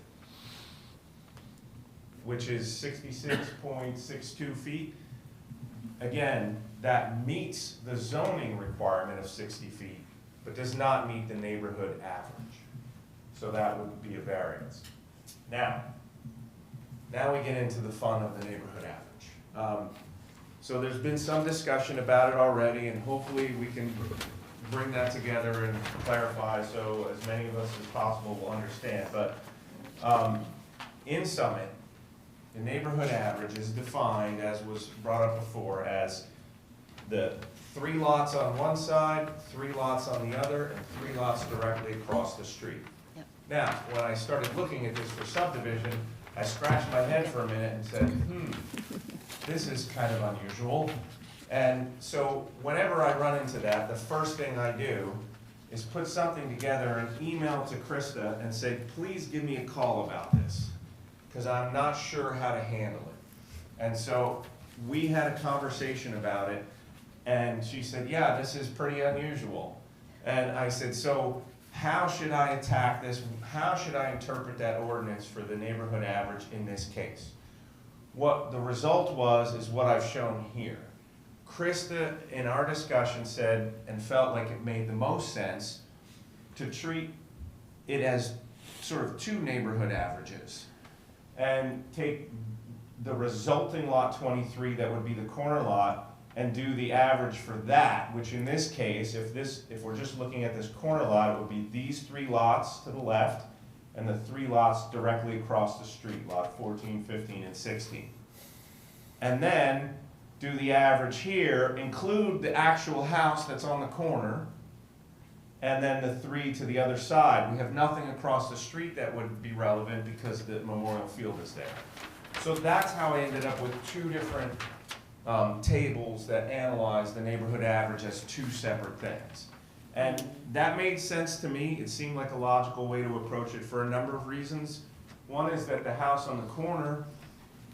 which is 66.62 feet. Again, that meets the zoning requirement of 60 feet, but does not meet the neighborhood average. So that would be a variance. Now we get into the fun of the neighborhood average. So there's been some discussion about it already, and hopefully we can bring that together and clarify so as many of us as possible will understand. But in Summit, the neighborhood average is defined, as was brought up before, as the 3 lots on one side, 3 lots on the other, and 3 lots directly across the street. Yep. Now, when I started looking at this for subdivision, I scratched my head for a minute and said, this is kind of unusual. And so whenever I run into that, the first thing I do is put something together and email to Krista and say, please give me a call about this, because I'm not sure how to handle it. And so we had a conversation about it, and she said, yeah, this is pretty unusual. And I said, so how should I attack this? How should I interpret that ordinance for the neighborhood average in this case? What the result was is what I've shown here. Krista, in our discussion, said and felt like it made the most sense to treat it as sort of 2 neighborhood averages and take the resulting lot 23, that would be the corner lot, and do the average for that, which in this case, if we're just looking at this corner lot, it would be these 3 lots to the left and the 3 lots directly across the street, lot 14, 15, and 16. And then do the average here, include the actual house that's on the corner, and then the 3 to the other side. We have nothing across the street that would be relevant because the memorial field is there. So that's how I ended up with 2 different tables that analyze the neighborhood average as 2 separate things. And that made sense to me. It seemed like a logical way to approach it for a number of reasons. One is that the house on the corner,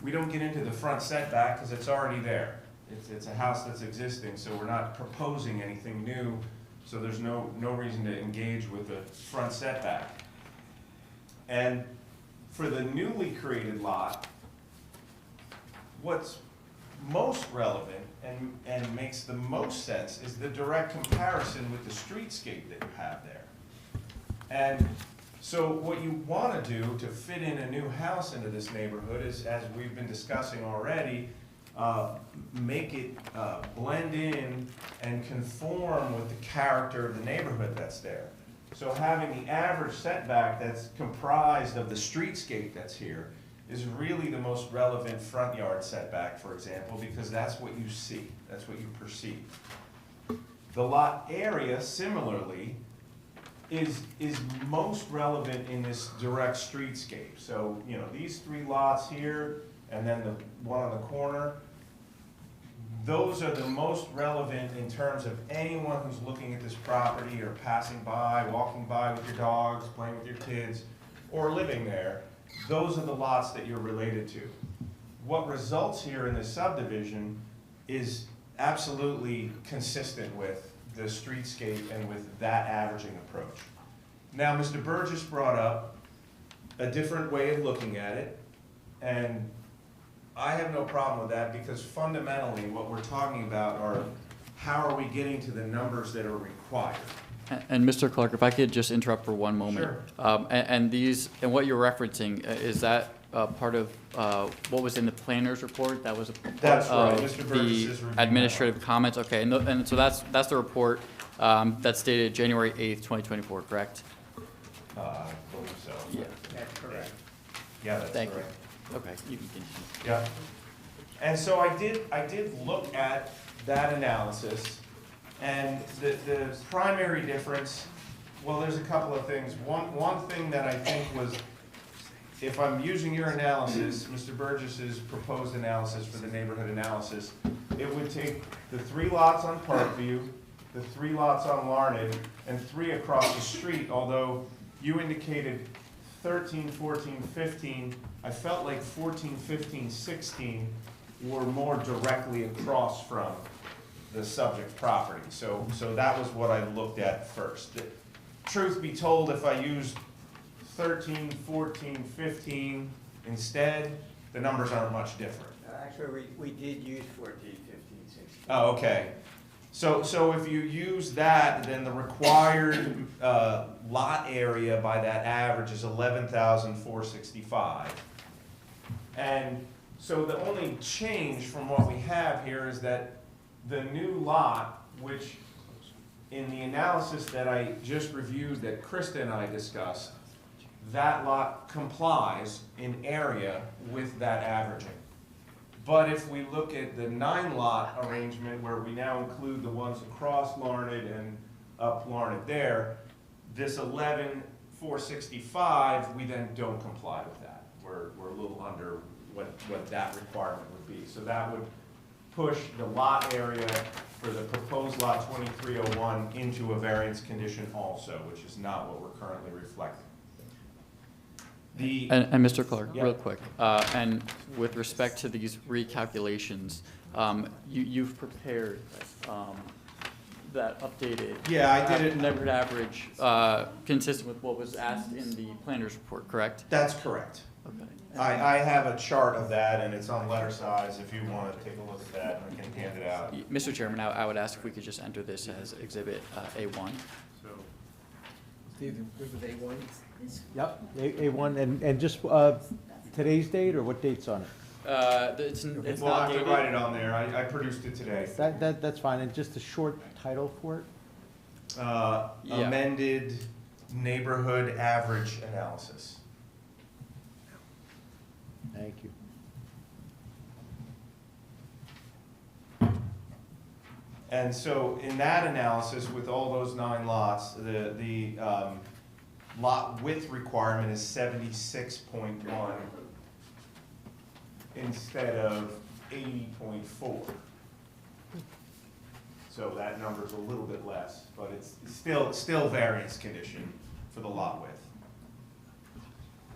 we don't get into the front setback because it's already there. It's a house that's existing, so we're not proposing anything new, so there's no reason to engage with the front setback. And for the newly created lot, what's most relevant and makes the most sense is the direct comparison with the streetscape that you have there. And so what you want to do to fit in a new house into this neighborhood is, as we've been discussing already, make it blend in and conform with the character of the neighborhood that's there. So having the average setback that's comprised of the streetscape that's here is really the most relevant front yard setback, for example, because that's what you see, that's what you perceive. The lot area, similarly, is most relevant in this direct streetscape. So, you know, these 3 lots here, and then the one on the corner, those are the most relevant in terms of anyone who's looking at this property or passing by, walking by with your dogs, playing with your kids, or living there. Those are the lots that you're related to. What results here in this subdivision is absolutely consistent with the streetscape and with that averaging approach. Now, Mr. Burgess brought up a different way of looking at it, and I have no problem with that, because fundamentally what we're talking about are how are we getting to the numbers that are required. And Mr. Clark, if I could just interrupt for one moment. Sure. And what you're referencing, is that part of what was in the planner's report? That was a part That's right. of Mr. Burgess the is reviewing administrative comments? Okay, and so that's the report that's dated January 8th, 2024, correct? I believe so. Yeah. That's correct. Yeah, that's Thank you. correct. Okay, you can continue. Yeah. And so I did look at that analysis, and the primary difference, well, there's a couple of things. One thing that I think was, if I'm using your analysis, Mr. Burgess's proposed analysis for the neighborhood analysis, it would take the 3 lots on Parkview, the 3 lots on Larned, and 3 across the street, although you indicated 13, 14, 15, I felt like 14, 15, 16 were more directly across from the subject property. So that was what I looked at first. Truth be told, if I used 13, 14, 15 instead, the numbers aren't much different. Actually, we did use 14, 15, 16. Oh, okay. So if you use that, then the required lot area by that average is 11,465. And so the only change from what we have here is that the new lot, which in the analysis that I just reviewed that Krista and I discussed, that lot complies in area with that averaging. But if we look at the 9-lot arrangement, where we now include the ones across Larned and up Larned there, this 11,465, we then don't comply with that. We're a little under what that requirement would be. So that would push the lot area for the proposed lot 2301 into a variance condition also, which is not what we're currently reflecting. And Mr. Clark, Yeah. real quick, and with respect to these recalculations, you've prepared that updated. Yeah, I did it. Neighborhood average, consistent with what was asked in the planner's report, correct? That's correct. Okay. I have a chart of that, and it's on letter size. If you want to take a look at that, I can hand it out. Mr. Chairman, I would ask if we could just enter this as Exhibit A1. So, Steve, good with A1? Yep, A1, and just today's date, or what date's on it? It's well, I not have to dated. write it on there. I produced it today. That's fine, and just a short title for it? Yeah. Amended neighborhood average analysis. Thank you. And so in that analysis, with all those 9 lots, the lot width requirement is 76.1 instead of 80.4. So that number's a little bit less, but it's still variance condition for the lot width.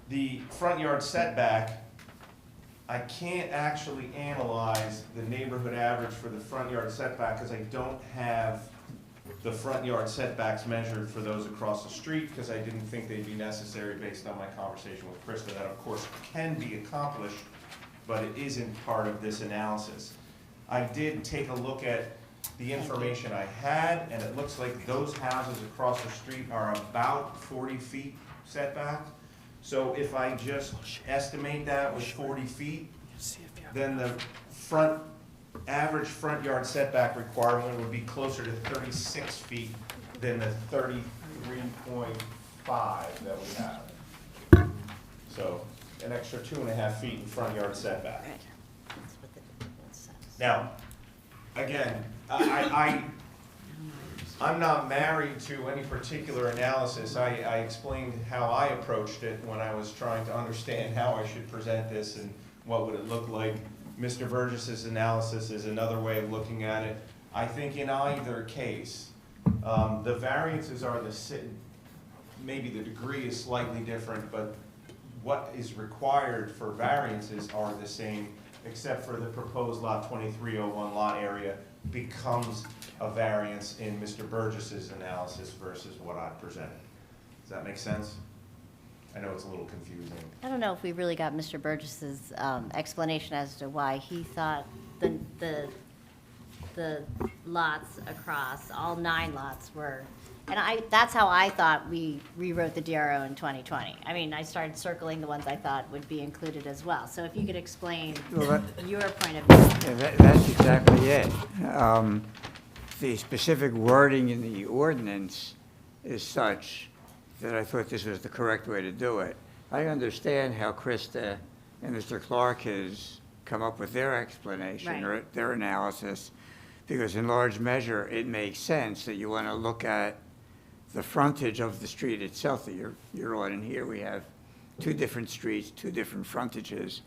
The front yard setback, I can't actually analyze the neighborhood average for the front yard setback because I don't have the front yard setbacks measured for those across the street, because I didn't think they'd be necessary based on my conversation with Krista. That of course can be accomplished, but it isn't part of this analysis. I did take a look at the information I had, and it looks like those houses across the street are about 40 feet setback. So if I just estimate that with 40 feet, then the average front yard setback requirement would be closer to 36 feet than the 33 3.5 that we have. So an extra 2.5 feet in front yard setback. Now, again, I'm not married to any particular analysis. I explained how I approached it when I was trying to understand how I should present this and what would it look like. Mr. Burgess's analysis is another way of looking at it. I think in either case, the variances are maybe the degree is slightly different, but what is required for variances are the same, except for the proposed lot 2301 lot area becomes a variance in Mr. Burgess's analysis versus what I presented. Does that make sense? I know it's a little confusing. I don't know if we really got Mr. Burgess's explanation as to why he thought the lots across, all 9 lots were, and that's how I thought we rewrote the DRO in 2020. I mean, I started circling the ones I thought would be included as well. So if you could explain your point of view. Yeah, that's exactly it. The specific wording in the ordinance is such that I thought this was the correct way to do it. I understand how Krista and Mr. Clark has come up with their explanation or their analysis, because in large measure, it makes sense that you want to look at the frontage of the street itself that you're on. And here we have 2 different streets, 2 different frontages,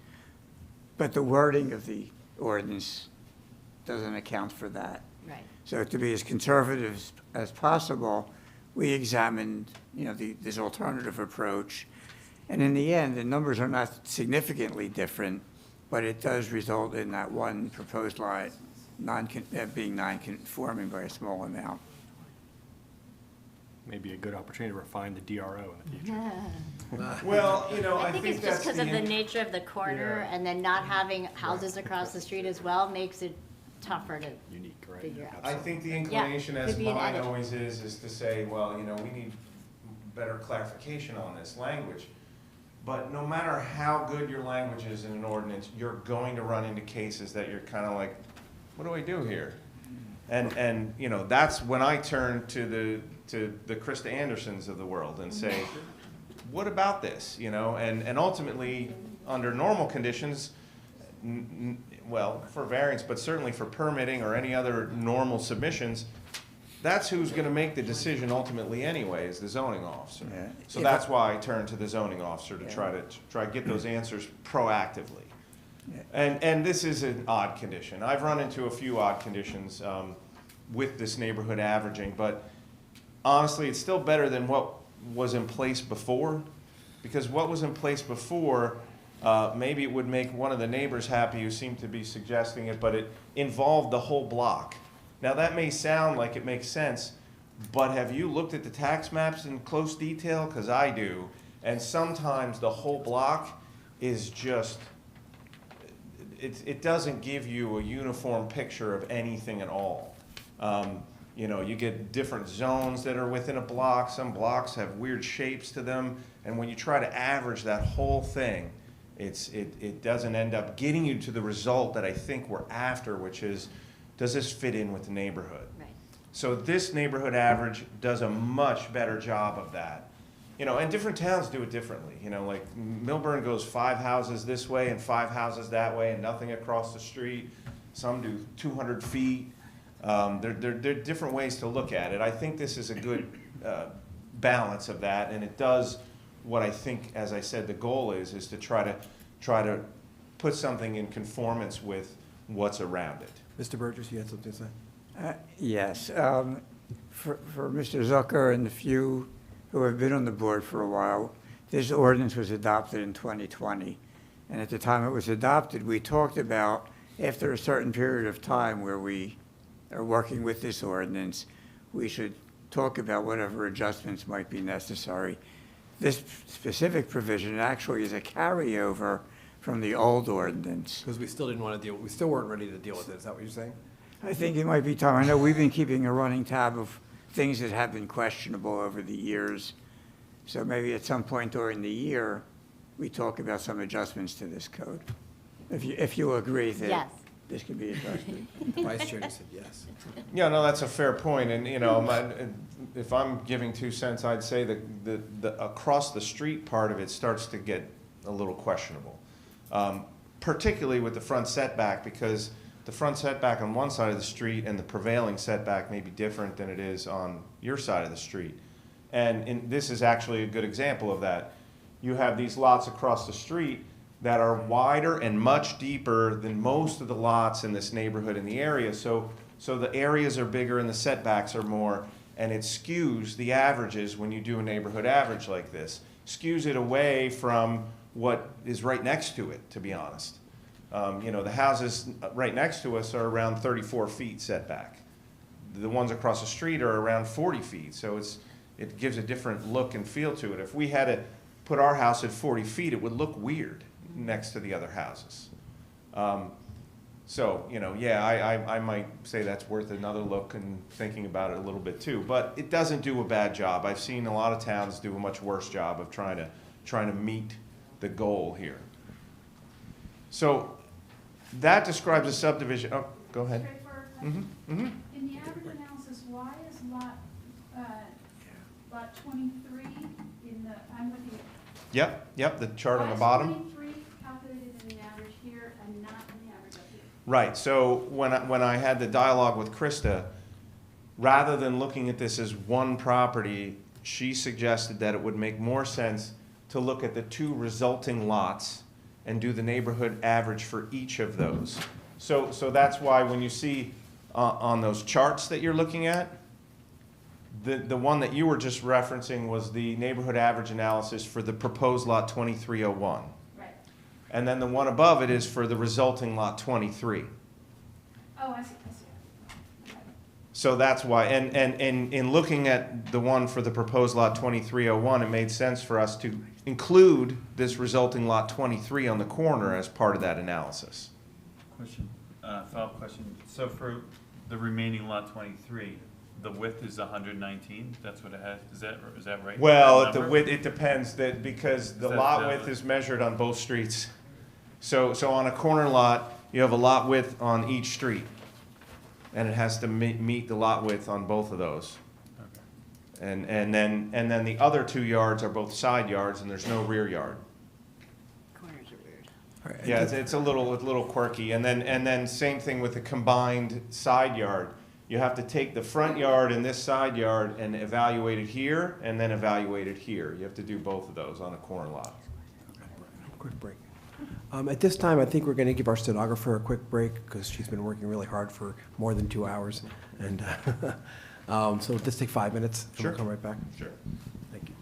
but the wording of the ordinance doesn't account for that. Right. So to be as conservative as possible, we examined, this alternative approach. And in the end, the numbers are not significantly different, but it does result in that one proposed lot being non-conforming by a small amount. Maybe a good opportunity to refine the DRO in the future. Well, I think it's just because of the nature of the corner, and then not having houses across the street as well makes it tougher to Unique, right? figure out. I think the inclination, as could be an mine edit. always is to say, well, we need better clarification on this language. But no matter how good your language is in an ordinance, you're going to run into cases that you're kind of like, what do I do here? And that's when I turn to the Krista Andersons of the world and say, what about this? And ultimately, under normal conditions, well, for variance, but certainly for permitting or any other normal submissions, that's who's going to make the decision ultimately anyway, is the zoning officer. Yeah. So that's why I turn to the zoning officer to try to get those answers proactively. Yeah. And this is an odd condition. I've run into a few odd conditions with this neighborhood averaging, but honestly, it's still better than what was in place before, because what was in place before, maybe it would make one of the neighbors happy who seemed to be suggesting it, but it involved the whole block. Now, that may sound like it makes sense, but have you looked at the tax maps in close detail? Because I do. And sometimes the whole block is just, it doesn't give you a uniform picture of anything at all. You get different zones that are within a block. Some blocks have weird shapes to them. And when you try to average that whole thing, it doesn't end up getting you to the result that I think we're after, which is, does this fit in with the neighborhood? Right. So this neighborhood average does a much better job of that. And different towns do it differently. Like Milburn goes 5 houses this way and 5 houses that way and nothing across the street. Some do 200 feet. There are different ways to look at it. I think this is a good balance of that, and it does what I think, as I said, the goal is to try to put something in conformance with what's around it. Mr. Burgess, you had something to say? Yes. For Mr. Zucker and the few who have been on the board for a while, this ordinance was adopted in 2020. And at the time it was adopted, we talked about, after a certain period of time where we are working with this ordinance, we should talk about whatever adjustments might be necessary. This specific provision actually is a carryover from the old ordinance. Because we still we still weren't ready to deal with it. Is that what you're saying? I think it might be time. I know we've been keeping a running tab of things that have been questionable over the years. So maybe at some point during the year, we talk about some adjustments to this code. If you agree that. Yes. this can be adjusted. The vice chair just said yes. Yeah, no, that's a fair point, and, you know, if I'm giving 2 cents, I'd say that the across the street part of it starts to get a little questionable. Particularly with the front setback, because the front setback on one side of the street and the prevailing setback may be different than it is on your side of the street. And this is actually a good example of that. You have these lots across the street that are wider and much deeper than most of the lots in this neighborhood in the area. So the areas are bigger and the setbacks are more, and it skews the averages when you do a neighborhood average like this. Skews it away from what is right next to it, to be honest. You know, the houses right next to us are around 34 feet setback. The ones across the street are around 40 feet, so it gives a different look and feel to it. If we had to put our house at 40 feet, it would look weird next to the other houses. So, you know, yeah, I might say that's worth another look and thinking about it a little bit too. But it doesn't do a bad job. I've seen a lot of towns do a much worse job of trying to meet the goal here. So that describes a subdivision. Oh, go ahead. Straightforward question. Mm-hmm. In the average analysis, why is lot 23 in the, I'm looking at. Yep, the chart on the Why bottom. is 23 calculated in the average here and not in the average up here? Right, so when I had the dialogue with Krista, rather than looking at this as one property, she suggested that it would make more sense to look at the 2 resulting lots and do the neighborhood average for each of those. So that's why when you see on those charts that you're looking at, the one that you were just referencing was the neighborhood average analysis for the proposed lot 2301. Right. And then the one above it is for the resulting lot 23. Oh, I see. Okay. So that's why, and in looking at the one for the proposed lot 2301, it made sense for us to include this resulting lot 23 on the corner as part of that analysis. Question, follow-up question. So for the remaining lot 23, the width is 119? That's what it has? Is that right? Well, That the number? width, it depends, because the that lot the- width is measured on both streets. So on a corner lot, you have a lot width on each street, and it has to meet the lot width on both of those. Okay. And then the other 2 yards are both side yards, and there's no rear yard. Corners are weird. All right, I Yeah, think- it's a little quirky. And then same thing with the combined side yard. You have to take the front yard and this side yard and evaluate it here, and then evaluate it here. You have to do both of those on a corner lot. Quick break. At this time, I think we're going to give our stenographer a quick break because she's been working really hard for more than 2 hours. And so just take 5 minutes and Sure. we'll come right back. Sure. Thank you.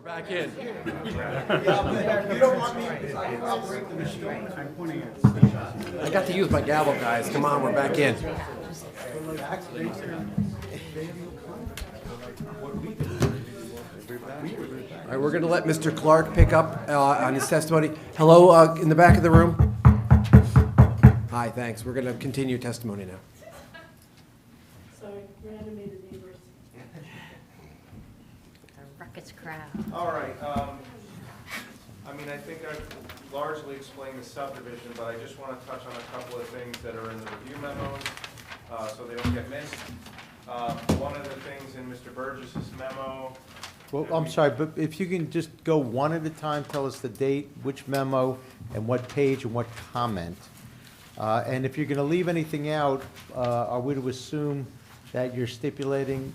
We're back in. You don't want me, I'll break the machine. I got to use my gavel, guys. Come on, we're back in. All right, we're going to let Mr. Clark pick up on his testimony. Hello, in the back of the room. Hi, thanks. We're going to continue testimony now. Sorry, we're animated neighbors. A ruckus crowd. All right, I mean, I think I've largely explained the subdivision, but I just want to touch on a couple of things that are in the review memos, so they don't get missed. One of the things in Mr. Burgess's memo. Well, I'm sorry, but if you can just go one at a time, tell us the date, which memo, and what page, and what comment. And if you're going to leave anything out, are we to assume that you're stipulating,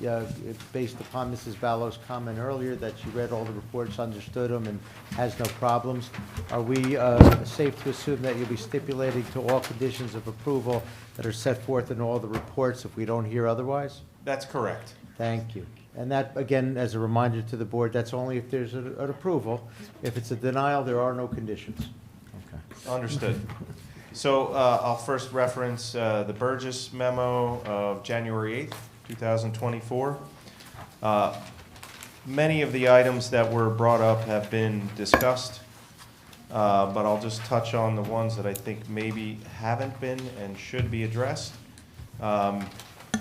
based upon Mrs. Ballow's comment earlier, that she read all the reports, understood them, and has no problems? Are we safe to assume that you'll be stipulating to all conditions of approval that are set forth in all the reports if we don't hear otherwise? That's correct. Thank you. And that, again, as a reminder to the board, that's only if there's an approval. If it's a denial, there are no conditions. Okay. Understood. So I'll first reference the Burgess memo of January 8th, 2024. Many of the items that were brought up have been discussed, but I'll just touch on the ones that I think maybe haven't been and should be addressed.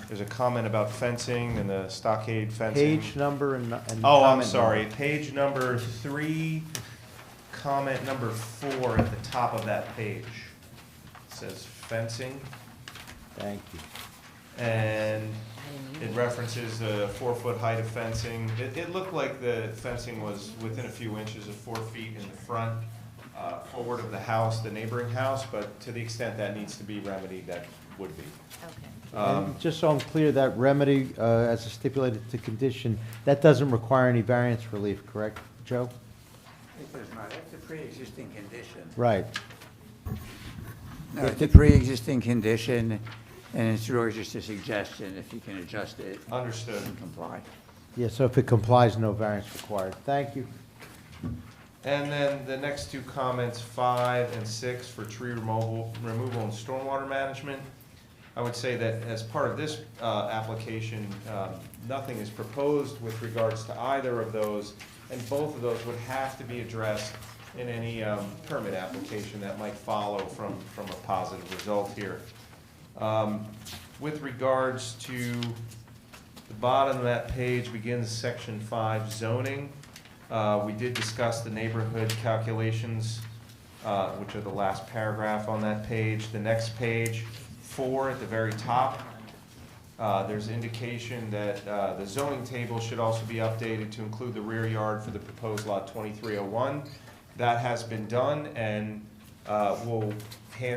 There's a comment about fencing and the stockade fencing. Page number and Oh, I'm comment sorry. number. Page number 3, comment number 4 at the top of that page. It says fencing, Thank you. and it references the 4-foot height of fencing. It looked like the fencing was within a few inches of 4 feet in the front, forward of the house, the neighboring house, but to the extent that needs to be remedied, that would be. Okay. And just so I'm clear, that remedy, as a stipulated to condition, that doesn't require any variance relief, correct, Joe? It does not, that's a pre-existing condition. Right. No, it's a pre-existing condition, and it's really just a suggestion if you can adjust it Understood. and comply. Yeah, so if it complies, no variance required. Thank you. And then the next two comments, 5 and 6, for tree removal and stormwater management. I would say that as part of this application, nothing is proposed with regards to either of those, and both of those would have to be addressed in any permit application that might follow from a positive result here. With regards to the bottom of that page begins section 5, zoning. We did discuss the neighborhood calculations, which are the last paragraph on that page. The next page, 4 at the very top, there's indication that the zoning table should also be updated to include the rear yard for the proposed lot 2301. That has been done, and we'll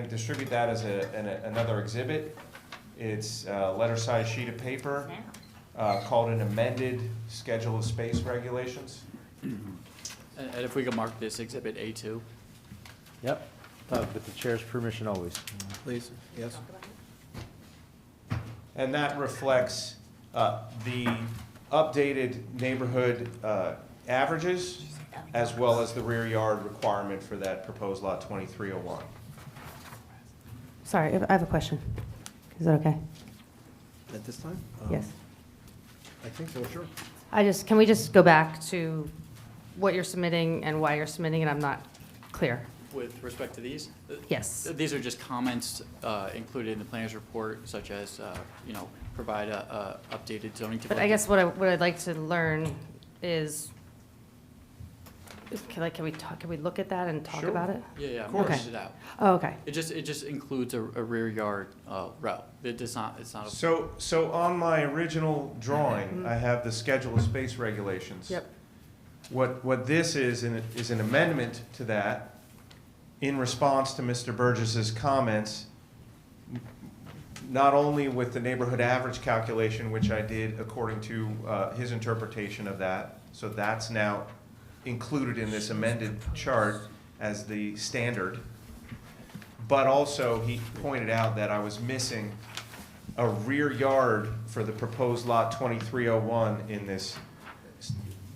distribute that as another exhibit. It's a letter-sized sheet of paper called an amended schedule of space regulations. And if we could mark this exhibit A2. Yep, with the chair's permission always. Please, yes. And that reflects the updated neighborhood averages, as well as the rear yard requirement for that proposed lot 2301. Sorry, I have a question. Is that okay? At this time? Yes. I think so, sure. Can we just go back to what you're submitting and why you're submitting it? I'm not clear. With respect to these? Yes. These are just comments included in the planner's report, such as, provide a updated zoning. But I guess what I'd like to learn is, can we look at that and talk Sure. about it? Yeah, Of course. marked it out. Oh, okay. It just includes a rear yard route. It does not, it's not. So on my original drawing, I have the schedule of space regulations. Yep. What this is an amendment to that in response to Mr. Burgess's comments, not only with the neighborhood average calculation, which I did according to his interpretation of that, so that's now included in this amended chart as the standard, but also he pointed out that I was missing a rear yard for the proposed lot 2301 in this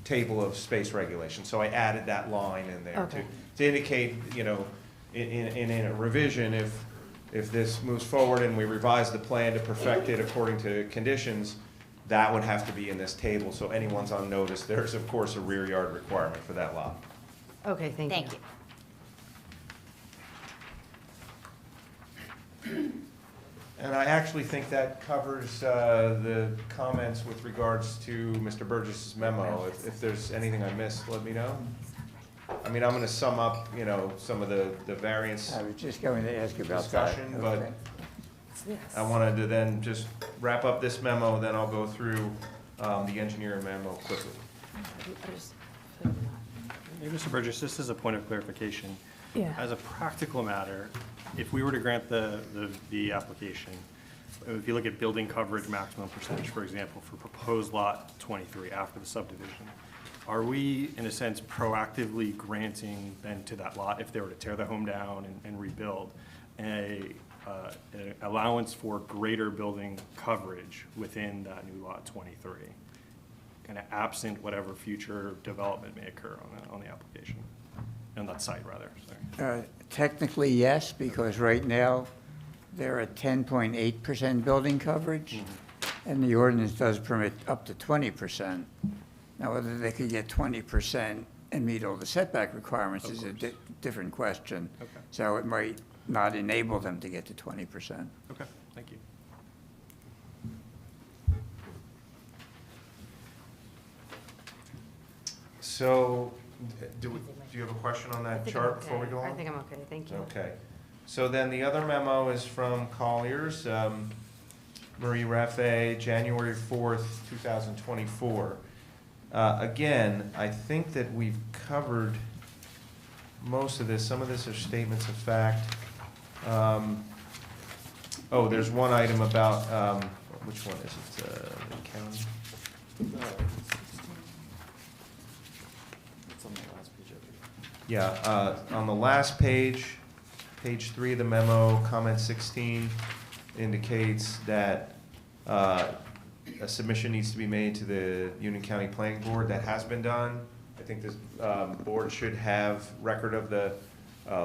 table of space regulation. So I added that line in there Okay. to indicate, you know, in a revision, if this moves forward and we revise the plan to perfect it according to conditions, that would have to be in this table, so anyone's on notice. There's, of course, a rear yard requirement for that lot. Okay, thank you. Thank you. And I actually think that covers the comments with regards to Mr. Burgess's memo. If there's anything I missed, let me know. I mean, I'm going to sum up, you know, some of the variance I was just going to ask about that. discussion, but Okay. I wanted to then just wrap up this memo, then I'll go through the engineer memo quickly. Hey, Mr. Burgess, this is a point of clarification. Yeah. As a practical matter, if we were to grant the application, if you look at building coverage maximum percentage, for example, for proposed lot 23 after the subdivision, are we, in a sense, proactively granting then to that lot, if they were to tear the home down and rebuild, an allowance for greater building coverage within that new lot 23? Kind of absent whatever future development may occur on the application, on that site, rather, sorry. Technically, yes, because right now, they're at 10.8% building coverage, and the ordinance does permit up to 20%. Now, whether they could get 20% and meet all the setback requirements is a different question. Okay. So it might not enable them to get to 20%. Okay, thank you. So, do you have a question on I that think chart I'm before we okay. go on? I think I'm okay, thank you. Okay. So then the other memo is from Colliers, Marie Raffe, January 4th, 2024. Again, I think that we've covered most of this. Some of this are statements of fact. Oh, there's one item about, which one is it? The county? Yeah, on the last page, page 3 of the memo, comment 16 indicates that a submission needs to be made to the Union County Planning Board. That has been done. I think this board should have record of the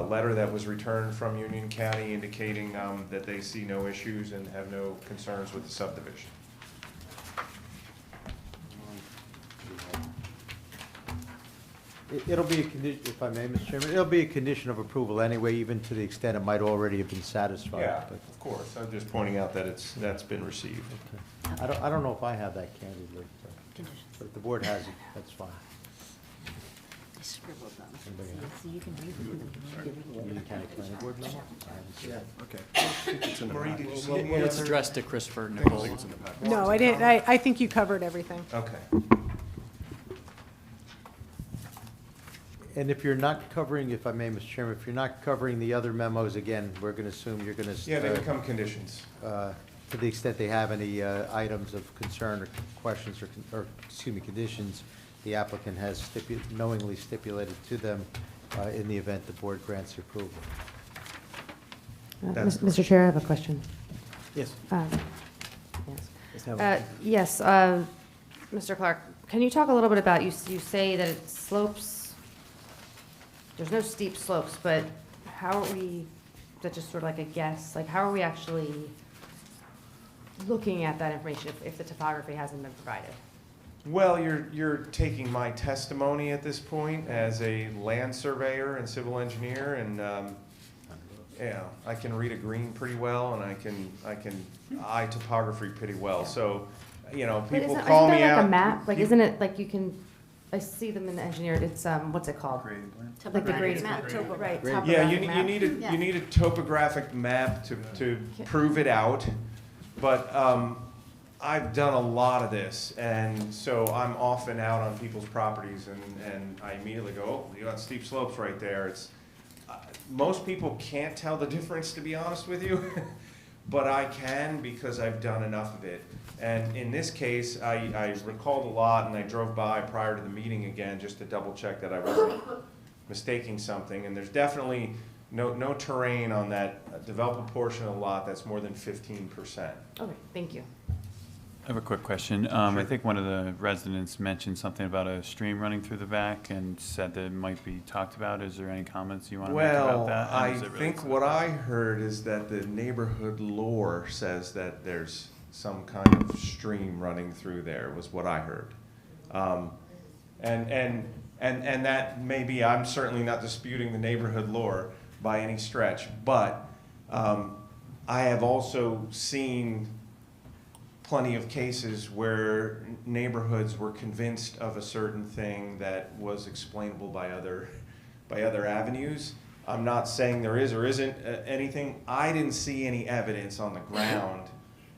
letter that was returned from Union County indicating that they see no issues and have no concerns with the subdivision. It'll be a condition, if I may, Mr. Chairman, it'll be a condition of approval anyway, even to the extent it might already have been satisfied. Yeah, but- of course. I'm just pointing out that that's been received. I don't know if I have that candidly, but if the board has it, that's fine. I scribbled them. Anybody else? So you can read them. Union County Planning Board memo? I haven't seen it. Okay. Marie, did you see Well, any it's other- addressed to Christopher I Nicole. think it's in the packet. No, I didn't, I think you covered everything. Okay. And if you're not covering, if I may, Mr. Chairman, if you're not covering the other memos, again, we're going to assume you're going to. Yeah, they become conditions. To the extent they have any items of concern or questions or, excuse me, conditions, the applicant has knowingly stipulated to them in the event the board grants the approval. That's Mr. Chair, I have a question. Yes. Yes, Mr. Clark, can you talk a little bit about, you say that it slopes, there's no steep slopes, but how are we, that's just sort of like a guess, like how are we actually looking at that information if the topography hasn't been provided? Well, you're taking my testimony at this point as a land surveyor and civil engineer, and, yeah, I can read a green pretty well, and I can eye topography pretty well, so, you know, But people isn't- call me Isn't that out. like a map, like isn't it, like you can, I see them in the engineered, it's, what's it called? Grading plan? Like the grading. Map. Right, Grading. Yeah, topographic map. you need a topographic map to prove it out, but, I've done a lot of this, and so I'm often out on people's properties, and I immediately go, oh, you got steep slopes right there. It's, most people can't tell the difference, to be honest with you, but I can because I've done enough of it. And in this case, I recalled a lot, and I drove by prior to the meeting again just to double check that I wasn't mistaking something, and there's definitely no terrain on that developable portion of the lot that's more than 15%. Okay, thank you. I have a quick question. I think one of the residents mentioned something about a stream running through the back and said that it might be talked about. Is there any comments you want to make about that? I And is it really think to the what I person? heard is that the neighborhood lore says that there's some kind of stream running through there, was what I heard. And that maybe, I'm certainly not disputing the neighborhood lore by any stretch, but I have also seen plenty of cases where neighborhoods were convinced of a certain thing that was explainable by other avenues. I'm not saying there is or isn't anything. I didn't see any evidence on the ground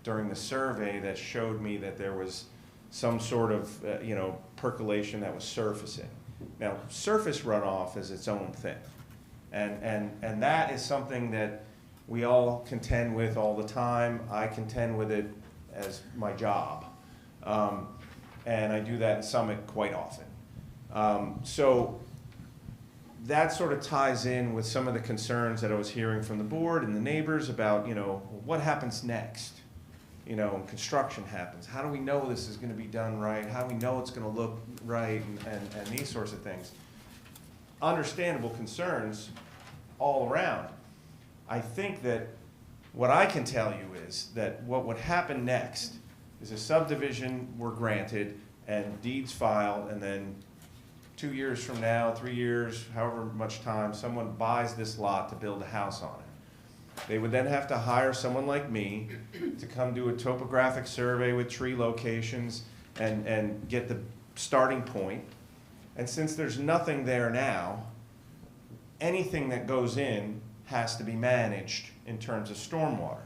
during the survey that showed me that there was some sort of percolation that was surfacing. Now, surface runoff is its own thing, and that is something that we all contend with all the time. I contend with it as my job, and I do that in Summit quite often. So that sort of ties in with some of the concerns that I was hearing from the board and the neighbors about, what happens next? Construction happens. How do we know this is going to be done right? How do we know it's going to look right, and these sorts of things? Understandable concerns all around. I think that what I can tell you is that what would happen next is a subdivision were granted and deeds filed, and then 2 years from now, 3 years, however much time, someone buys this lot to build a house on it. They would then have to hire someone like me to come do a topographic survey with tree locations and get the starting point. And since there's nothing there now, anything that goes in has to be managed in terms of stormwater.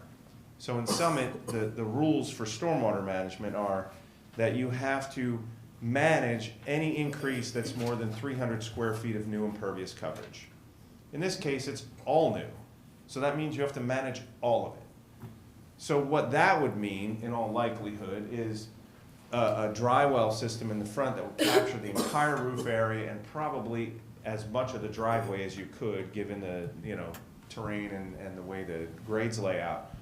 So in Summit, the rules for stormwater management are that you have to manage any increase that's more than 300 square feet of new impervious coverage. In this case, it's all new. So that means you have to manage all of it. So what that would mean, in all likelihood, is a dry well system in the front that would capture the entire roof area and probably as much of the driveway as you could, given the terrain and the way the grades lay out.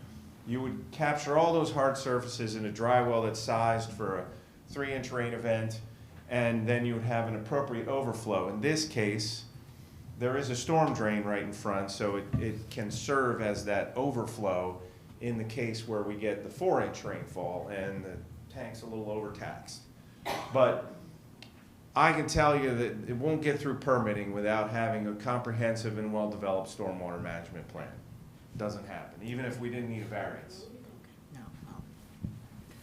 You would capture all those hard surfaces in a dry well that's sized for a 3-inch rain event, and then you would have an appropriate overflow. In this case, there is a storm drain right in front, so it can serve as that overflow in the case where we get the 4-inch rainfall and the tank's a little overtaxed. But I can tell you that it won't get through permitting without having a comprehensive and well-developed stormwater management plan. It doesn't happen, even if we didn't need a variance.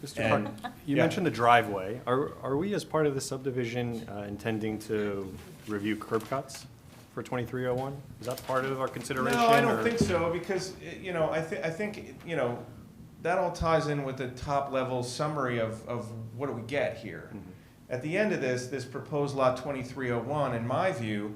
Mr. And- Clark, you yeah. mentioned the driveway. Are we, as part of the subdivision, intending to review curb cuts for 2301? Is that part of our consideration? No, I don't or- think so, because, I think, that all ties in with the top-level summary of what do we get here. Mhm. At the end of this proposed lot 2301, in my view,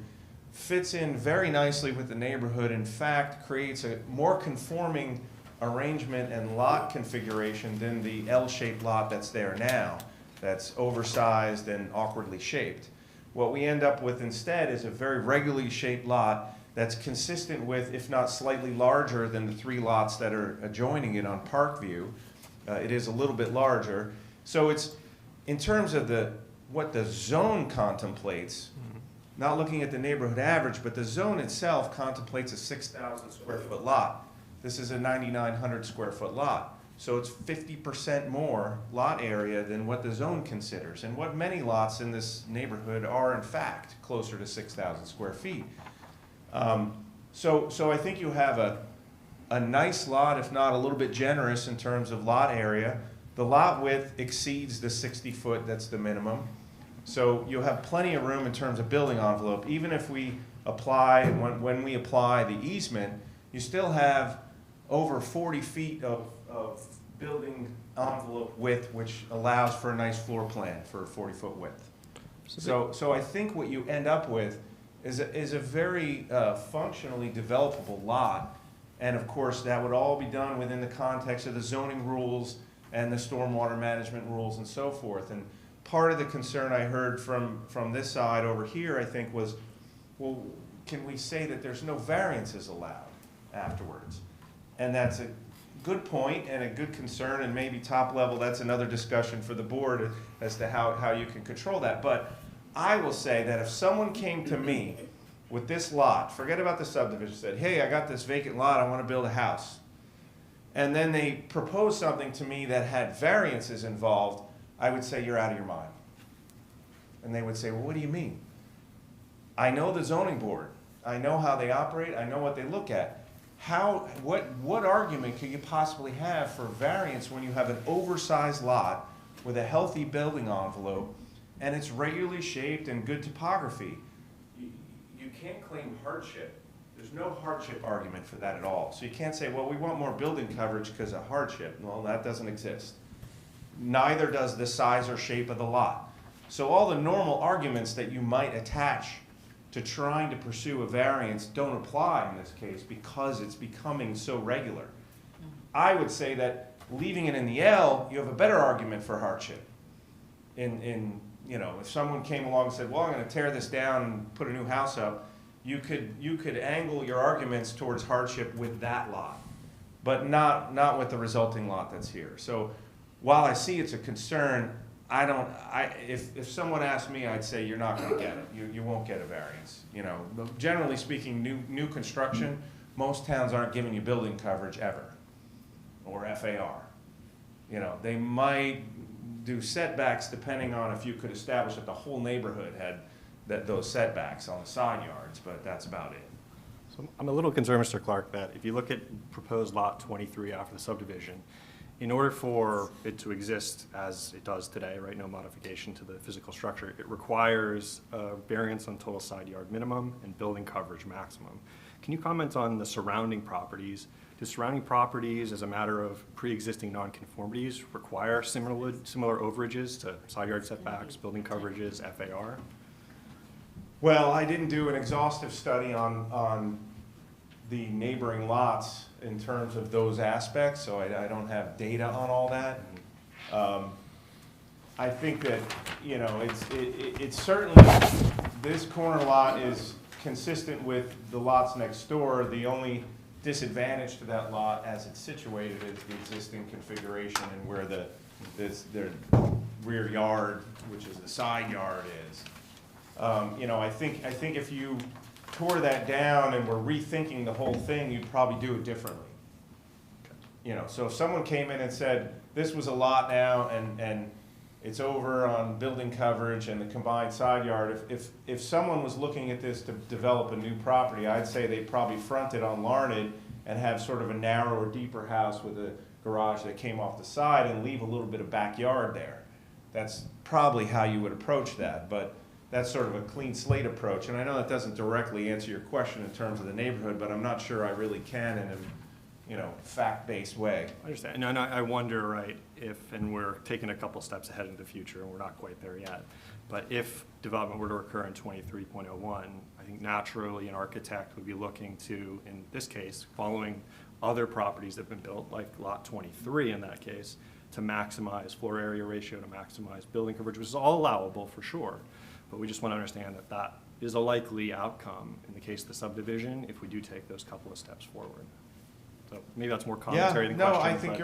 fits in very nicely with the neighborhood. In fact, creates a more conforming arrangement and lot configuration than the L-shaped lot that's there now, that's oversized and awkwardly shaped. What we end up with instead is a very regularly shaped lot that's consistent with, if not slightly larger than the 3 lots that are adjoining it on Parkview. It is a little bit larger. So it's, in terms of what the zone contemplates, not looking at the neighborhood average, but the zone itself contemplates a 6,000 square foot lot. This is a 9,900 square foot lot. So it's 50% more lot area than what the zone considers, and what many lots in this neighborhood are in fact closer to 6,000 square feet. So I think you have a nice lot, if not a little bit generous in terms of lot area. The lot width exceeds the 60 foot, that's the minimum. So you'll have plenty of room in terms of building envelope. Even if we apply, when we apply the easement, you still have over 40 feet of building envelope width, which allows for a nice floor plan for a 40-foot width. So I think what you end up with is a very functionally developable lot. And of course, that would all be done within the context of the zoning rules and the stormwater management rules and so forth. And part of the concern I heard from this side over here, I think, was, well, can we say that there's no variances allowed afterwards? And that's good point and a good concern, and maybe top level, that's another discussion for the board as to how you can control that. But I will say that if someone came to me with this lot, forget about the subdivision, said, hey, I got this vacant lot, I want to build a house. And then they proposed something to me that had variances involved, I would say, you're out of your mind. And they would say, well, what do you mean? I know the zoning board. I know how they operate. I know what they look at. What argument could you possibly have for variance when you have an oversized lot with a healthy building envelope and it's regularly shaped and good topography? You can't claim hardship. There's no hardship argument for that at all. So you can't say, well, we want more building coverage because of hardship. Well, that doesn't exist. Neither does the size or shape of the lot. So all the normal arguments that you might attach to trying to pursue a variance don't apply in this case because it's becoming so regular. I would say that leaving it in the L, you have a better argument for hardship. If someone came along and said, well, I'm going to tear this down and put a new house up, you could angle your arguments towards hardship with that lot, but not with the resulting lot that's here. So while I see it's a concern, if someone asked me, I'd say you're not going to get it. You won't get a variance. Generally speaking, new construction, most towns aren't giving you building coverage ever, or FAR. They might do setbacks depending on if you could establish that the whole neighborhood had those setbacks on the side yards, but that's about it. So I'm a little concerned, Mr. Clark, that if you look at proposed lot 23 after the subdivision, in order for it to exist as it does today, right, no modification to the physical structure, it requires a variance on total side yard minimum and building coverage maximum. Can you comment on the surrounding properties? Do surrounding properties, as a matter of pre-existing nonconformities, require similar overages to side yard setbacks, building coverages, FAR? Well, I didn't do an exhaustive study on the neighboring lots in terms of those aspects, so I don't have data on all that. I think that, it's certainly, this corner lot is consistent with the lots next door. The only disadvantage to that lot as it's situated is the existing configuration and where the rear yard, which is the side yard, is. I think if you tore that down and were rethinking the whole thing, you'd probably do it differently. So if someone came in and said, this was a lot now and it's over on building coverage and the combined side yard, if someone was looking at this to develop a new property, I'd say they'd probably front it on Larned and have sort of a narrower, deeper house with a garage that came off the side and leave a little bit of backyard there. That's probably how you would approach that, but that's sort of a clean slate approach. And I know that doesn't directly answer your question in terms of the neighborhood, but I'm not sure I really can in a fact-based way. I understand. And I wonder, right, and we're taking a couple steps ahead into the future, and we're not quite there yet, but if development were to occur in 23.01, I think naturally an architect would be looking to, in this case, following other properties that have been built, like lot 23 in that case, to maximize floor area ratio, to maximize building coverage, which is all allowable for sure. But we just want to understand that that is a likely outcome in the case of the subdivision if we do take those couple of steps forward. So maybe that's more commentary than question. No, I think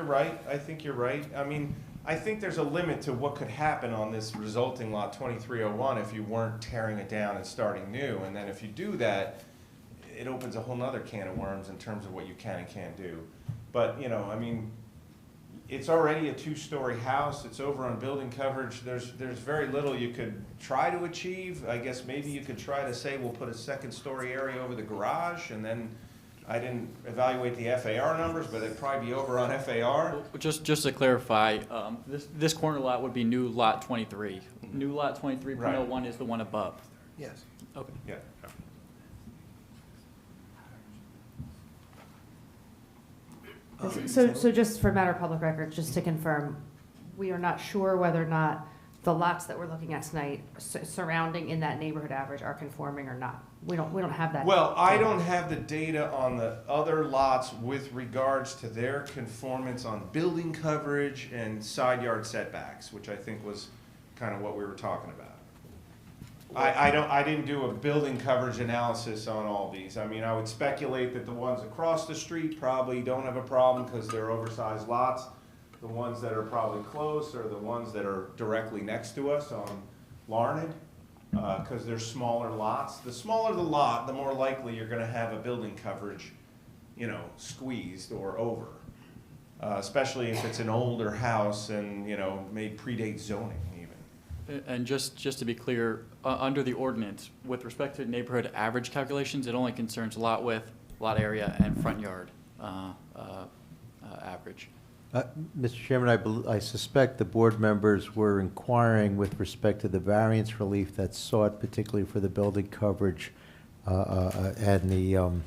you're right. I mean, I think there's a limit to what could happen on this resulting lot 2301 if you weren't tearing it down and starting new. And then if you do that, it opens a whole nother can of worms in terms of what you can and can't do. But, I mean, it's already a two-story house. It's over on building coverage. There's very little you could try to achieve. I guess maybe you could try to say we'll put a second-story area over the garage, and then I didn't evaluate the FAR numbers, but it'd probably be over on FAR. Just to clarify, this corner lot would be new lot 23. New lot 23.01 is the one above. Yes. Okay. Yeah. So just for matter of public record, just to confirm, we are not sure whether or not the lots that we're looking at tonight surrounding in that neighborhood average are conforming or not. We don't have that. Well, I don't have the data on the other lots with regards to their conformance on building coverage and side yard setbacks, which I think was kind of what we were talking about. I didn't do a building coverage analysis on all these. I mean, I would speculate that the ones across the street probably don't have a problem because they're oversized lots. The ones that are probably close are the ones that are directly next to us on Larned, because they're smaller lots. The smaller the lot, the more likely you're gonna have a building coverage, you know, squeezed or over. Especially if it's an older house and, you know, may predate zoning even. And just to be clear, under the ordinance, with respect to neighborhood average calculations, it only concerns lot width, lot area, and front yard average. Mr. Chairman, I suspect the board members were inquiring with respect to the variance relief that's sought, particularly for the building coverage and the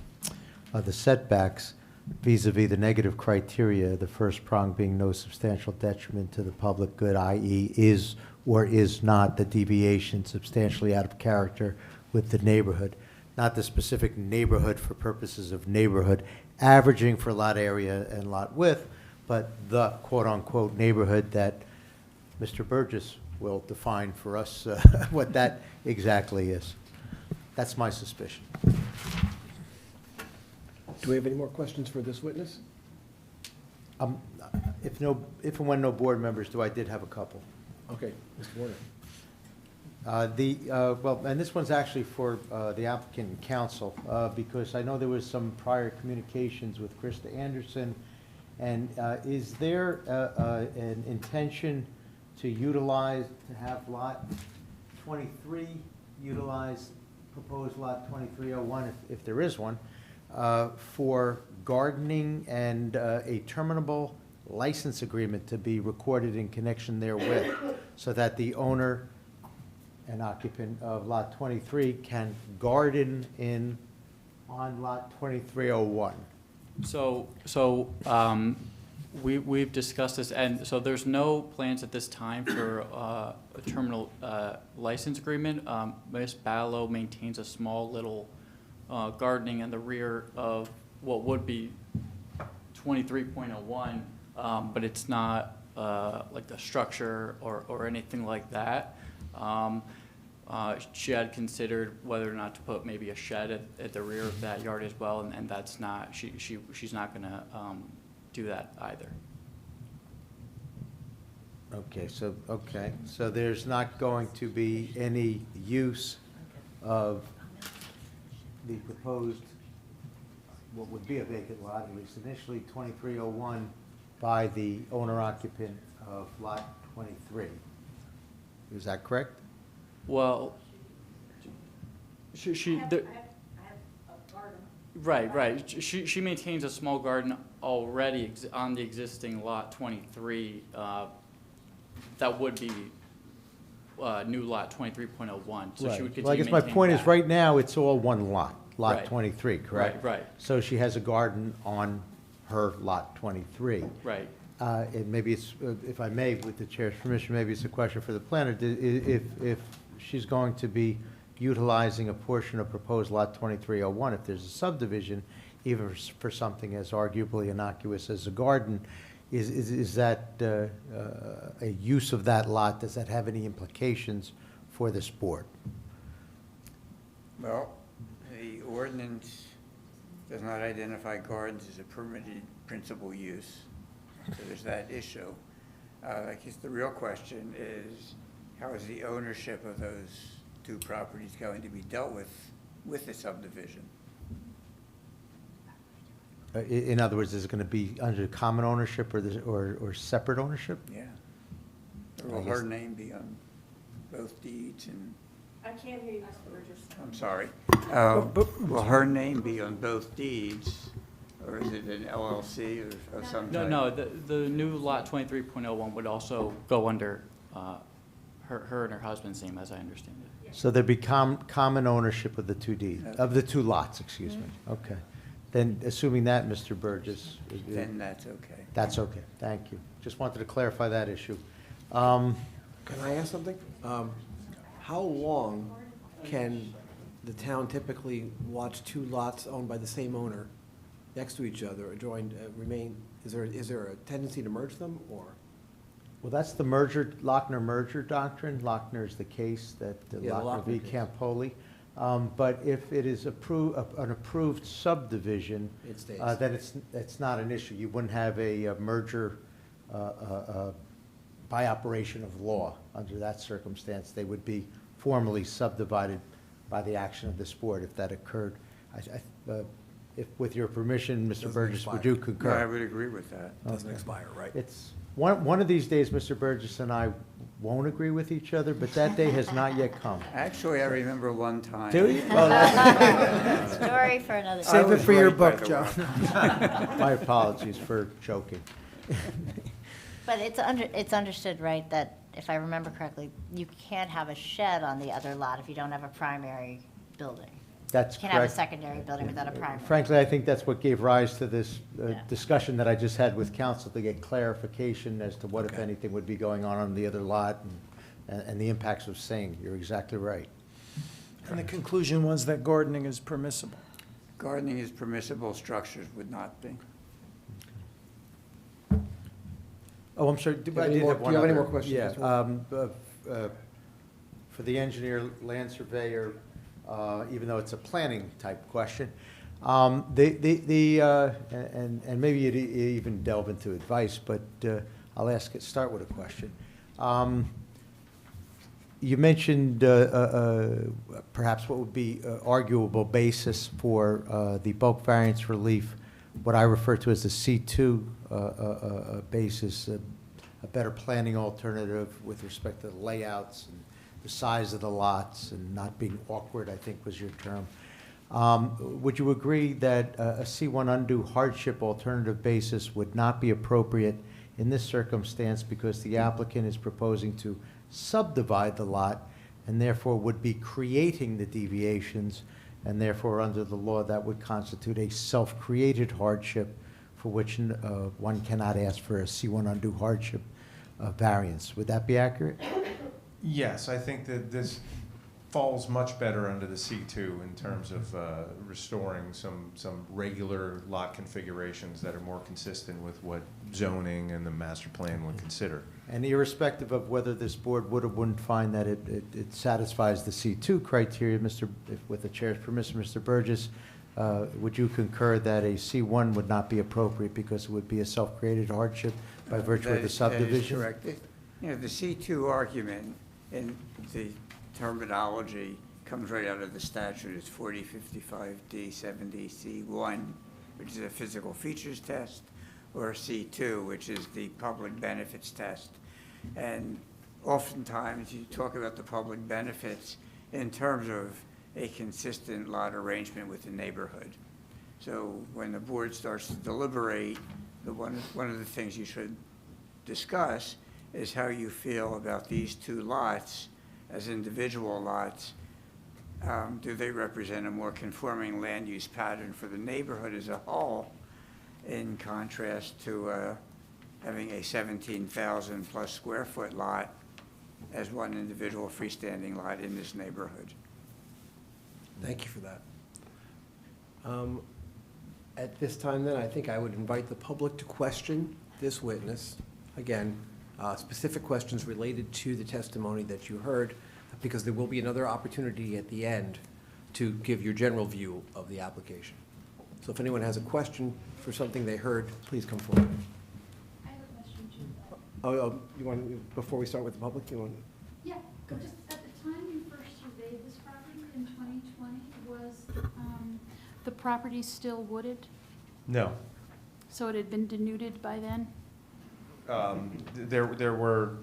setbacks vis-a-vis the negative criteria, the first prong being no substantial detriment to the public good, i.e. is or is not the deviation substantially out of character with the neighborhood, not the specific neighborhood for purposes of neighborhood averaging for lot area and lot width, but the quote-unquote neighborhood that Mr. Burgess will define for us what that exactly is. That's my suspicion. Do we have any more questions for this witness? If and when no board members do, I did have a couple. Okay, Mr. Warner. Well, and this one's actually for the applicant and counsel, because I know there was some prior communications with Krista Anderson. And is there an intention to have lot 23 utilize proposed lot 2301, if there is one, for gardening and a terminable license agreement to be recorded in connection therewith, so that the owner and occupant of lot 23 can garden on lot 2301? We've discussed this, and so there's no plans at this time for a terminal license agreement. Ms. Ballo maintains a small little gardening in the rear of what would be 23.01, but it's not like a structure or anything like that. She had considered whether or not to put maybe a shed at the rear of that yard as well, and that's not, she's not gonna do that either. Okay, so there's not going to be any use of the proposed, what would be a vacant lot, at least initially 2301, by the owner occupant of lot 23. Is that correct? Well, right. She maintains a small garden already on the existing lot 23. That would be new lot 23.01. So she would continue. Well, I guess my point is, right now, it's all one lot, lot Right. 23, correct? Right. So she has a garden on her lot 23. Right. And maybe it's, if I may, with the chair's permission, maybe it's a question for the planner. If she's going to be utilizing a portion of proposed lot 2301, if there's a subdivision, even for something as arguably innocuous as a garden, is that a use of that lot? Does that have any implications for this board? Well, the ordinance does not identify gardens as a permitted principal use, so there's that issue. I guess the real question is, how is the ownership of those two properties going to be dealt with the subdivision? In other words, is it going to be under common ownership or separate ownership? Yeah. Or will her name be on both deeds and? I can't hear you, Mr. Burgess. I'm sorry. Will her name be on both deeds, or is it an LLC or of some type? No, the new lot 23.01 would also go under her and her husband's name, as I understand it. So there'd be common ownership of the two deeds, of the two lots, excuse me. Okay. Then, assuming that, Mr. Burgess. Then that's okay. That's okay, thank you. Just wanted to clarify that issue. Can I ask something? How long can the town typically watch two lots owned by the same owner next to each other or joined, remain? Is there a tendency to merge them, or? Well, that's the Lochner merger doctrine. Lochner is the case that Yeah, the Lochner v. Lochner case. Campoli. But if it is an approved subdivision, It stays. then it's not an issue. You wouldn't have a merger by operation of law. Under that circumstance, they would be formally subdivided by the action of this board if that occurred. If, with your permission, Mr. Doesn't Burgess, would expire. you No, I concur? would agree with that. Doesn't Okay. expire, right? It's, one of these days, Mr. Burgess and I won't agree with each other, but that day has not yet come. Actually, I remember one time. Do you? Oh, that's- Story for another Save day. it for your right, by book, the Joe. way. My apologies for joking. But it's understood, right, that if I remember correctly, you can't have a shed on the other lot if you don't have a primary building. That's You can't have a correct. secondary building without a primary. Frankly, I think that's what gave rise to this Yeah. discussion that I just had with council to get clarification as to what, if Okay. anything, would be going on the other lot and the impacts of saying. You're exactly right. And the conclusion was that gardening is permissible. Gardening is permissible, structures would not be. Oh, I'm sorry. Do you have any more questions, Yeah. Mr. For the engineer, land surveyor, even though it's a planning type question, and maybe you'd even delve into advice, but I'll start with a question. You mentioned perhaps what would be arguable basis for the bulk variance relief, what I refer to as the C2 basis, a better planning alternative with respect to the layouts and the size of the lots and not being awkward, I think was your term. Would you agree that a C1 undue hardship alternative basis would not be appropriate in this circumstance because the applicant is proposing to subdivide the lot and therefore would be creating the deviations, and therefore under the law that would constitute a self-created hardship for which one cannot ask for a C1 undue hardship variance? Would that be accurate? Yes, I think that this falls much better under the C2 in terms of restoring some regular lot configurations that are more consistent with what zoning and the master plan would consider. And irrespective of whether this board would or wouldn't find that it satisfies the C2 criteria, with the chair's permission, Mr. Burgess, would you concur that a C1 would not be appropriate because it would be a self-created hardship by virtue of the subdivision? That is correct. You know, the C2 argument in the terminology comes right out of the statute. It's 4055D70C1, which is a physical features test, or C2, which is the public benefits test. And oftentimes you talk about the public benefits in terms of a consistent lot arrangement with the neighborhood. So when the board starts to deliberate, one of the things you should discuss is how you feel about these two lots as individual lots. Do they represent a more conforming land use pattern for the neighborhood as a whole, in contrast to having a 17,000 plus square foot lot as one individual freestanding lot in this neighborhood? Thank you for that. At this time, then, I think I would invite the public to question this witness. Again, specific questions related to the testimony that you heard, because there will be another opportunity at the end to give your general view of the application. So if anyone has a question for something they heard, please come forward. I have a question too. Oh, you want, before we start with the public, you want? Yeah, just at the time you first surveyed this property in 2020, was the property still wooded? No. So it had been denuded by then? There were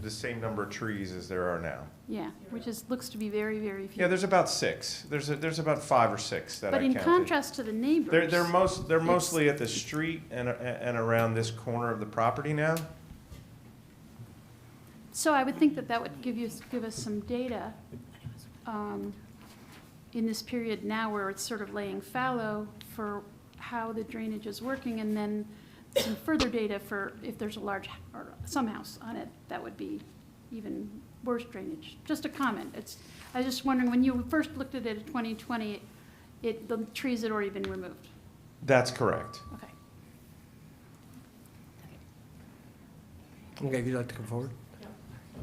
the same number of trees as there are now. Yeah, which looks to be very, very few. Yeah, there's about 6. There's about 5 or 6 that I But in counted. contrast to the neighbors. They're mostly at the street and around this corner of the property now. So I would think that would give us some data in this period now where it's sort of laying fallow for how the drainage is working, and then some further data for if there's a large, or some house on it, that would be even worse drainage. Just a comment. I was just wondering, when you first looked at it in 2020, the trees had already been removed. That's correct. Okay. Okay, if you'd like to come forward.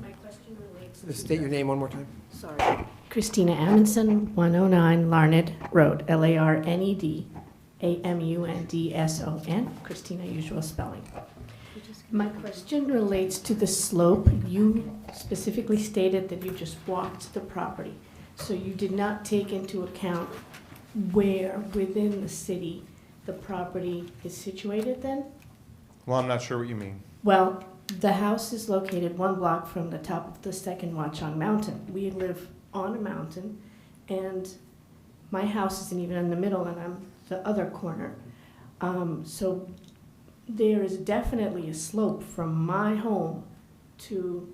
My question relates Just state your name one more time. Sorry. Christina Amundson, 109 Larned Road, Larnedson. Christina, usual spelling. My question relates to the slope. You specifically stated that you just walked the property. So you did not take into account where within the city the property is situated then? Well, I'm not sure what you mean. Well, the house is located 1 block from the top of the second Watchung Mountain. We live on a mountain, and my house isn't even in the middle, and I'm the other corner. So there is definitely a slope from my home to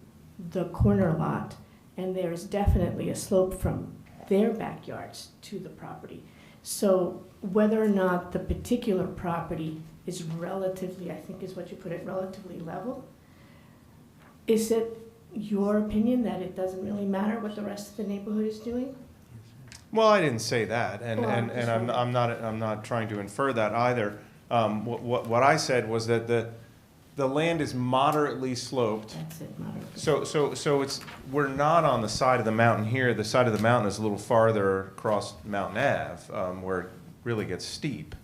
the corner lot, and there is definitely a slope from their backyards to the property. So whether or not the particular property is relatively, I think is what you put it, relatively level, is it your opinion that it doesn't really matter what the rest of the neighborhood is doing? Well, I didn't say that, and Well, I'm just I'm not trying to infer that either. What I said was that the land is moderately sloped. That's it, moderately. So we're not on the side of the mountain here. The side of the mountain is a little farther across Mountain Ave, where it really gets steep.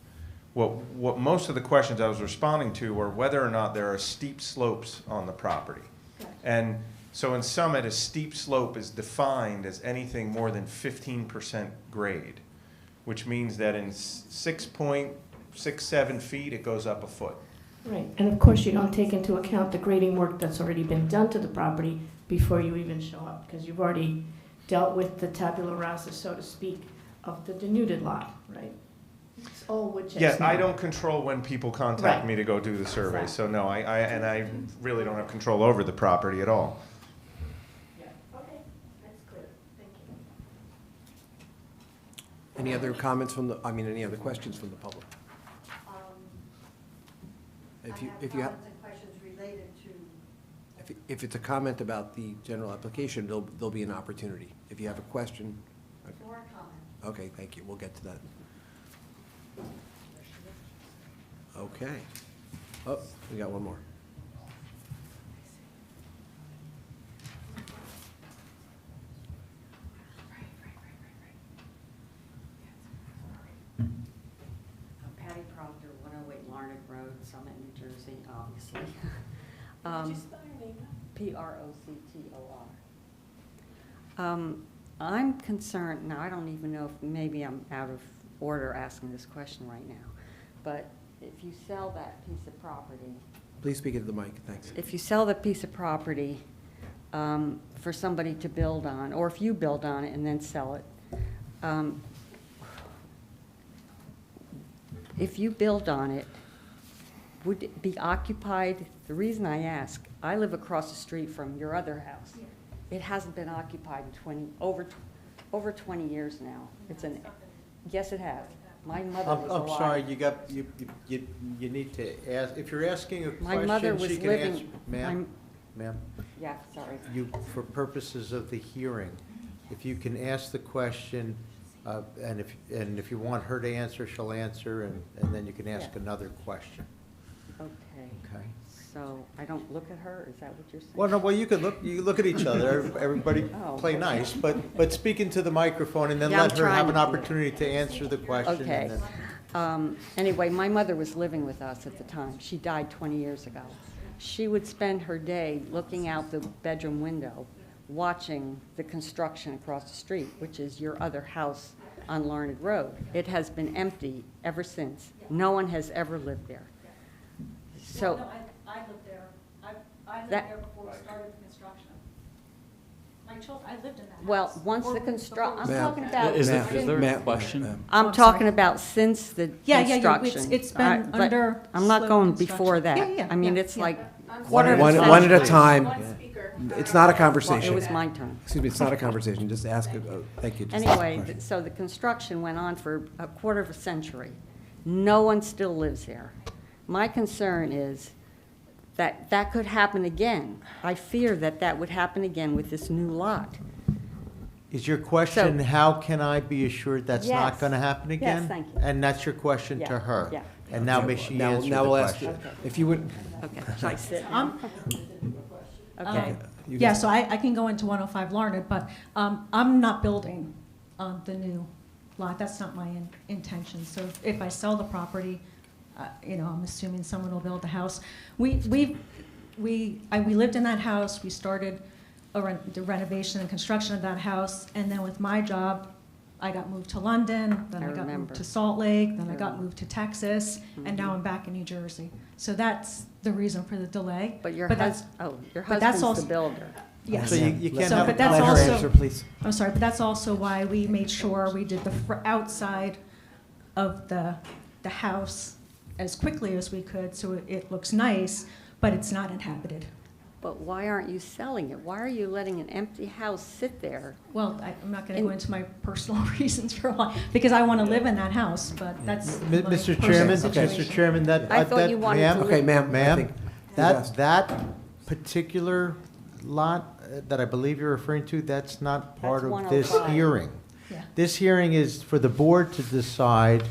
What most of the questions I was responding to were whether or not there are steep slopes on the property. And so in Summit, a steep slope is defined as anything more than 15% grade, which means that in 6.67 feet, it goes up a foot. Right, and of course you don't take into account the grading work that's already been done to the property before you even show up, because you've already dealt with the tabula rasa, so to speak, of the denuded lot, right? It's all wood chips Yeah, I now. don't control when people contact Right. me to go do the survey, so no, I really don't have control over the property at all. Yeah, okay, that's clear, thank you. Any other comments from any other questions from the public? If you have, comments and questions related to. if it's a comment about the general application, there'll be an opportunity. If you have a question, More comment. okay, thank you, we'll get to that. Okay. Oh, we got one more. Patty Proctor, 108 Larned Road, Summit, New Jersey, obviously. Could you spell your name? Proctor. I'm concerned, now I don't even know if maybe I'm out of order asking this question right now, but if you sell that piece of property, Please speak into the mic, thanks. if you sell that piece of property for somebody to build on, or if you build on it and then sell it, if you build on it, would it be occupied? The reason I ask, I live across the street from your other house. It hasn't been occupied in over 20 years now. Yes, it has. My mother was alive. I'm sorry, you need to ask, if you're asking a My mother question, was she can living. answer. Ma'am, Yeah, sorry. for purposes of the hearing, if you can ask the question, and if you want her to answer, she'll answer, and then you can ask Yeah. another question. Okay. Okay. So I don't look at her? Is that what you're saying? Well, no, well, you can look at each other, everybody Oh, play okay. nice, but speak into the microphone and then Yeah, I'm let her have an trying to. opportunity to answer the question. Okay. and then- Anyway, my mother was living with us at the time. She died 20 years ago. She would spend her day looking out the bedroom window, watching the construction across the street, which is your other house on Larned Road. It has been empty ever since. No one has ever lived there. So, I lived there. I lived That- there before we started the construction. My children, I lived in that house. well, once Before the we- construction, I'm Ma'am. talking about. Is Ma'am, there a ma'am, question? ma'am. I'm I'm talking sorry. about since the Yeah, construction. it's been But under I'm not slow going construction. before that. Yeah, I mean, yeah, it's yeah. like One quarter at of a a time. One at a century. time. It's not a Well, conversation. it was my turn. Excuse me, it's not a conversation, just ask, thank you. Just ask a Anyway, question. so the construction went on for a quarter of a century. No one still lives there. My concern is that that could happen again. I fear that that would happen again with this new lot. Is your question, So- how can I be assured that's not Yes. going to happen Yes, again? thank you. And that's your question to Yeah, her? yeah. And now may she Now answer the we'll ask, question? Okay. if you would, Okay, shall I sit? Okay. You Yeah, can- so I can go into 105 Larned, but I'm not building the new lot. That's not my intention. So if I sell the property, I'm assuming someone will build the house. We lived in that house. We started the renovation and construction of that house, and then with my job, I got moved to London, then I got moved to Salt Lake, then I got moved to Texas, and now I'm back in New Jersey. So that's the reason for the delay. But your But that's- your but that's husband's the also- builder. Yes. So you can't So, have. but that's Let her also- answer, please. I'm sorry, but that's also why we made sure we did the outside of the house as quickly as we could, so it looks nice, but it's not inhabited. But why aren't you selling it? Why are you letting an empty house sit there? Well, I'm not going to go into my personal reasons for why, because I want to live in that house, but that's my Mr. personal Chairman, situation. Mr. Chairman, I thought you wanted ma'am, to Okay, ma'am. I Ma'am, think- that particular lot that I believe you're referring to, that's not part That's of this 105. hearing. Yeah. This hearing is for the board to decide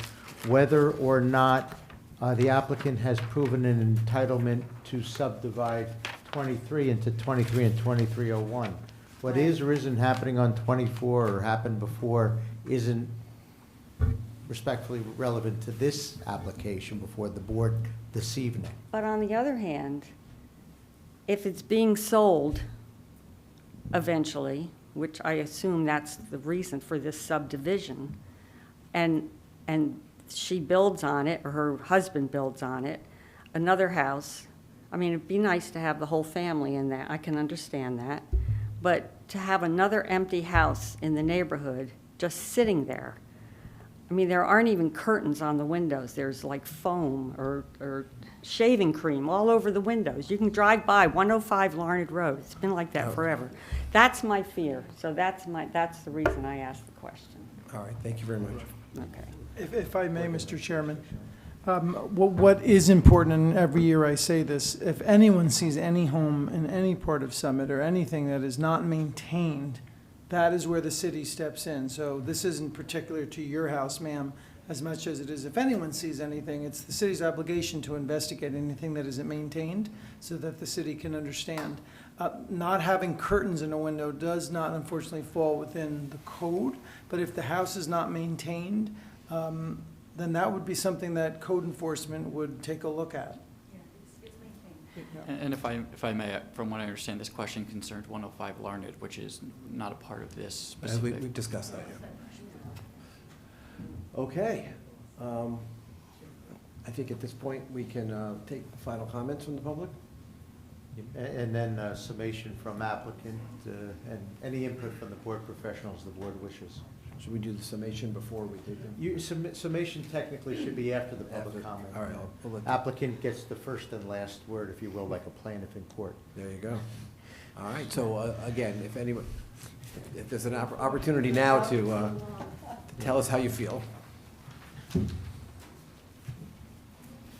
whether or not the applicant has proven an entitlement to subdivide 23 into 23 and 2301. What is or isn't happening on 24 or happened before isn't respectfully relevant to this application before the board this evening. But on the other hand, if it's being sold eventually, which I assume that's the reason for this subdivision, and she builds on it, or her husband builds on it, another house, I mean, it'd be nice to have the whole family in that, I can understand that, but to have another empty house in the neighborhood just sitting there, I mean, there aren't even curtains on the windows. There's like foam or shaving cream all over the windows. You can drive by 105 Larned Road. It's been like that forever. That's my fear. So that's the reason I asked the question. All right, thank you very much. Okay. If I may, Mr. Chairman, what is important, and every year I say this, if anyone sees any home in any part of Summit or anything that is not maintained, that is where the city steps in. So this isn't particular to your house, ma'am, as much as it is if anyone sees anything. It's the city's obligation to investigate anything that isn't maintained so that the city can understand. Not having curtains in a window does not unfortunately fall within the code, but if the house is not maintained, then that would be something that code enforcement would take a look at. And if I may, from what I understand, this question concerned 105 Larned, which is not a part of this As specific. we've discussed that, yeah. Okay. I think at this point, we can take final comments from the public. And then summation from applicant and any input from the board professionals the board wishes. Should we do the summation before we take them? Summation technically should be after the public After. comment. All right, we'll let the- Applicant gets the first and last word, if you will, like a plaintiff in court. There you go. All right, so again, if there's an opportunity now to tell us how you feel.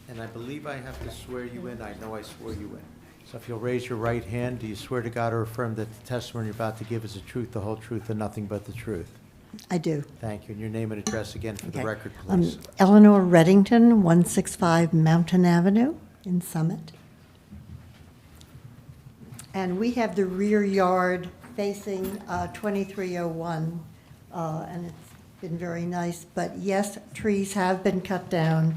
And I believe I have to swear you in. I know I swore you in. So if you'll raise your right hand, do you swear to God or affirm that the testimony you're about to give is the truth, the whole truth, and nothing but the truth? I do. Thank you. And your name and address again for the Okay. record, please. Eleanor Reddington, 165 Mountain Avenue in Summit. And we have the rear yard facing 2301, and it's been very nice. But yes, trees have been cut down.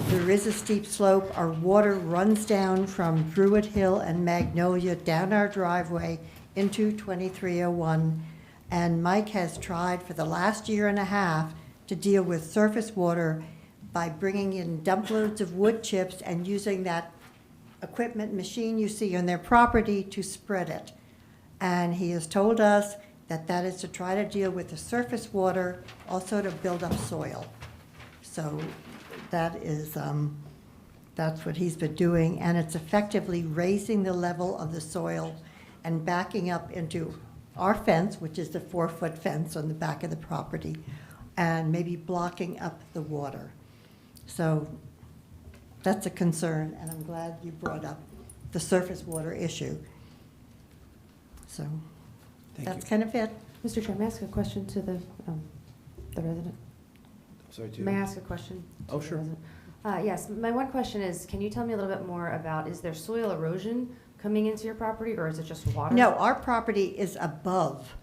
There is a steep slope. Our water runs down from Druid Hill and Magnolia down our driveway into 2301. And Mike has tried for the last year and a half to deal with surface water by bringing in dump loads of wood chips and using that equipment machine you see on their property to spread it. And he has told us that that is to try to deal with the surface water, also to build up soil. So that is, that's what he's been doing, and it's effectively raising the level of the soil and backing up into our fence, which is the 4-foot fence on the back of the property, and maybe blocking up the water. So that's a concern, and I'm glad you brought up the surface water issue. So that's kind of it. Mr. Chair, may I ask a question to the resident? Sorry, May I ask a question? to Oh, the sure. resident? Yes, my one question is, can you tell me a little bit more about, is there soil erosion coming into your property, or is it just water? No, our property is above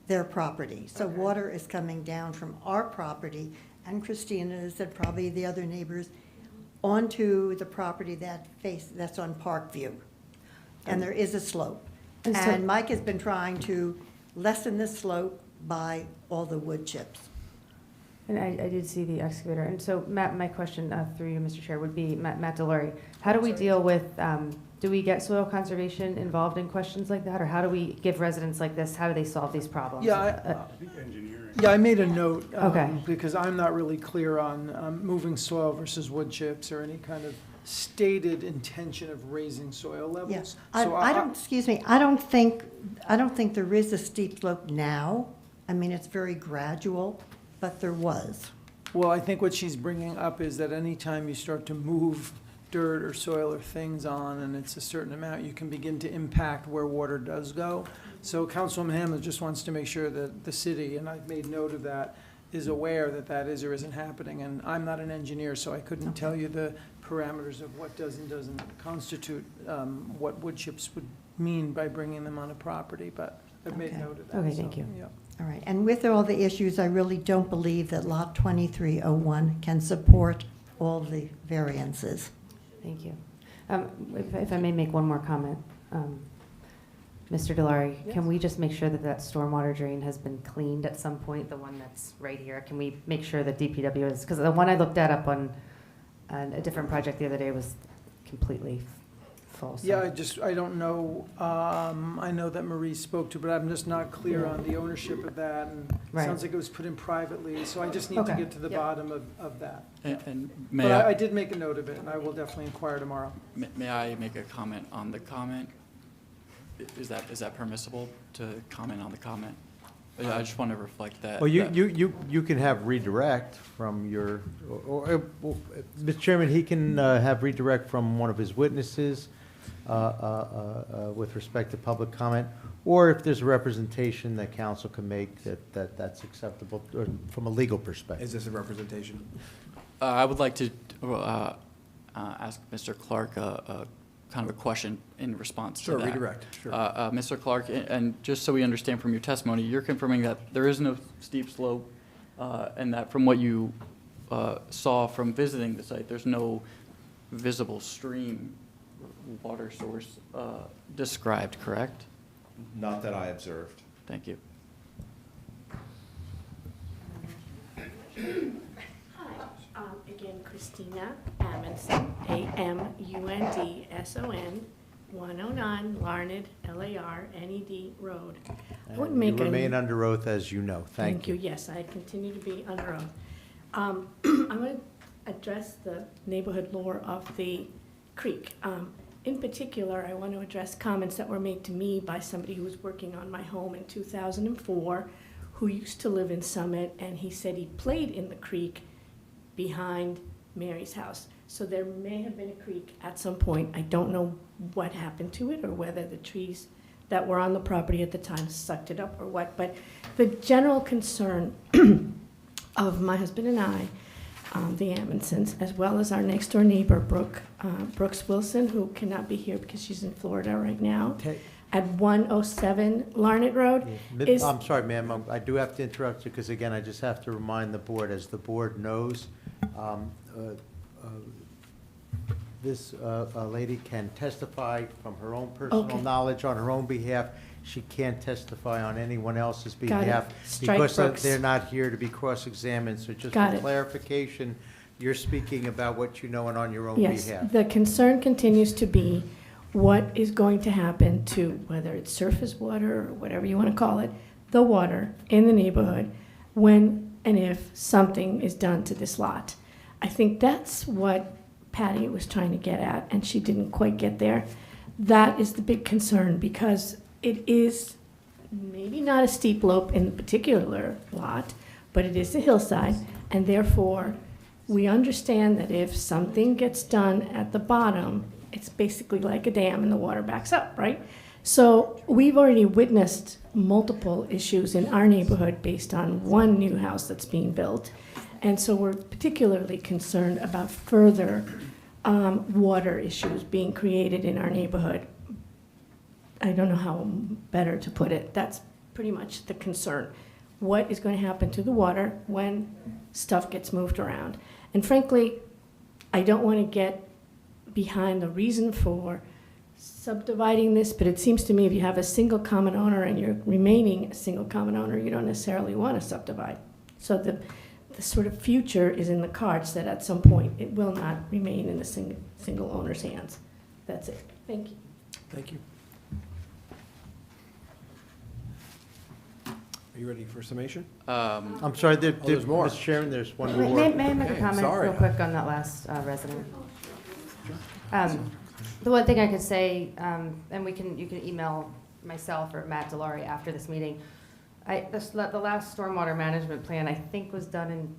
their property. So Okay. water is coming down from our property and Christina's and probably the other neighbors onto the property that's on Parkview. And there is a slope. And so- And Mike has been trying to lessen the slope by all the wood chips. And I did see the excavator. And so, Matt, my question through you, Mr. Chair, would be, Matt Delory, how do we deal with, do we get soil conservation involved in questions like that? Or how do we give residents like this, how do they solve these problems? Yeah, I think engineering. Yeah, I made a note. Okay. Because I'm not really clear on moving soil versus wood chips or any kind of stated intention of raising soil levels. Yes. So I don't, excuse me, I don't think there is a steep slope now. I mean, it's very gradual, but there was. Well, I think what she's bringing up is that anytime you start to move dirt or soil or things on, and it's a certain amount, you can begin to impact where water does go. So Councilwoman Hamlin just wants to make sure that the city, and I've made note of that, is aware that that is or isn't happening. And I'm not an engineer, so I couldn't tell you the parameters of what does and doesn't constitute what wood chips would mean by bringing them on a property, but I've made Okay. note of that. Okay, so, thank you. yeah. All right, and with all the issues, I really don't believe that Lot 2301 can support all the variances. Thank you. If I may make one more comment. Mr. Delory, can we just make sure that that stormwater drain has been cleaned at some point, the one that's right here? Can we make sure that DPW is, because the one I looked at up on a different project the other day was completely full. so- Yeah, I don't know, I know that Marie spoke to, but I'm just not clear on the ownership of that, and it Right. sounds like it was put in privately, so I just need to Okay. get to the Yep. bottom of that. And But may I I, did make a note of it, and I will definitely inquire tomorrow. may I make a comment on the comment? Is that permissible to comment on the comment? I just want to reflect that. Well, that- you can have redirect from your, Mr. Chairman, he can have redirect from one of his witnesses with respect to public comment, or if there's a representation that council can make that's acceptable or from a legal perspective. Is this a representation? I would like to ask Mr. Clark kind of a question in response to Sure, that. redirect, sure. Mr. Clark, and just so we understand from your testimony, you're confirming that there is no steep slope, and that from what you saw from visiting the site, there's no visible stream water source described, correct? Not that I observed. Thank you. Hi, again, Christina Amundson, AMUNDSON, 109 Larned, LARNED Road. I would And make you a- remain under oath, as you know. Thank you. Yes, I continue to be under oath. I'm going to address the neighborhood lore of the creek. In particular, I want to address comments that were made to me by somebody who was working on my home in 2004, who used to live in Summit, and he said he played in the creek behind Mary's house. So there may have been a creek at some point. I don't know what happened to it or whether the trees that were on the property at the time sucked it up or what, but the general concern of my husband and I, the Amundsons, as well as our next door neighbor, Brooks Wilson, who cannot be here because she's in Florida right now, at 107 Larned Road, is, I'm sorry, ma'am, I do have to interrupt you, because again, I just have to remind the board, as the board knows, this lady can testify from her own personal Okay. knowledge on her own behalf. She can't testify on anyone else's Got it. behalf. Strike Because Brooks. they're not here to be cross-examined, so just Got for it. clarification, you're speaking about what you know and on your own yes, behalf. the concern continues to be what is going to happen to, whether it's surface water or whatever you want to call it, the water in the neighborhood when and if something is done to this lot. I think that's what Patty was trying to get at, and she didn't quite get there. That is the big concern, because it is maybe not a steep slope in the particular lot, but it is a hillside, and therefore, we understand that if something gets done at the bottom, it's basically like a dam and the water backs up, right? So we've already witnessed multiple issues in our neighborhood based on one new house that's being built. And so we're particularly concerned about further water issues being created in our neighborhood I don't know how better to put it. That's pretty much the concern. What is going to happen to the water when stuff gets moved around? And frankly, I don't want to get behind the reason for subdividing this, but it seems to me if you have a single common owner and you're remaining a single common owner, you don't necessarily want to subdivide. So the sort of future is in the cards that at some point it will not remain in the single owner's hands. That's it. Thank you. Thank you. Are you ready for summation? I'm sorry, there's more. Mr. Chairman, there's one May, more. may I make a Okay, comment sorry. real quick on that last resident? The one thing I could say, and you can email myself or Matt Delaurie after this meeting. The last stormwater management plan, I think, was done in,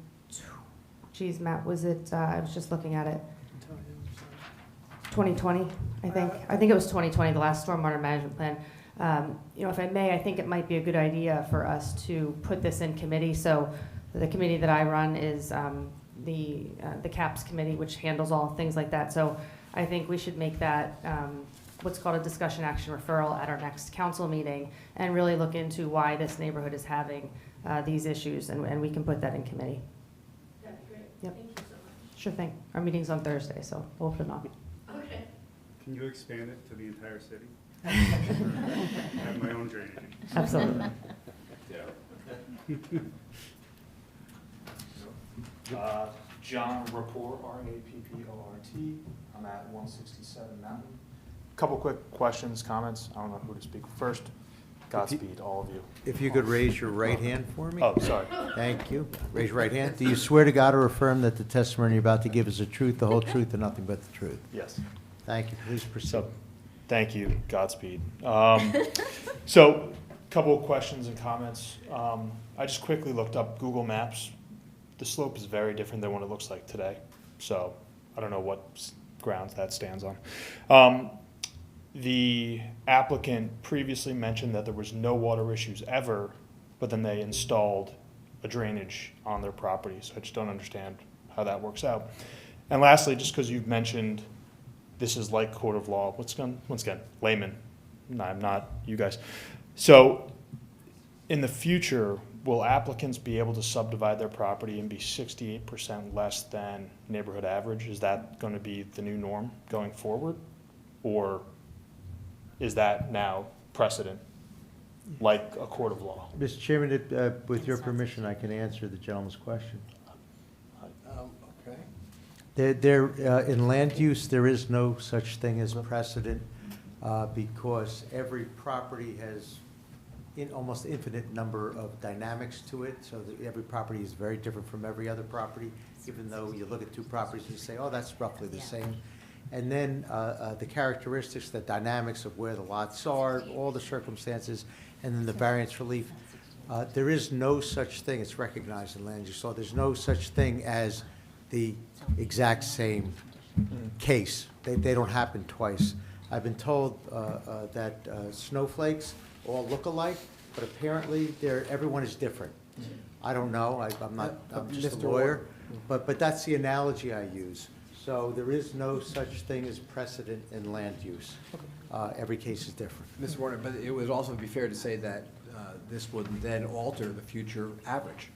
geez, Matt, was it, I was just looking at it, 2020, I think. I think it was 2020, the last stormwater management plan. You know, if I may, I think it might be a good idea for us to put this in committee. So the committee that I run is the CAPS committee, which handles all things like that. So I think we should make that what's called a discussion action referral at our next council meeting and really look into why this neighborhood is having these issues, and we can put that in committee. That'd be great. Yep. Thank you so much. Sure thing. Our meeting's on Thursday, so we'll put it on. Okay. Can you expand it to the entire city? I have my own drainage. Absolutely. John Rapport, R-A-P-P-O-R-T. I'm at 167 Mountain. Couple quick questions, comments. I don't know who to speak first. Godspeed, all of you. If you could raise your right hand for me? Oh, sorry. Thank you. Raise your right hand. Do you swear to God or affirm that the testimony you're about to give is the truth, the whole truth, and nothing but the truth? Yes. Thank you. Please proceed. So, thank you. Godspeed. So, couple of questions and comments. I just quickly looked up Google Maps. The slope is very different than what it looks like today. So, I don't know what grounds that stands on. The applicant previously mentioned that there was no water issues ever, but then they installed a drainage on their property. So I just don't understand how that works out. And lastly, just because you've mentioned this is like court of law, once again, layman. No, I'm not you guys. So in the future, will applicants be able to subdivide their property and be 68% less than neighborhood average? Is that going to be the new norm going forward? Or is that now precedent, like a court of law? Mr. Chairman, with your permission, I can answer the gentleman's question. Okay. In land use, there is no such thing as precedent because every property has almost infinite number of dynamics to it, so that every property is very different from every other property, even though you look at two properties and you say, oh, that's roughly the same. And then the characteristics, the dynamics of where the lots are, all the circumstances, and then the variance relief. There is no such thing, it's recognized in land use law, there's no such thing as the exact same case. They don't happen twice. I've been told that snowflakes all look alike, but apparently everyone is different. I don't know, I'm just a lawyer, but that's the analogy I use. So there is no such thing as precedent in land use. Every case is different. Mr. Warner, but it would also be fair to say that this would then alter the future average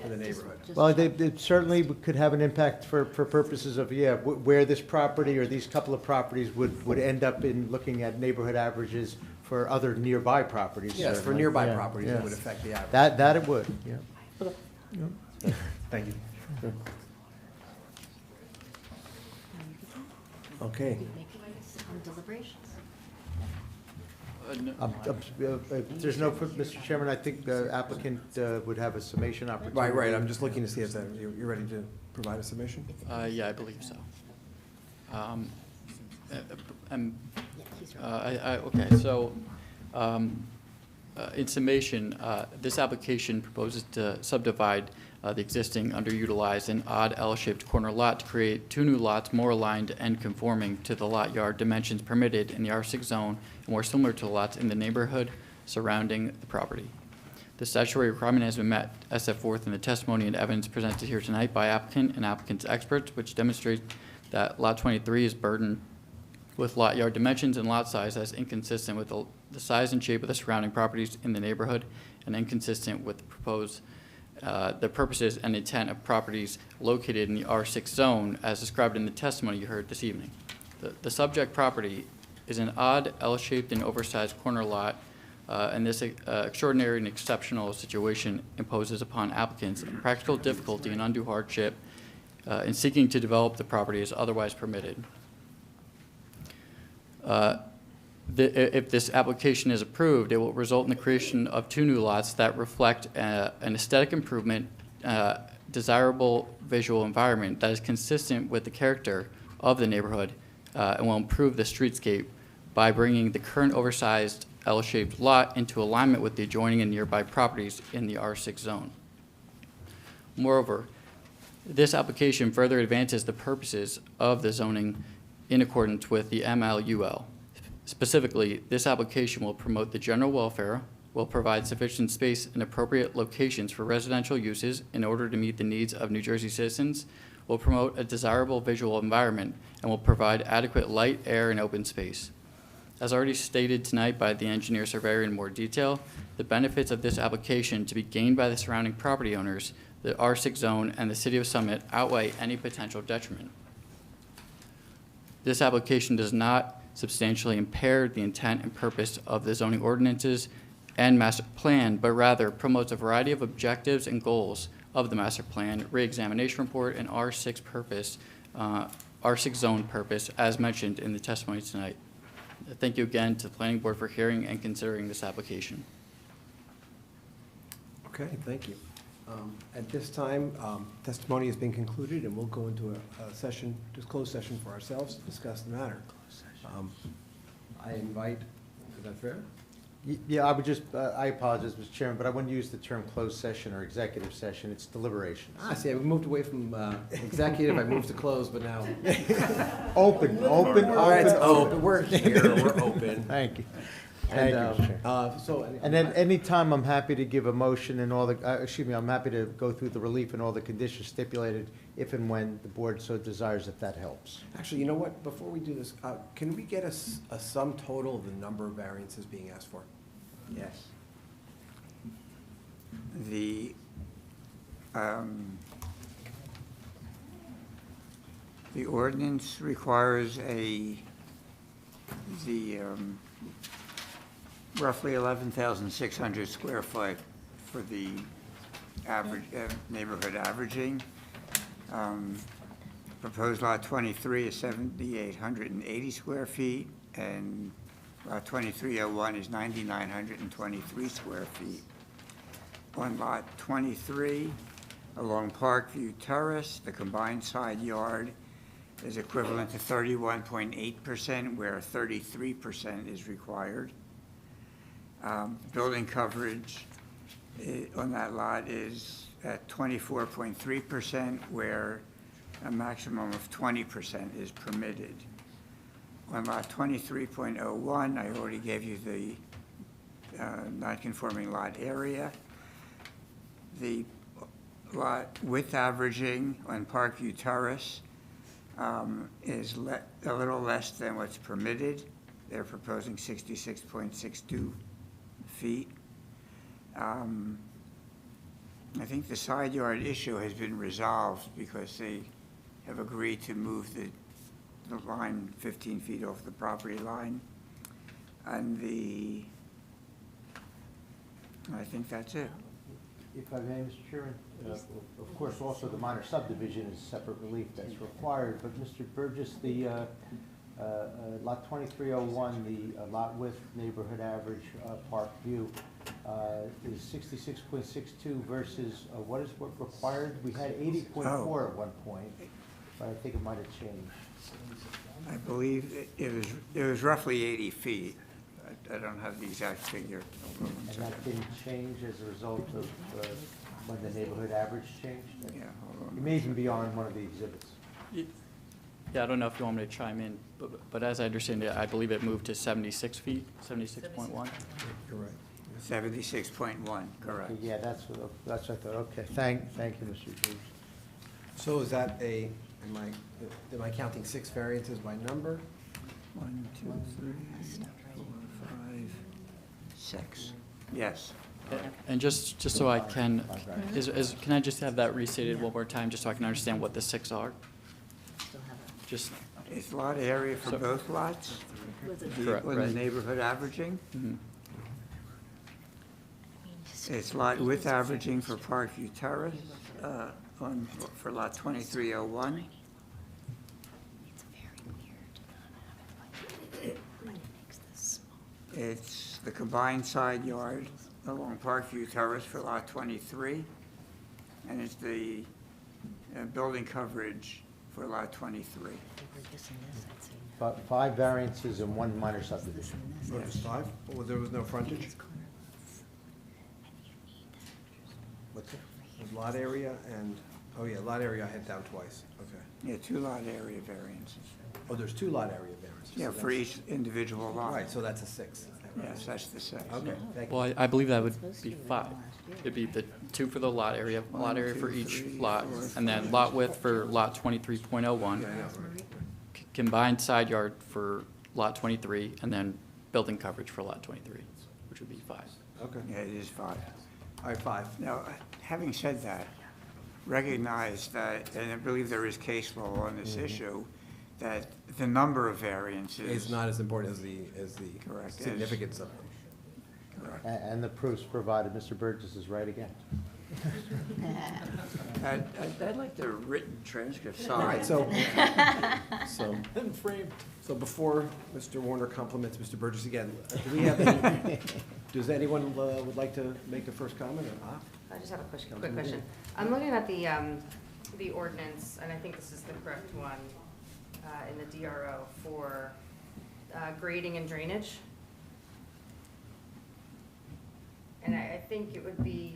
for the neighborhood. Well, it certainly could have an impact for purposes of, where this property or these couple of properties would end up in looking at neighborhood averages for other nearby properties. Yes, for certainly. nearby Yeah, properties, yeah. it would affect the average. That it would, yeah. Thank you. Okay. On deliberations. If there's no, Mr. Chairman, I think the applicant would have a summation opportunity. Right, I'm just looking to see if you're ready to provide a submission? Yeah, I believe so. Okay, so in summation, this application proposes to subdivide the existing underutilized and odd L-shaped corner lot to create two new lots more aligned and conforming to the lot yard dimensions permitted in the R6 zone and more similar to the lots in the neighborhood surrounding the property. The statutory requirement has been met as set forth in the testimony and evidence presented here tonight by applicant and applicant's experts, which demonstrate that Lot 23 is burdened with lot yard dimensions and lot size as inconsistent with the the size and shape of the surrounding properties in the neighborhood and inconsistent with the purposes and intent of properties located in the R6 zone as described in the testimony you heard this evening. The subject property is an odd L-shaped and oversized corner lot, and this extraordinary and exceptional situation imposes upon applicants a practical difficulty and undue hardship in seeking to develop the property as otherwise permitted. If this application is approved, it will result in the creation of 2 new lots that reflect an aesthetic improvement, desirable visual environment that is consistent with the character of the neighborhood and will improve the streetscape by bringing the current oversized L-shaped lot into alignment with the adjoining and nearby properties in the R6 zone. Moreover, this application further advances the purposes of the zoning in accordance with the MLUL. Specifically, this application will promote the general welfare, will provide sufficient space and appropriate locations for residential uses in order to meet the needs of New Jersey citizens, will promote a desirable visual environment, and will provide adequate light, air, and open space. As already stated tonight by the engineer surveyor in more detail, the benefits of this application to be gained by the surrounding property owners, the R6 zone, and the City of Summit outweigh any potential detriment. This application does not substantially impair the intent and purpose of the zoning ordinances and master plan, but rather promotes a variety of objectives and goals of the master plan, re-examination report, and R6 purpose, R6 zone purpose, as mentioned in the testimony tonight. Thank you again to the Planning Board for hearing and considering this application. Okay, thank you. At this time, testimony has been concluded, and we'll go into a session, just closed session for ourselves to discuss the matter. I invite, is that fair? Yeah, I would just, I apologize, Mr. Chairman, but I wouldn't use the term closed session or executive session. It's deliberations. I see, we moved away from executive, I moved to closed, but now. Open. All right, it's open, we're here, we're open. Thank you. Thank you, Mr. Chairman. And then anytime, I'm happy to give a motion and all the, I'm happy to go through the relief and all the conditions stipulated if and when the board so desires, if that helps. Actually, you know what, before we do this, can we get a sum total of the number of variances being asked for? Yes. The ordinance requires roughly 11,600 square foot for the average, neighborhood averaging. Proposed lot 23 is 7,880 square feet, and lot 2301 is 9,923 square feet. On lot 23, along Parkview Terrace, the combined side yard is equivalent to 31.8%, where 33% is required. Building coverage on that lot is at 24.3%, where a maximum of 20% is permitted. On lot 23.01, I already gave you the non-conforming lot area. The lot width averaging on Parkview Terrace is a little less than what's permitted. They're proposing 66.62 feet. I think the side yard issue has been resolved because they have agreed to move the line 15 feet off the property line. And I think that's it. If I may, Mr. Chairman, of course, also the minor subdivision is separate relief that's required, but Mr. Burgess, the lot 2301, the lot width neighborhood average Park View is 66.62 versus what required? We had 80.4 at one point, but I think it might have changed. I believe it was roughly 80 feet. I don't have the exact figure. And that didn't change as a result of when the neighborhood average changed? Yeah, hold on. It may even be on one of the exhibits. Yeah, I don't know if you want me to chime in, but as I understand it, I believe it moved to 76 feet, 76.1. You're right. 76.1, correct. Okay, yeah, that's what I thought. Okay, thank you, Mr. Burgess. So is that am I counting 6 variances by number? 1, 2, 3, 4, 5, 6. Yes. And just so I can, can I just have that restated one more time, just so I can understand what the 6 are? Just, It's lot area for So- both lots? Correct, On the right. neighborhood averaging? mhm. It's lot width averaging for Parkview Terrace, for lot 2301. It's the combined side yard along Parkview Terrace for lot 23. And it's the building coverage for lot 23. 5 variances and 1 minor subdivision. Oh, just 5? Well, there was no frontage? What's it? Lot area and, oh yeah, lot area I had down twice, okay. Yeah, 2 lot area variances. Oh, there's 2 lot area variances. Yeah, so for that's- each individual lot. Right, so that's a 6. Yes, that's the 6. Okay, thank you. Well, I believe that would be 5. It'd be the 2 for the lot area for each lot, and then lot width for lot 23.01. Yeah, I know, right. Combined side yard for lot 23, and then building coverage for lot 23, which would be 5. Okay, Yeah, it is 5. all right, 5. Now, having said that, recognize that, and I believe there is case law on this issue, that the number of variances. It's not as important as the Correct. significance of them. Correct. And the proofs provided, Mr. Burgess is right again. I'd like the written transcript All right, signed. so And framed. So before Mr. Warner compliments Mr. Burgess again, do we have any, does anyone would like to make the first comment or not? I just have a quick question. I'm looking at the ordinance, and I think this is the correct one, in the DRO for grading and drainage. And I think it would be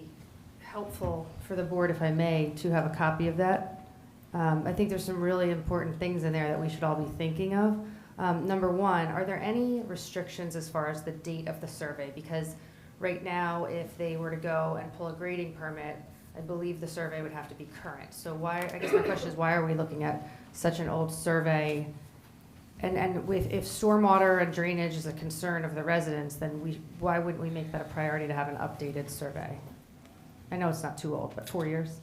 helpful for the board, if I may, to have a copy of that. I think there's some really important things in there that we should all be thinking of. Number one, are there any restrictions as far as the date of the survey? Because right now, if they were to go and pull a grading permit, I believe the survey would have to be current. So why, I guess my question is, why are we looking at such an old survey? And if stormwater and drainage is a concern of the residents, then why wouldn't we make that a priority to have an updated survey? I know it's not too old, but 4 years?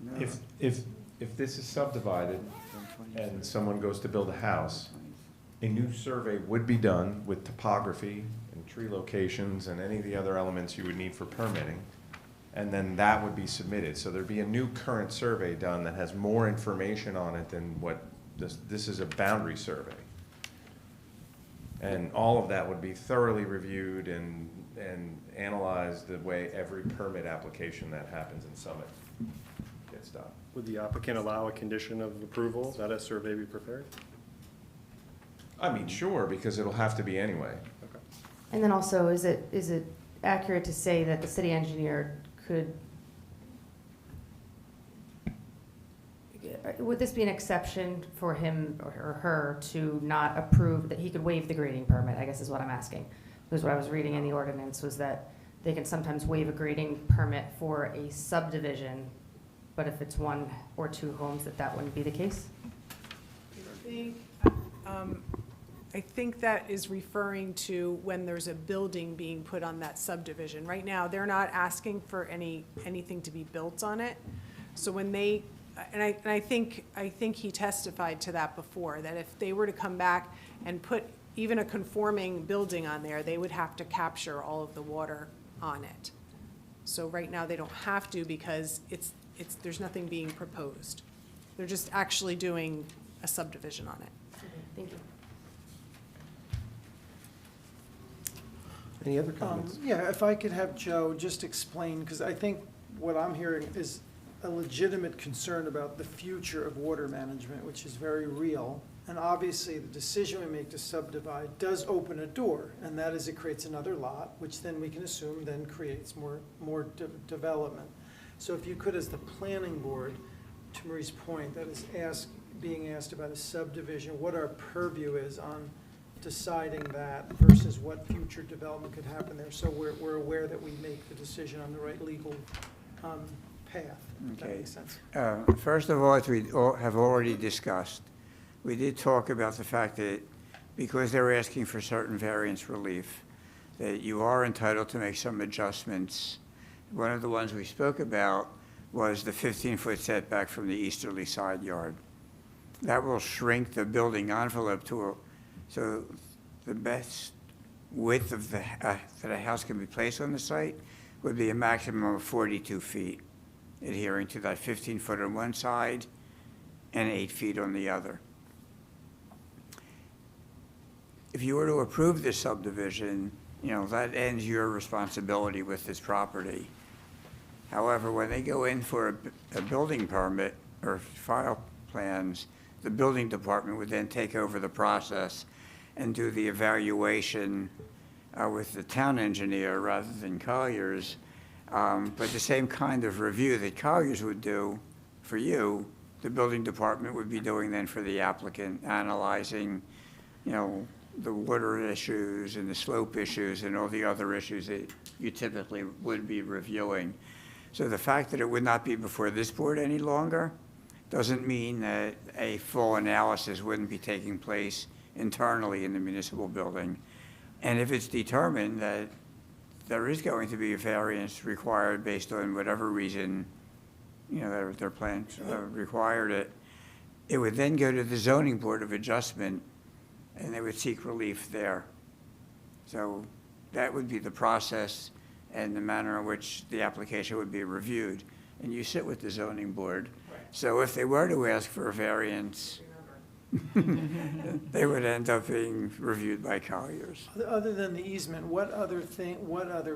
No. If this is subdivided and someone goes to build a house, a new survey would be done with topography and tree locations and any of the other elements you would need for permitting. And then that would be submitted. So there'd be a new current survey done that has more information on it than what this is a boundary survey. And all of that would be thoroughly reviewed and analyzed the way every permit application that happens in Summit gets done. Would the applicant allow a condition of approval that a survey be prepared? I mean, sure, because it'll have to be anyway. Okay. And then also, is it accurate to say that the city engineer could, would this be an exception for him or her to not approve, that he could waive the grading permit, I guess is what I'm asking? Because what I was reading in the ordinance was that they can sometimes waive a grading permit for a subdivision, but if it's 1 or 2 homes, that wouldn't be the case? I think that is referring to when there's a building being put on that subdivision. Right now, they're not asking for anything to be built on it. So when they, and I think he testified to that before, that if they were to come back and put even a conforming building on there, they would have to capture all of the water on it. So right now, they don't have to because there's nothing being proposed. They're just actually doing a subdivision on it. Thank you. Any other comments? Yeah, if I could have Joe just explain, because I think what I'm hearing is a legitimate concern about the future of water management, which is very real. And obviously, the decision we make to subdivide does open a door, and that is it creates another lot, which then we can assume then creates more development. So if you could, as the planning board, to Marie's point, that is being asked about a subdivision, what our purview is on deciding that versus what future development could happen there, so we're aware that we make the decision on the right legal path, if that Okay. makes sense. First of all, as we have already discussed, we did talk about the fact that because they're asking for certain variance relief, that you are entitled to make some adjustments. One of the ones we spoke about was the 15-foot setback from the easterly side yard. That will shrink the building envelope so the best width of that a house can be placed on the site would be a maximum of 42 feet, adhering to that 15-foot on one side and 8 feet on the other. If you were to approve this subdivision, that ends your responsibility with this property. However, when they go in for a building permit or file plans, the building department would then take over the process and do the evaluation with the town engineer rather than Colliers. But the same kind of review that Colliers would do for you, the building department would be doing then for the applicant, analyzing, the water issues and the slope issues and all the other issues that you typically would be reviewing. So the fact that it would not be before this board any longer doesn't mean that a full analysis wouldn't be taking place internally in the municipal building. And if it's determined that there is going to be a variance required based on whatever reason, their plans required it, it would then go to the zoning board of adjustment and they would seek relief there. So that would be the process and the manner in which the application would be reviewed. And you sit with the zoning board. So if they were to ask for a variance, they would end up being reviewed by Colliers. Other than the easement,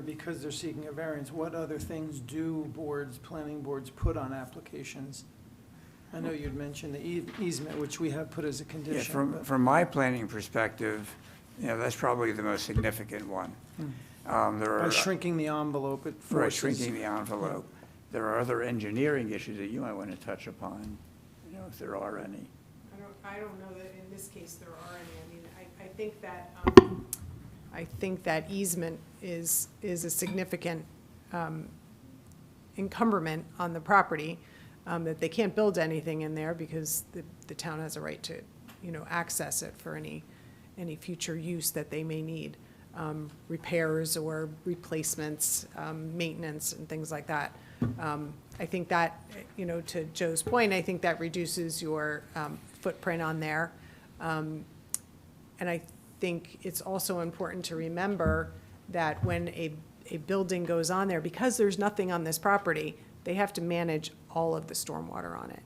because they're seeking a variance, what other things do planning boards put on applications? I know you'd mentioned the easement, which we have put as a condition. Yeah, from my planning perspective, that's probably the most significant one. By shrinking the envelope, it forces. Right, shrinking the envelope. There are other engineering issues that you might want to touch upon, if there are any. I don't know that in this case there are any. I mean, I think that easement is a significant encumberment on the property, that they can't build anything in there because the town has a right to, access it for any future use that they may need, repairs or replacements, maintenance and things like that. I think that, to Joe's point, I think that reduces your footprint on there. And I think it's also important to remember that when a building goes on there, because there's nothing on this property, they have to manage all of the stormwater on it.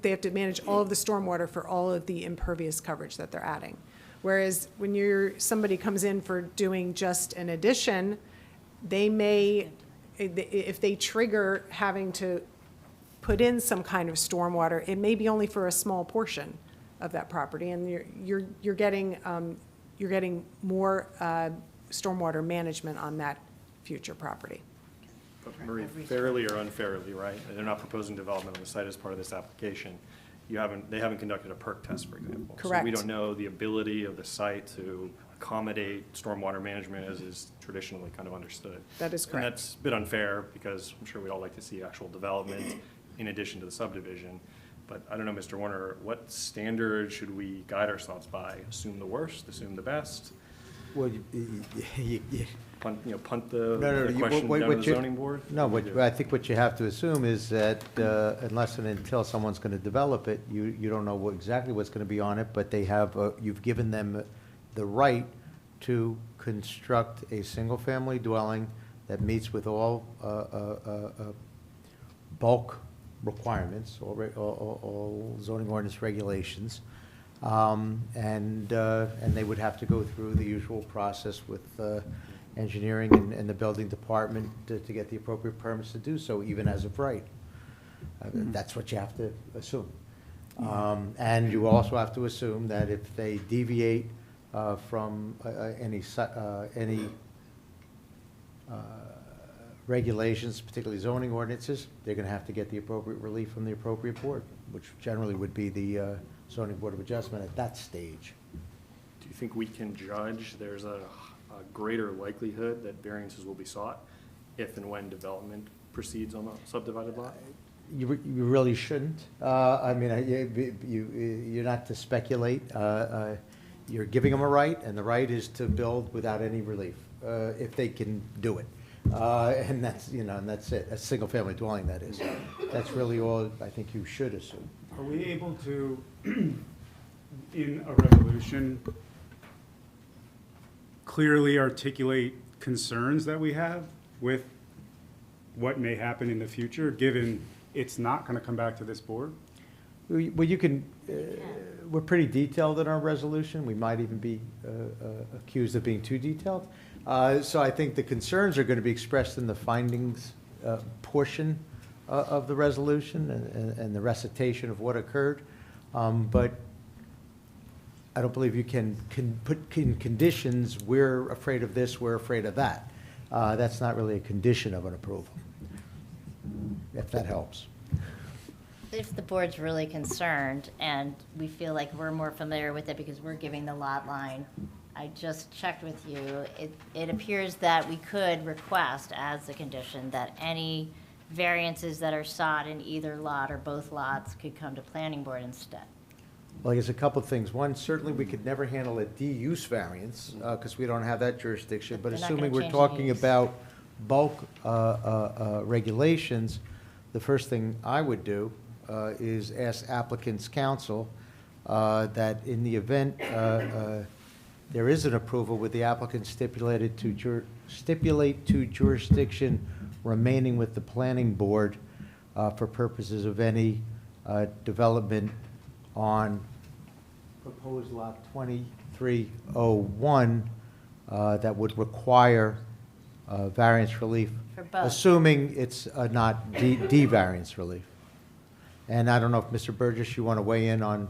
They have to manage all of the stormwater for all of the impervious coverage that they're adding. Whereas when somebody comes in for doing just an addition, they may, if they trigger having to put in some kind of stormwater, it may be only for a small portion of that property, and you're getting more stormwater management on that future property. But Marie, fairly or unfairly, right? They're not proposing development on the site as part of this application. They haven't conducted a perk test, for example. Correct. So we don't know the ability of the site to accommodate stormwater management as is traditionally kind of understood. That is correct. And that's a bit unfair because I'm sure we'd all like to see actual development in addition to the subdivision. But I don't know, Mr. Warner, what standard should we guide ourselves by? Assume the worst, assume the best? Well, Punt the what question down to the you- zoning board? No, What do we do? I think what you have to assume is that unless and until someone's going to develop it, you don't know exactly what's going to be on it, but you've given them the right to construct a single-family dwelling that meets with all bulk requirements, all zoning ordinance regulations. And they would have to go through the usual process with engineering and the building department to get the appropriate permits to do so, even as of right. That's what you have to assume. And you also have to assume that if they deviate from any regulations, particularly zoning ordinances, they're going to have to get the appropriate relief from the appropriate board, which generally would be the zoning board of adjustment at that stage. Do you think we can judge there's a greater likelihood that variances will be sought if and when development proceeds on a subdivided lot? You really shouldn't. I mean, you're not to speculate. you're giving them a right, and the right is to build without any relief, if they can do it. And that's, and that's it, a single-family dwelling, that is. That's really all I think you should assume. Are we able to, in a resolution, clearly articulate concerns that we have with what may happen in the future, given it's not going to come back to this board? Well, you can, we're pretty detailed in our resolution. We might even be accused of being too detailed. So I think the concerns are going to be expressed in the findings portion of the resolution and the recitation of what occurred. But I don't believe you can put in conditions, we're afraid of this, we're afraid of that. That's not really a condition of an approval, if that helps. If the board's really concerned and we feel like we're more familiar with it because we're giving the lot line, I just checked with you. It appears that we could request as a condition that any variances that are sought in either lot or both lots could come to planning board instead. Well, I guess a couple of things. One, certainly we could never handle a D-use variance, because we don't have that jurisdiction. But They're not gonna assuming we're change the talking use. about bulk regulations, the first thing I would do is ask applicant's counsel that in the event there is an approval, with the applicant stipulate to jurisdiction remaining with the planning board for purposes of any development on proposed lot 2301 that would require variance relief. For both. Assuming it's not D variance relief. And I don't know if, Mr. Burgess, you want to weigh in on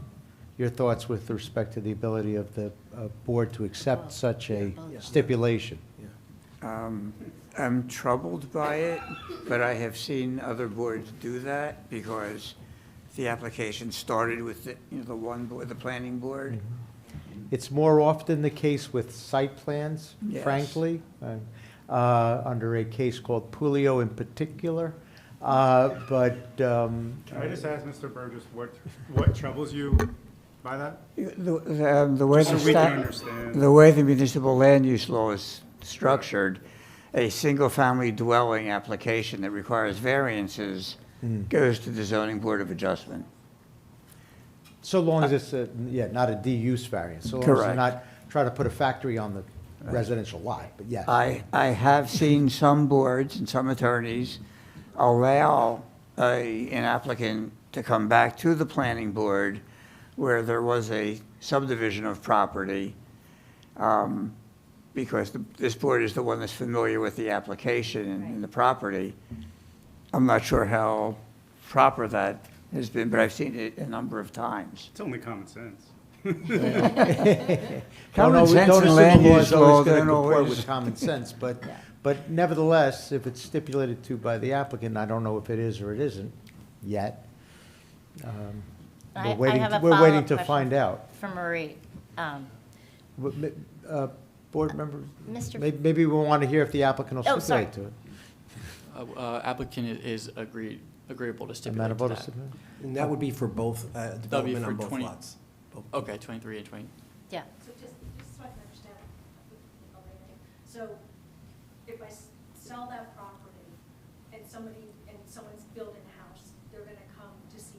your thoughts with respect to the ability of the board to accept such a stipulation. I'm troubled by it, but I have seen other boards do that because the application started with the one board, the planning board. It's more often the case with site plans, Yes. frankly, under a case called Pulio in particular. But Can I just ask Mr. Burgess what troubles you by that? The way Just so we can understand. the way the municipal land use law is structured, a single-family dwelling application that requires variances goes to the zoning board of adjustment. so long as it's, not a D-use variance, so long as you're Correct. not trying to put a factory on the residential lot, but yes. I have seen some boards and some attorneys allow an applicant to come back to the planning board where there was a subdivision of property, because this board is the one that's familiar with the application and the property. I'm not sure how proper that has been, but I've seen it a number of times. It's only common sense. Common sense Don't and assume land the law use is law always going don't to comport always. with common sense, but nevertheless, if it's stipulated to by the applicant, I don't know if it is or it isn't yet. I We're waiting, have a we're waiting follow-up to question find out. For Marie. Board members, Mr. maybe we want to hear if the applicant Oh, will sorry. stipulate to it. Applicant is agreeable to stipulate Amenable to to that. stipulate? And that would be for both, development for on both 20 lots. Both. Okay, 23 and 20. Yeah. So just so I can understand, so if I sell that property and someone's building a house, they're gonna come to see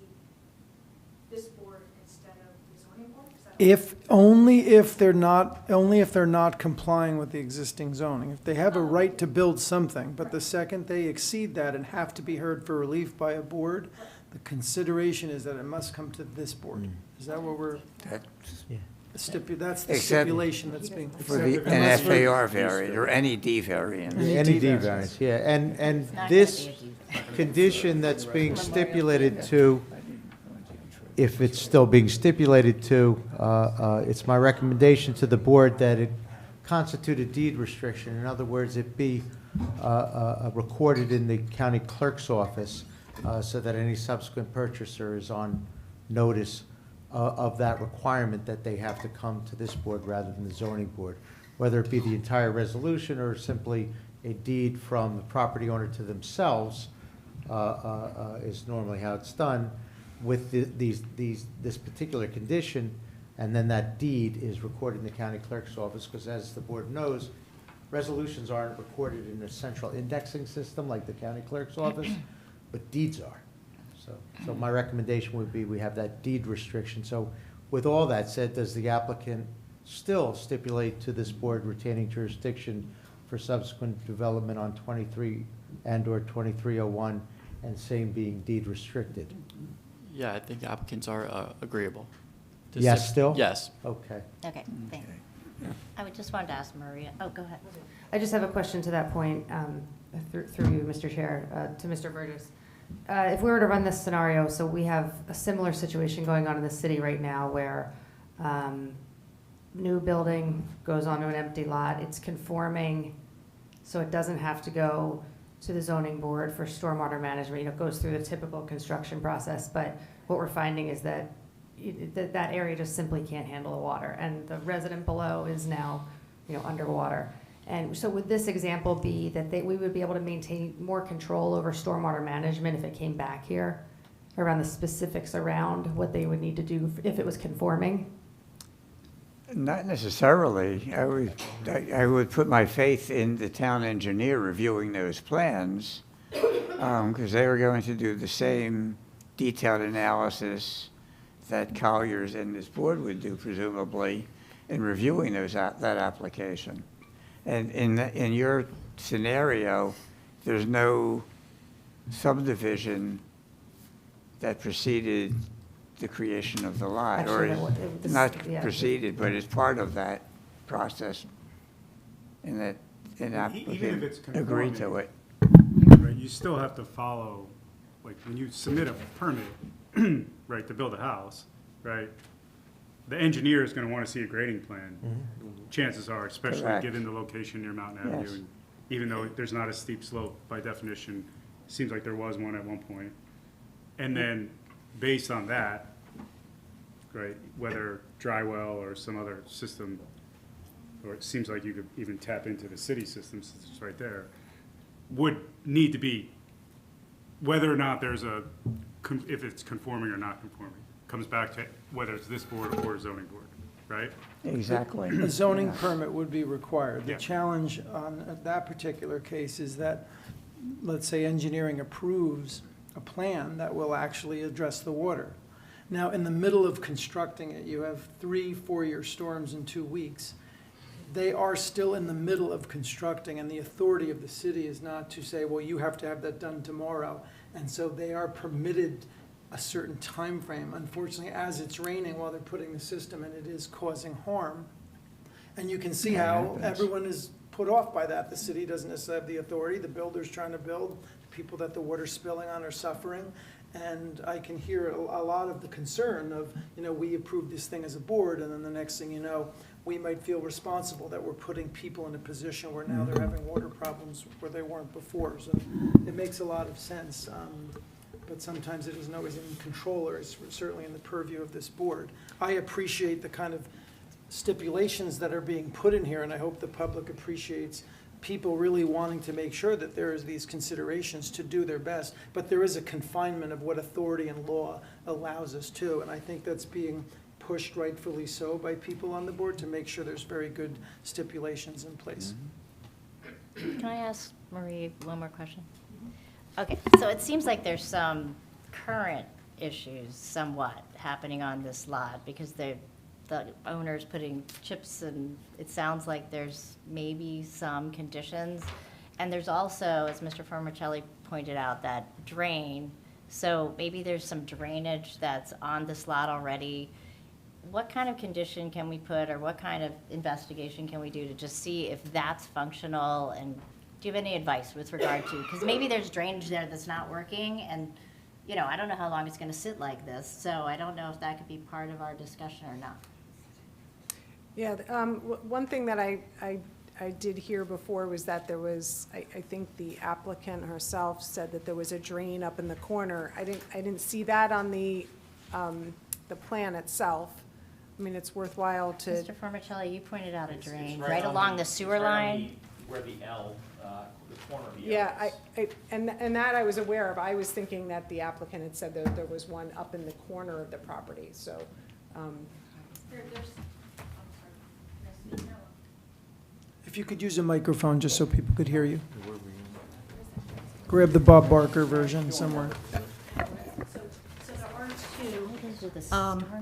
this board instead of the zoning board? Is that- Only if they're not complying with the existing zoning. If they have a right to build something, but the second they exceed that and have to be heard for relief by a board, the consideration is that it must come to this board. Is that what we're, that's the Except- stipulation that's being. For the, an Unless we're- FAR variant or any D variant. Any D D variance, yeah, and It's not gonna this be a D. condition that's being stipulated to, if it's still being stipulated to, it's my recommendation to the board that it constitute a deed restriction. In other words, it be recorded in the county clerk's office so that any subsequent purchaser is on notice of that requirement that they have to come to this board rather than the zoning board, whether it be the entire resolution or simply a deed from the property owner to themselves is normally how it's done. With this particular condition, And then that deed is recorded in the county clerk's office, because as the board knows, resolutions aren't recorded in a central indexing system like the county clerk's office, but deeds are. So my recommendation would be we have that deed restriction. So with all that said, does the applicant still stipulate to this board retaining jurisdiction for subsequent development on 23 and/or 2301, and same being deed restricted? Yeah, I think the applicants are agreeable. to Yes, six- still? Yes. Okay. Okay, thank you. I would just wanted to ask Maria, oh, go ahead. I just have a question to that point, through you, Mr. Chair, to Mr. Burgess. If we were to run this scenario, so we have a similar situation going on in the city right now where new building goes onto an empty lot, it's conforming, so it doesn't have to go to the zoning board for stormwater management, it goes through the typical construction process, but what we're finding is that that area just simply can't handle the water, and the resident below is now, underwater. And so would this example be that we would be able to maintain more control over stormwater management if it came back here, around the specifics around what they would need to do if it was conforming? Not necessarily. I would put my faith in the town engineer reviewing those plans, because they were going to do the same detailed analysis that Colliers and this board would do, presumably, in reviewing that application. And in your scenario, there's no subdivision that preceded the creation of the lot, Actually, or not yeah. preceded, but it's part of that process, and that an Even if it's applicant agreed to conforming. it. Right, you still have to follow, like, when you submit a permit, right, to build a house, right? The engineer is gonna wanna see a grading plan, chances are, especially Correct. given the location near Mountain Avenue. Yes. And even though there's not a steep slope by definition, seems like there was one at one point. And then, based on that, right, whether dry well or some other system, or it seems like you could even tap into the city system since it's right there, would need to be, whether or not there's if it's conforming or not conforming, comes back to whether it's this board or zoning board, right? Exactly. A zoning permit would be required. The Yeah. challenge on that particular case is that, let's say, engineering approves a plan that will actually address the water. Now, in the middle of constructing it, you have 3 4-year storms in 2 weeks. They are still in the middle of constructing, and the authority of the city is not to say, well, you have to have that done tomorrow. And so they are permitted a certain time frame. Unfortunately, as it's raining while they're putting the system in, it is causing harm. And you can see That how happens. everyone is put off by that. The city doesn't necessarily have the authority, the builder's trying to build, the people that the water's spilling on are suffering. And I can hear a lot of the concern of, we approved this thing as a board, and then the next thing you know, we might feel responsible that we're putting people in a position where now they're having water problems where they weren't before. So it makes a lot of sense. But sometimes it isn't always in control, or it's certainly in the purview of this board. I appreciate the kind of stipulations that are being put in here, and I hope the public appreciates people really wanting to make sure that there is these considerations to do their best, but there is a confinement of what authority and law allows us to, and I think that's being pushed rightfully so by people on the board to make sure there's very good stipulations in place. Can I ask Marie one more question? Okay, so it seems like there's some current issues somewhat happening on this lot because the owner's putting chips, and it sounds like there's maybe some conditions. And there's also, as Mr. Formicelli pointed out, that drain. So maybe there's some drainage that's on this lot already. What kind of condition can we put, or what kind of investigation can we do to just see if that's functional? And do you have any advice with regard to, because maybe there's drainage there that's not working, and, I don't know how long it's going to sit like this, so I don't know if that could be part of our discussion or not. Yeah, one thing that I did hear before was that there was, I think the applicant herself said that there was a drain up in the corner. I didn't see that on the plan itself. I mean, it's worthwhile to. Mr. Formicelli, you pointed out a drain It's right on along the sewer it's right on line. where the L, the corner of the L Yeah, is. and that I was aware of. I was thinking that the applicant had said that there was one up in the corner of the property, so. If you could use a microphone just so people could hear you. Grab the Bob Barker version somewhere. So there are two.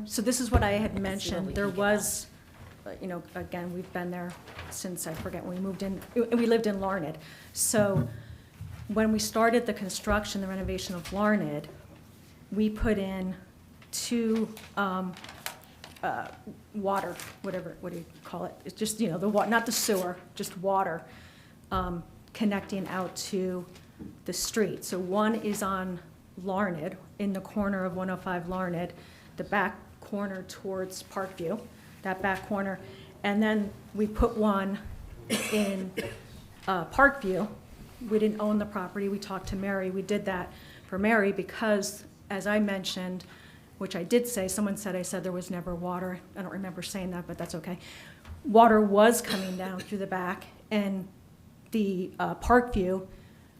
So this is what I had mentioned. There was, again, we've been there since, I forget, when we moved in, we lived in Larned. So when we started the construction, the renovation of Larned, we put in two water, whatever, what do you call it? It's just, not the sewer, just water, connecting out to the street. So one is on Larned, in the corner of 105 Larned, the back corner towards Parkview, that back corner. And then we put one in Parkview. We didn't own the property. We talked to Mary. We did that for Mary because, as I mentioned, which I did say, someone said I said there was never water. I don't remember saying that, but that's okay. Water was coming down through the back, and the Parkview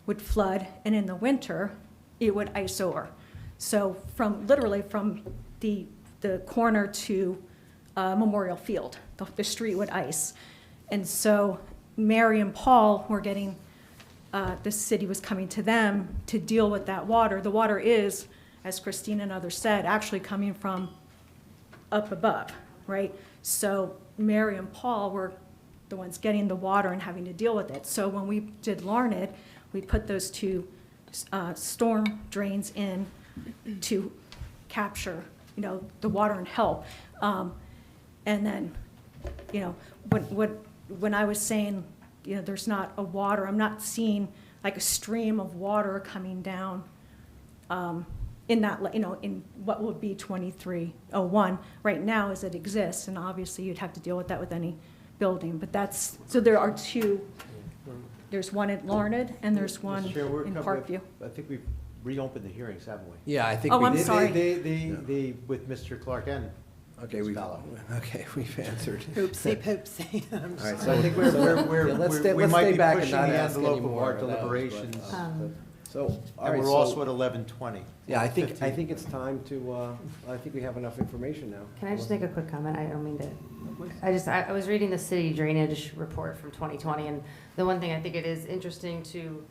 would flood, and in the winter, it would ice over. So literally from the corner to Memorial Field, the street would ice. And so Mary and Paul were getting, the city was coming to them to deal with that water. The water is, as Christine and others said, actually coming from up above, right? So Mary and Paul were the ones getting the water and having to deal with it. So when we did Larned, we put those two storm drains in to capture, the water and help. And then, when I was saying, there's not a water, I'm not seeing like a stream of water coming down in that, in what would be 2301 right now as it exists. And obviously you'd have to deal with that with any building, but so there are two. There's one at Larned and there's one Mr. Chair, we're in coming- Parkview. I think we've reopened the hearings, haven't we? Yeah, I think Oh, we I'm did. sorry. With Mr. Clark and Okay, Ms. we've, Fallow. okay, we've answered. Oopsie poopsie. All right, So I think we let's might stay be back and pushing not the ask any envelope of more our of those, but, deliberations. So, all And right, we're so- also at 11:20. Yeah, I think 15. it's time to, I think we have enough information now. Can I just make a quick comment? I don't mean to. I was reading the city drainage report from 2020, and the one thing I think it is interesting to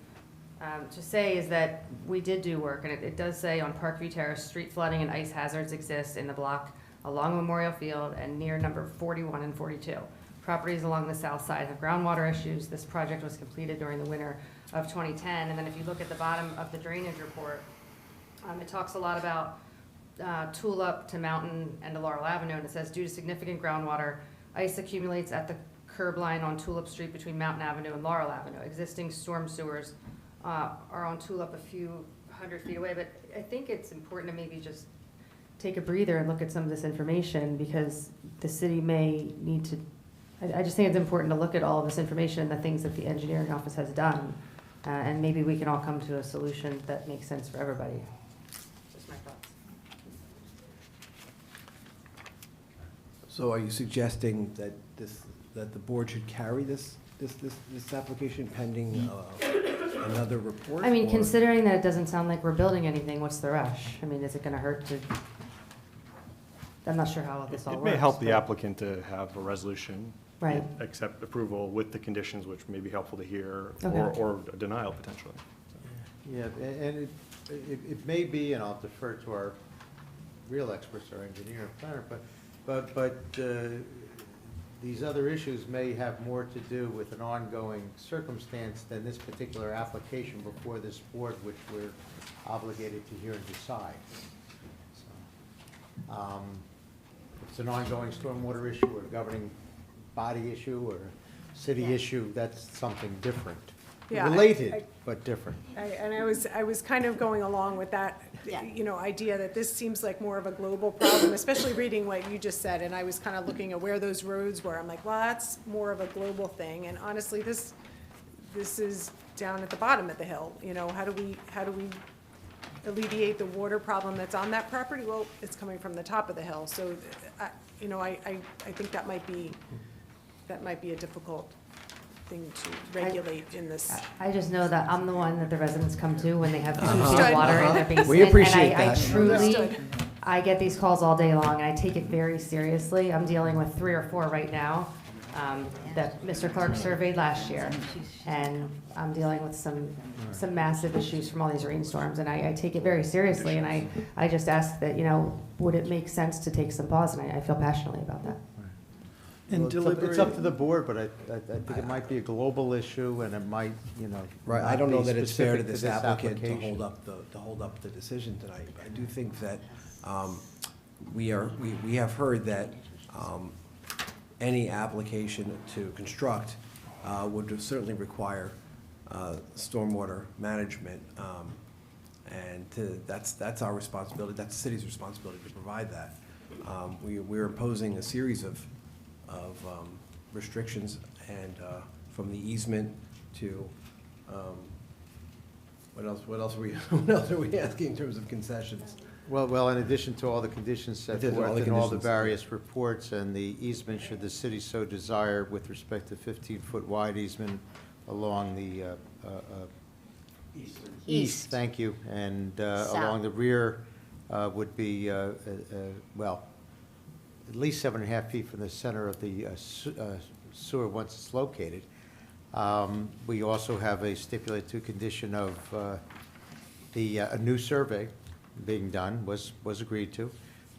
say is that we did do work, and it does say on Parkview Terrace, street flooding and ice hazards exist in the block along Memorial Field and near number 41 and 42. Properties along the south side have groundwater issues. This project was completed during the winter of 2010, and then if you look at the bottom of the drainage report, it talks a lot about Tulip to Mountain and to Laurel Avenue, and it says, due to significant groundwater, ice accumulates at the curb line on Tulip Street between Mountain Avenue and Laurel Avenue. Existing storm sewers are on Tulip a few hundred feet away, but I think it's important to maybe just take a breather and look at some of this information, because the city may need to, I just think it's important to look at all of this information and the things that the engineering office has done, and maybe we can all come to a solution that makes sense for everybody. Just my thoughts. So are you suggesting that that the board should carry this application pending another report? I mean, or- considering that it doesn't sound like we're building anything, what's the rush? I mean, is it gonna hurt to, I'm not sure how this all It works. may help the but- applicant to have a resolution. Right. Accept approval with the conditions, which may be helpful to hear, Okay. or a denial potentially. Yeah, and it may be, and I'll defer to our real experts, our engineer and planner, but these other issues may have more to do with an ongoing circumstance than this particular application before this board, which we're obligated to hear and decide. So, if it's an ongoing stormwater issue or governing body issue or city issue, that's something different. Yeah, Related, but different. I was kind of going along with that, Yeah. idea that this seems like more of a global problem, especially reading what you just said, and I was kind of looking at where those roads were. I'm like, well, that's more of a global thing, and honestly, this is down at the bottom of the hill. How do we alleviate the water problem that's on that property? Well, it's coming from the top of the hill, so, I think that might be a difficult thing to regulate in this. I just know that I'm the one that the residents come to when they have 2 feet Understood. of water in their basement. We appreciate And I that. truly, Understood. I get these calls all day long, and I take it very seriously. I'm dealing with 3 or 4 right now that Mr. Clark surveyed last year, and I'm dealing with some massive issues from all these rainstorms, and I take it very seriously, and I just ask that, would it make sense to take some pause, and I feel passionately about that. And Well, it's up to deliberating, the board, but I think it might be a global issue, and it might, Right, I not don't know be that it's fair to specific this applicant to application. hold up the decision tonight. I do think that we have heard that any application to construct would certainly require stormwater management, and that's our responsibility. That's the city's responsibility to provide that. We're imposing a series of restrictions, and from the easement to what else are we what else are we asking in terms of concessions? Well, in addition to all the conditions set All the forth in all the conditions, yeah. various reports and the easement, should the city so desire, with respect to 15-foot wide easement along the east, thank you, and South. along the rear would be, well, at least 7.5 feet from the center of the sewer once it's located. We also have a stipulated condition of a new survey being done, was agreed to,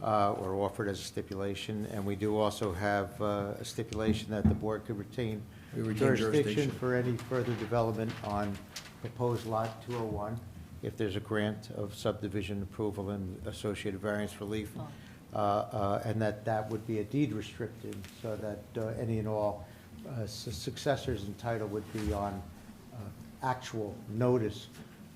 or offered as a stipulation, and we do also have a stipulation that the board could retain We retain jurisdiction jurisdiction. for any further development on proposed lot 201, if there's a grant of subdivision approval and associated variance relief, and that would be a deed restricted, so that any and all successors in title would be on actual notice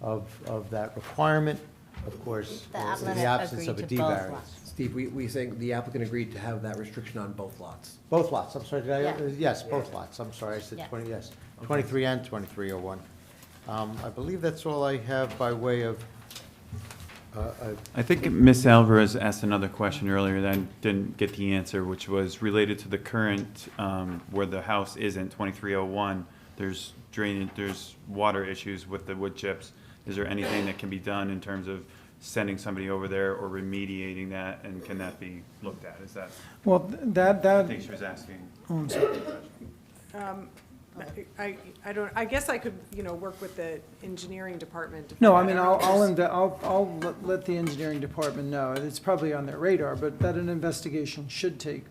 of that requirement, of course, The in applicant the absence of agreed a to D both variance. lots. Steve, we saying the applicant agreed to have that restriction on both lots. Both lots, I'm sorry, did I, Yeah. yes, both lots, I'm sorry, I said Yes. 20, yes, 23 and 2301. I believe that's all I have by way of, I think Ms. Alvarez asked another question earlier that I didn't get the answer, which was related to the current, where the house isn't, 2301, there's drainage, there's water issues with the wood chips. Is there anything that can be done in terms of sending somebody over there or remediating that, and can that be looked at? Is that, well, I think she was asking. I'm sorry. I guess I could, work with the engineering department. to No, I find mean, out. I'll let the engineering department know. It's probably on their radar, but that an investigation should take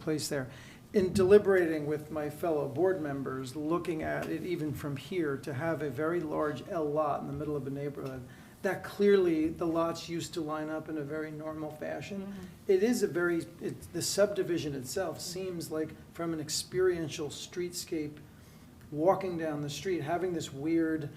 place there. In deliberating with my fellow board members, looking at it even from here, to have a very large L lot in the middle of a neighborhood, that clearly the lots used to line up in a very normal fashion. It is the subdivision itself seems like, from an experiential streetscape, walking down the street, having this weird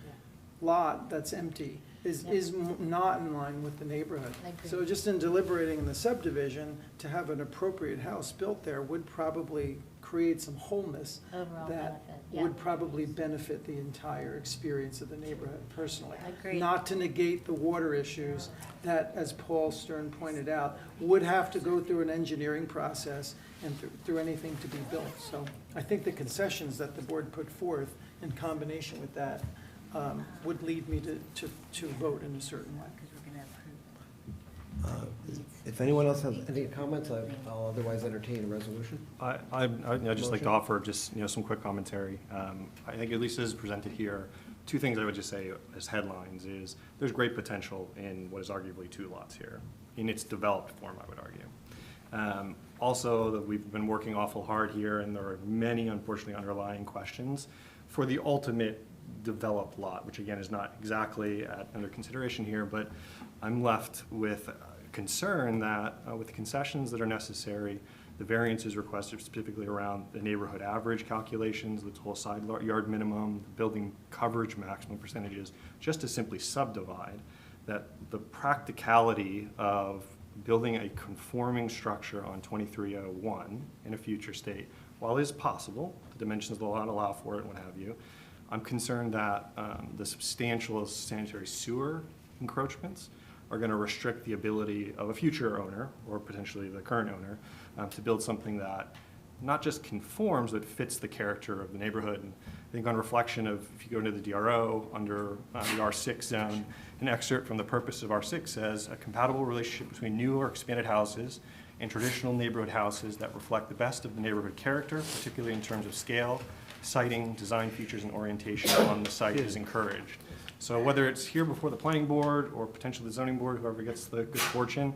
lot that's empty is not in line with the neighborhood. I agree. So just in deliberating in the subdivision, to have an appropriate house built there would probably create some wholeness Overall that benefit, yeah. would probably benefit the entire experience of the neighborhood personally. Agreed. Not to negate the water issues that, as Paul Stern pointed out, would have to go through an engineering process and through anything to be built. So I think the concessions that the board put forth in combination with that would lead me to vote in a certain way. If anyone else has any comments, I'll otherwise entertain a resolution. I'd just like to Motion? offer just, some quick commentary. I think at least as presented here, two things I would just say as headlines is there's great potential in what is arguably 2 lots here, in its developed form, I would argue. Also, that we've been working awful hard here, and there are many, unfortunately, underlying questions for the ultimate developed lot, which again is not exactly under consideration here, but I'm left with concern that with the concessions that are necessary, the variances requested specifically around the neighborhood average calculations, the total side yard minimum, the building coverage maximum percentages, just to simply subdivide, that the practicality of building a conforming structure on 2301 in a future state, while it is possible, the dimensions will not allow for it, what have you, I'm concerned that the substantial sanitary sewer encroachments are going to restrict the ability of a future owner, or potentially the current owner, to build something that not just conforms, but fits the character of the neighborhood. And I think on reflection of, if you go into the DRO, under the R6 zone, an excerpt from the purpose of R6 says, a compatible relationship between new or expanded houses and traditional neighborhood houses that reflect the best of the neighborhood character, particularly in terms of scale, siting, design features, and orientation on the site is encouraged. So whether it's here before the planning board or potentially the zoning board, whoever gets the good fortune,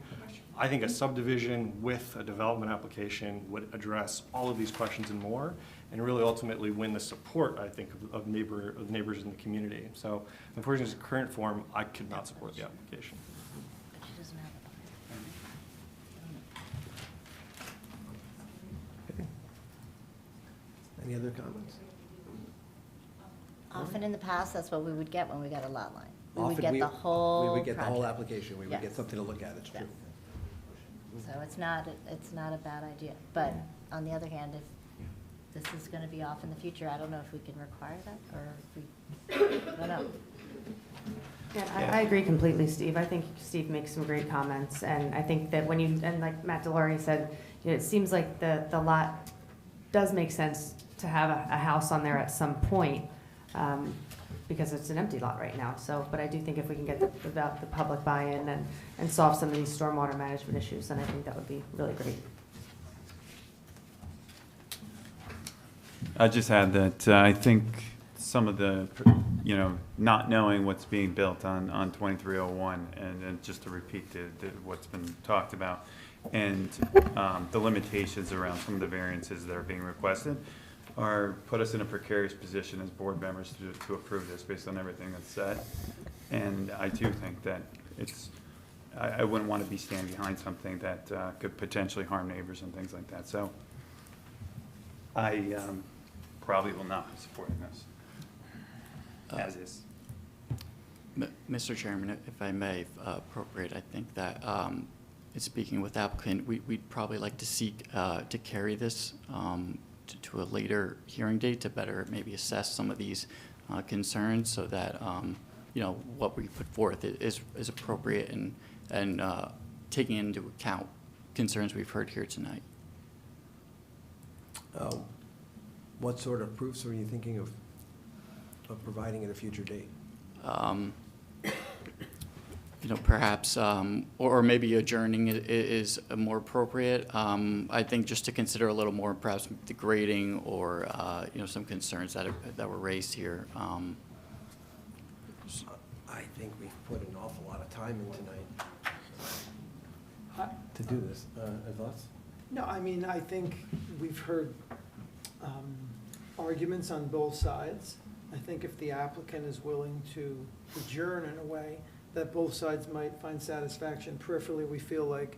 I think a subdivision with a development application would address all of these questions and more, and really ultimately win the support, I think, of neighbors in the community. So unfortunately, in its current form, I could not support the application. But she doesn't have it. Any other comments? Often in the past, that's what we would get when we got a lot line. We would Often get the whole We would get the whole project. application, we would get Yes. something to look at, it's Yeah. true. So it's not a bad idea. But on the other hand, if this is gonna be off in the future, I don't know if we can require that, or if we, I don't know. Yeah, I agree completely, Steve. I think Steve makes some great comments, and I think that when you, and like Matt Delory said, you know, it seems like the lot does make sense to have a house on there at some point, because it's an empty lot right now. So, but I do think if we can get the public buy-in and solve some of these stormwater management issues, then I think that would be really great. I just add that I think some of the, not knowing what's being built on 2301, and just to repeat what's been talked about, and the limitations around some of the variances that are being requested, put us in a precarious position as board members to approve this based on everything that's said. And I do think that I wouldn't want to be standing behind something that could potentially harm neighbors and things like that. So I probably will not be supporting this as is. Mr. Chairman, if I may appropriate, I think that in speaking with applicant, we'd probably like to seek to carry this to a later hearing date to better maybe assess some of these concerns, so that what we put forth is appropriate and taking into account concerns we've heard here tonight. What sort of proofs are you thinking of providing at a future date? Perhaps, or maybe adjourning is more appropriate. I think just to consider a little more, perhaps the grading or, some concerns that were raised here. I think we've put an awful lot of time in tonight to do this. Thoughts? No, I mean, I think we've heard arguments on both sides. I think if the applicant is willing to adjourn in a way that both sides might find satisfaction, peripherally, we feel like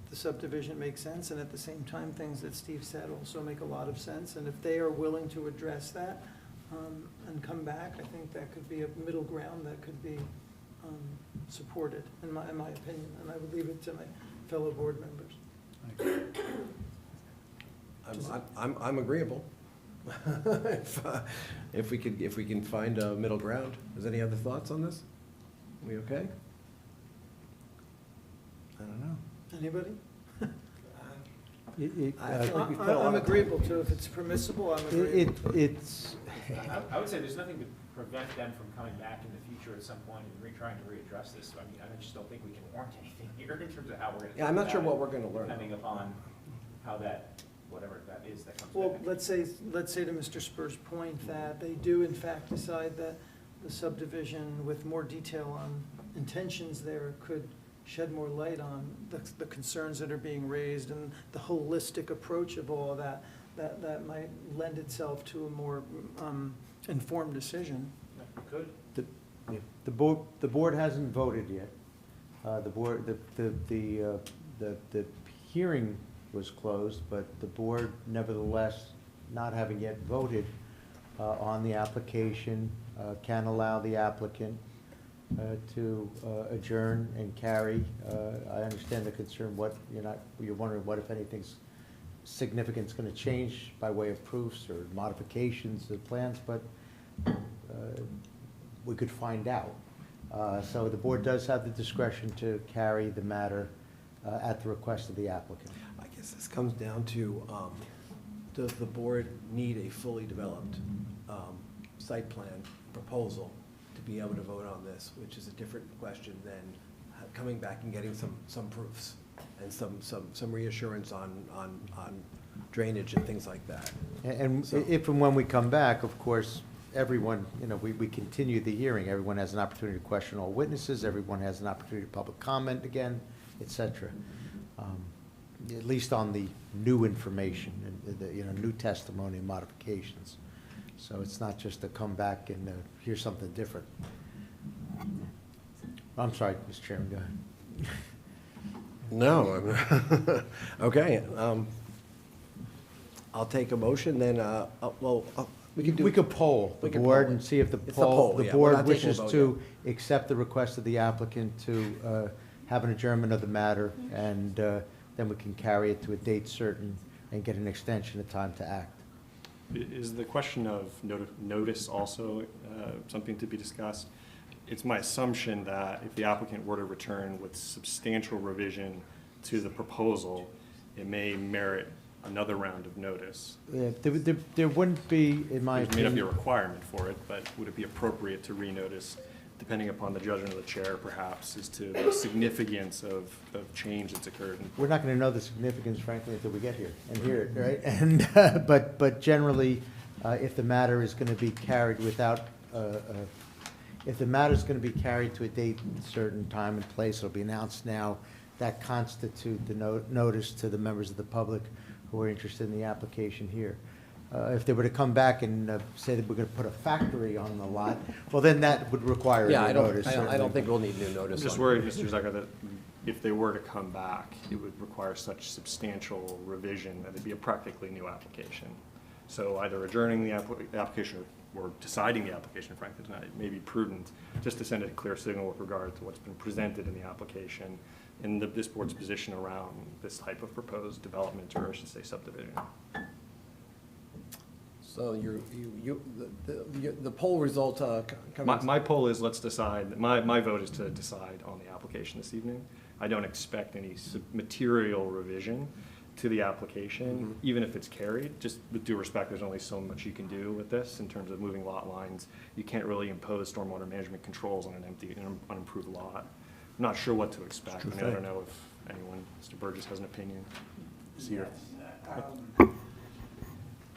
the subdivision makes sense, and at the same time, things that Steve said also make a lot of sense. And if they are willing to address that and come back, I think that could be a middle ground that could be supported, in my opinion. And I would leave it to my fellow board members. I'm agreeable. If we can find a middle ground. Is any other thoughts on this? We okay? I don't know. Anybody? I feel like we've put a lot I'm of agreeable to, if it's permissible, I'm agreeable. I would say there's nothing to prevent them from coming back in the future at some point and trying to readdress this. I mean, I just don't think we can warrant anything here in terms of how we're going to. Yeah, I'm not sure what we're going to learn. Depending upon how whatever that is that comes Well, back. let's say to Mr. Spur's point that they do in fact decide that the subdivision with more detail on intentions there could shed more light on the concerns that are being raised and the holistic approach of all of that, that might lend itself to a more informed decision. Good. The board hasn't voted yet. The hearing was closed, but the board nevertheless, not having yet voted on the application, can allow the applicant to adjourn and carry. I understand the concern, you're wondering what, if anything's significant is going to change by way of proofs or modifications to plans, but we could find out. So the board does have the discretion to carry the matter at the request of the applicant. I guess this comes down to does the board need a fully developed site plan proposal to be able to vote on this, which is a different question than coming back and getting some proofs and some reassurance on drainage and things like that. And So- if and when we come back, of course, everyone, we continue the hearing. Everyone has an opportunity to question all witnesses. Everyone has an opportunity to public comment again, et cetera. At least on the new information and the, new testimony and modifications. So it's not just to come back and hear something different. I'm sorry, Mr. Chairman, go ahead. No, okay, I'll take a motion then, we can do. We could poll the We could board poll and it. see if the It's the poll, the yeah. We're board not taking a wishes vote to accept the request of the applicant to have an adjournment of the matter, and then we can carry it to a date certain and get an extension of time to act. Is the question of notice also something to be discussed? It's my assumption that if the applicant were to return with substantial revision to the proposal, it may merit another round of notice. There wouldn't be, in my There may not be a opinion, requirement for it, but would it be appropriate to renotice, depending upon the judgment of the chair perhaps, as to the significance of change that's occurred? we're not going to know the significance, frankly, until we get here and hear it, right? And, but generally, if the matter is going to be carried without, if the matter is going to be carried to a date, certain time and place, it'll be announced now, that constitute the notice to the members of the public who are interested in the application here. If they were to come back and say that we're going to put a factory on the lot, well, then that would require a Yeah, I new notice. don't certainly. think we'll need new I'm notice. just on- worried, Mr. Zucker, that if they were to come back, it would require such substantial revision that it'd be a practically new application. So either adjourning the application or deciding the application, frankly, tonight, may be prudent, just to send a clear signal with regard to what's been presented in the application and this board's position around this type of proposed development, or I should say subdivision. So the poll result comes. My poll is, let's decide, my vote is to decide on the application this evening. I don't expect any material revision to the application, even if it's carried. Just with due respect, there's only so much you can do with this in terms of moving lot lines. You can't really impose stormwater management controls on an empty, unimproved lot. I'm not sure what to expect. I mean, I don't know if anyone, Mr. Burgess, has an opinion.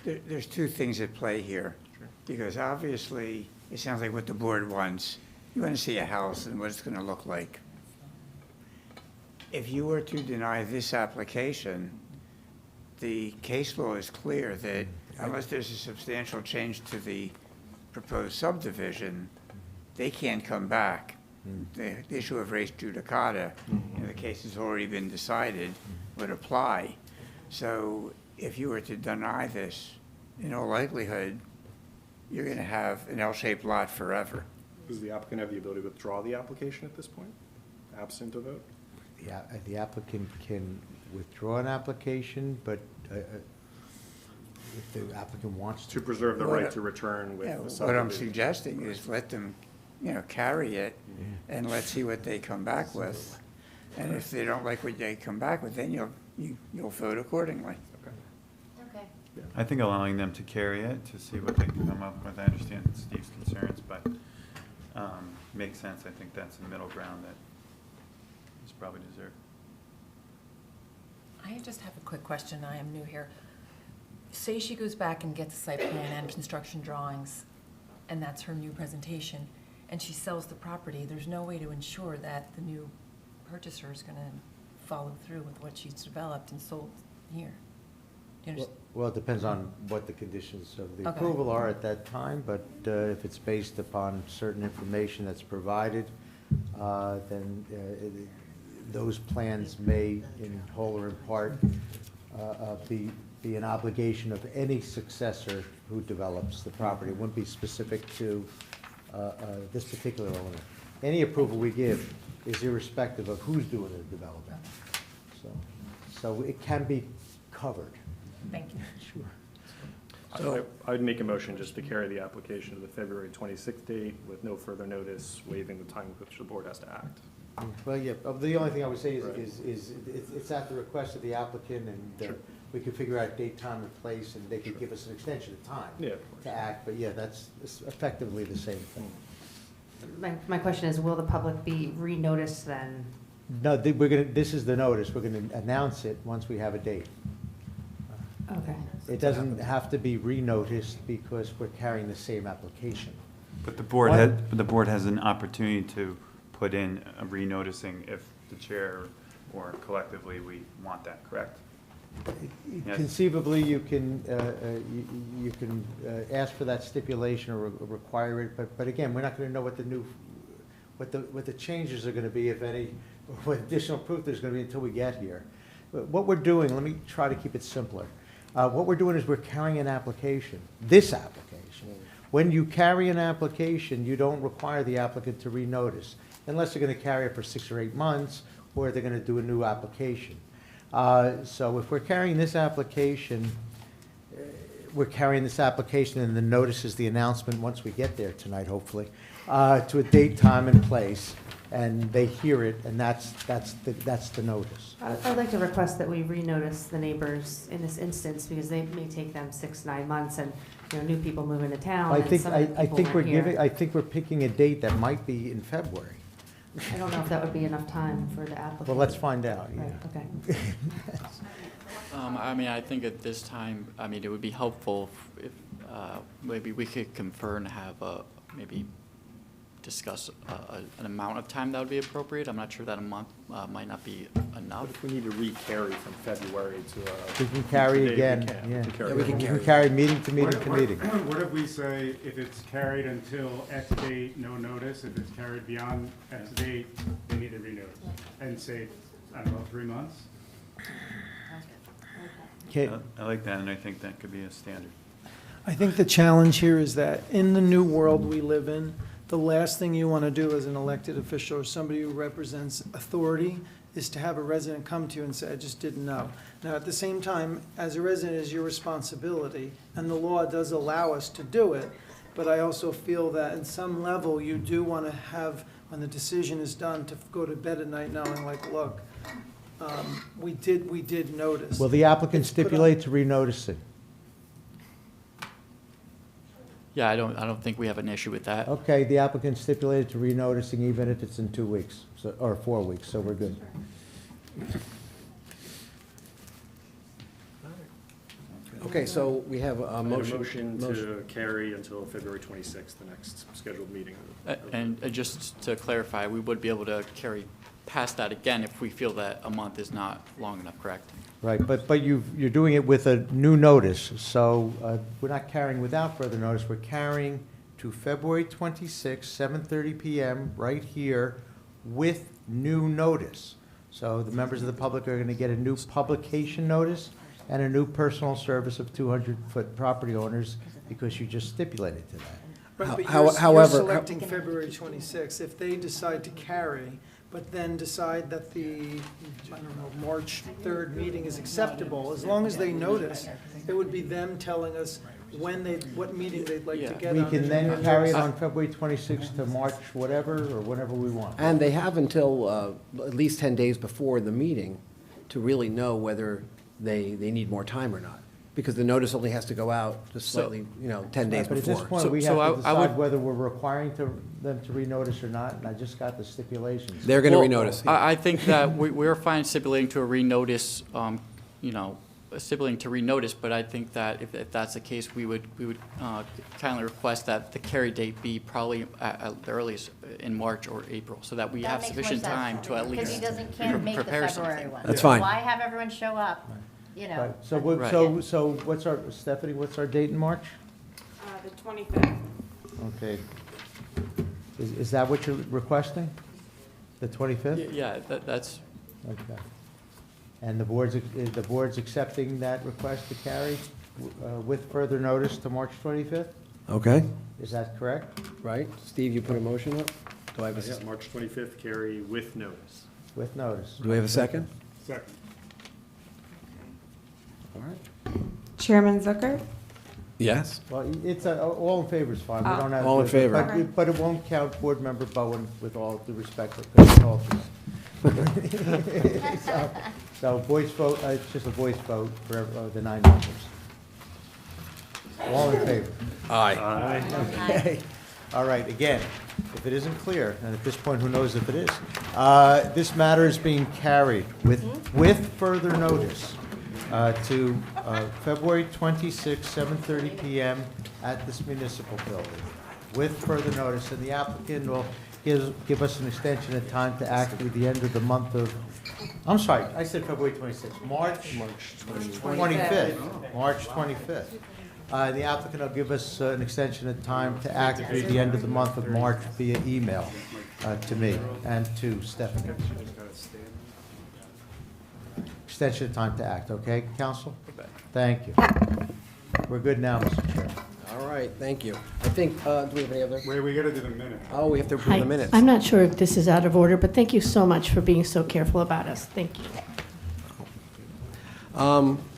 There's two things at play here. Sure. Because obviously, it sounds like what the board wants. You want to see a house and what it's going to look like. If you were to deny this application, the case law is clear that unless there's a substantial change to the proposed subdivision, they can't come back. The issue of res judicata, the case has already been decided, would apply. So if you were to deny this, in all likelihood, you're going to have an L-shaped lot forever. Does the applicant have the ability to withdraw the application at this point, absent a vote? Yeah, the applicant can withdraw an application, but if the applicant wants To to. preserve the right to return with Yeah, the what I'm subdivision? suggesting is let them, carry it, and let's see what they come back with. And if they don't like what they come back with, then you'll vote accordingly. Okay. I think allowing them to carry it to see what they can come up with, I understand Steve's concerns, but makes sense. I think that's a middle ground that is probably deserved. I just have a quick question. I am new here. Say she goes back and gets a site plan and construction drawings, and that's her new presentation, and she sells the property. There's no way to ensure that the new purchaser is going to follow through with what she's developed and sold here. Do you understand? Well, it depends on what the conditions of the Okay. approval are at that time, but if it's based upon certain information that's provided, then those plans may, in whole or in part, be an obligation of any successor who develops the property. It wouldn't be specific to this particular owner. Any approval we give is irrespective of who's doing the development. So it can be covered. Thank you. Sure. I'd make a motion just to carry the application to the February 26th date with no further notice, waiving the time with which the board has to act. Well, yeah, the only thing I would say is it's at the request of the applicant, and we could figure out date, time, and place, and they could give us an extension of time to act, but yeah, that's effectively the same thing. My question is, will the public be re-noticed then? No, this is the notice, we're gonna announce it once we have a date. Okay. It doesn't have to be re-noticed because we're carrying the same application. But the board has an opportunity to put in a re-noticing if the chair or collectively we want that, correct? Yes. Conceivably, you can ask for that stipulation or require it, but again, we're not gonna know what the changes are gonna be, if any, or what additional proof there's gonna be until we get here. But what we're doing, let me try to keep it simpler. What we're doing is we're carrying an application, this application. When you carry an application, you don't require the applicant to renotice, unless they're gonna carry it for 6 or 8 months, or they're gonna do a new application. So if we're carrying this application, and the notice is the announcement, once we get there tonight, hopefully, to a date, time, and place, and they hear it, and that's the notice. I'd like to request that we re-notice the neighbors in this instance, because they may take them 6 to 9 months, and, new people move into town, I and think, some of the people weren't here. I think we're picking a date that might be in February. I don't know if that would be enough time for the applicant. Well, let's find out, Right, yeah. okay. I think at this time, it would be helpful if maybe we could confer and have maybe discuss an amount of time that would be appropriate. I'm not sure that a month might not be enough. If we need to re-carry from February to We can carry today, again, we can. yeah. We can carry We again. can carry meeting to meeting to meeting. What if we say if it's carried until X date, no notice? If it's carried beyond X date, they need to renotice? And say, I don't know, 3 months? Okay. I like that, and I think that could be a standard. I think the challenge here is that in the new world we live in, the last thing you want to do as an elected official or somebody who represents authority is to have a resident come to you and say, I just didn't know. Now, at the same time, as a resident, it's your responsibility, and the law does allow us to do it, but I also feel that in some level, you do want to have, when the decision is done, to go to bed at night knowing, like, look, we did notice. Will the applicant It's put on- stipulate to renotice it? Yeah, I don't think we have an issue with that. Okay, the applicant stipulated to renoticing even if it's in 2 weeks, or 4 weeks, so we're good. Okay, so we have a And a motion. motion to carry until February 26th, the next scheduled meeting. And just to clarify, we would be able to carry past that again if we feel that a month is not long enough, correct? Right, but you're doing it with a new notice, so we're not carrying without further notice, we're carrying to February 26th, 7:30 PM, right here, with new notice. So the members of the public are going to get a new publication notice and a new personal service of 200-foot property owners, because you just stipulated to that. Right, but However- you're selecting February 26th. If they decide to carry, but then decide that the, I don't know, March 3rd meeting is acceptable, as long as they notice, it would be them telling us what meeting they'd like to Yeah. get on. We the can then agenda. carry it on February 26th to March whatever, or whenever we want. And they have until at least 10 days before the meeting to really know whether they need more time or not. Because the notice only has to go out just slightly, 10 days But at this before. point, we So have to I would- decide whether we're requiring them to renotice or not, and I just got the stipulations. They're going to Well, renotice. yeah. I think that we're fine stipulating to a renotice, stipulating to renotice, but I think that if that's the case, we would kindly request that the carry date be probably at the earliest in March or April, so that we That have makes more sufficient sense time to at Because least he can't make the prepare February something. one. That's fine. Why have everyone show up, Right, so, Right. so what's our, Stephanie, what's our date in March? The 25th. Okay. Is that what you're requesting? The 25th? Yeah, that's, Okay. And the board's accepting that request to carry with further notice to March 25th? Okay, Is that correct? right. Steve, you put a motion up? Do I have Yeah, March 25th, carry with notice. With notice. do we have a second? Second. All right. Chairman Zucker, Yes? Well, it's, all in favor is fine. We don't have. All in to- favor. but it- But it won't count Board Member Bowen with all due respect, because it's alternate. So voice vote, it's just a voice vote for the 9 members. All in favor? Aye. Okay. All right, again, if it isn't clear, and at this point, who knows if it is, this matter is being carried with further notice to February 26, 7:30 PM at this municipal building, with further notice, and the applicant will give us an extension of time to act through the end of the month of, I'm sorry, I said February 26th, March 25th. March 25th. The applicant will give us an extension of time to act through the end of the month of March via email to me and to Stephanie. Extension of time to act, okay, counsel? Thank you. We're good now, Mr. Chair. All right, thank you. I think, do we have any other? Wait, we gotta do the minute. Oh, we have to approve Hi. the minutes. I'm not sure if this is out of order, but thank you so much for being so careful about us. Thank you.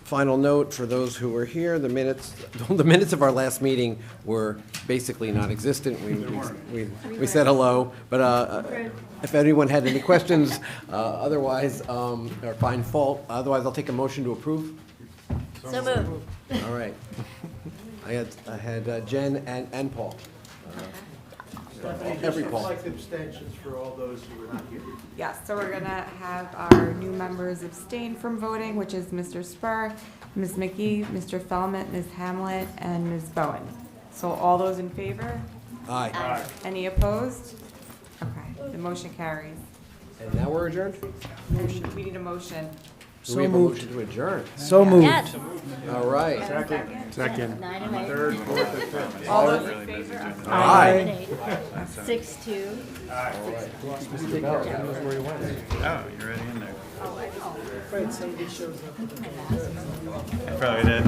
Final note for those who were here, the minutes of our last meeting were basically non-existent. We said hello, but if anyone had any questions, otherwise, or find fault, otherwise I'll take a motion to approve. So moved. All right. I had Jen and Paul. Every Paul. Like abstentions for all those who were not here. Yes, so we're gonna have our new members abstain from voting, which is Mr. Spur, Ms. McGee, Mr. Fellman, Ms. Hamlet, and Ms. Bowen. So all those in favor? Aye. Any opposed? Okay, the motion carries. And now we're adjourned? Motion, we need a motion. Do we have a motion to adjourn? So moved. Yes. All right. Second. 9 and 8. Third, fourth, and fifth. All those in favor? Aye. 6-2. Mr. Bell, who knows where he went? Oh, you're already in there. Afraid somebody shows up. I probably did.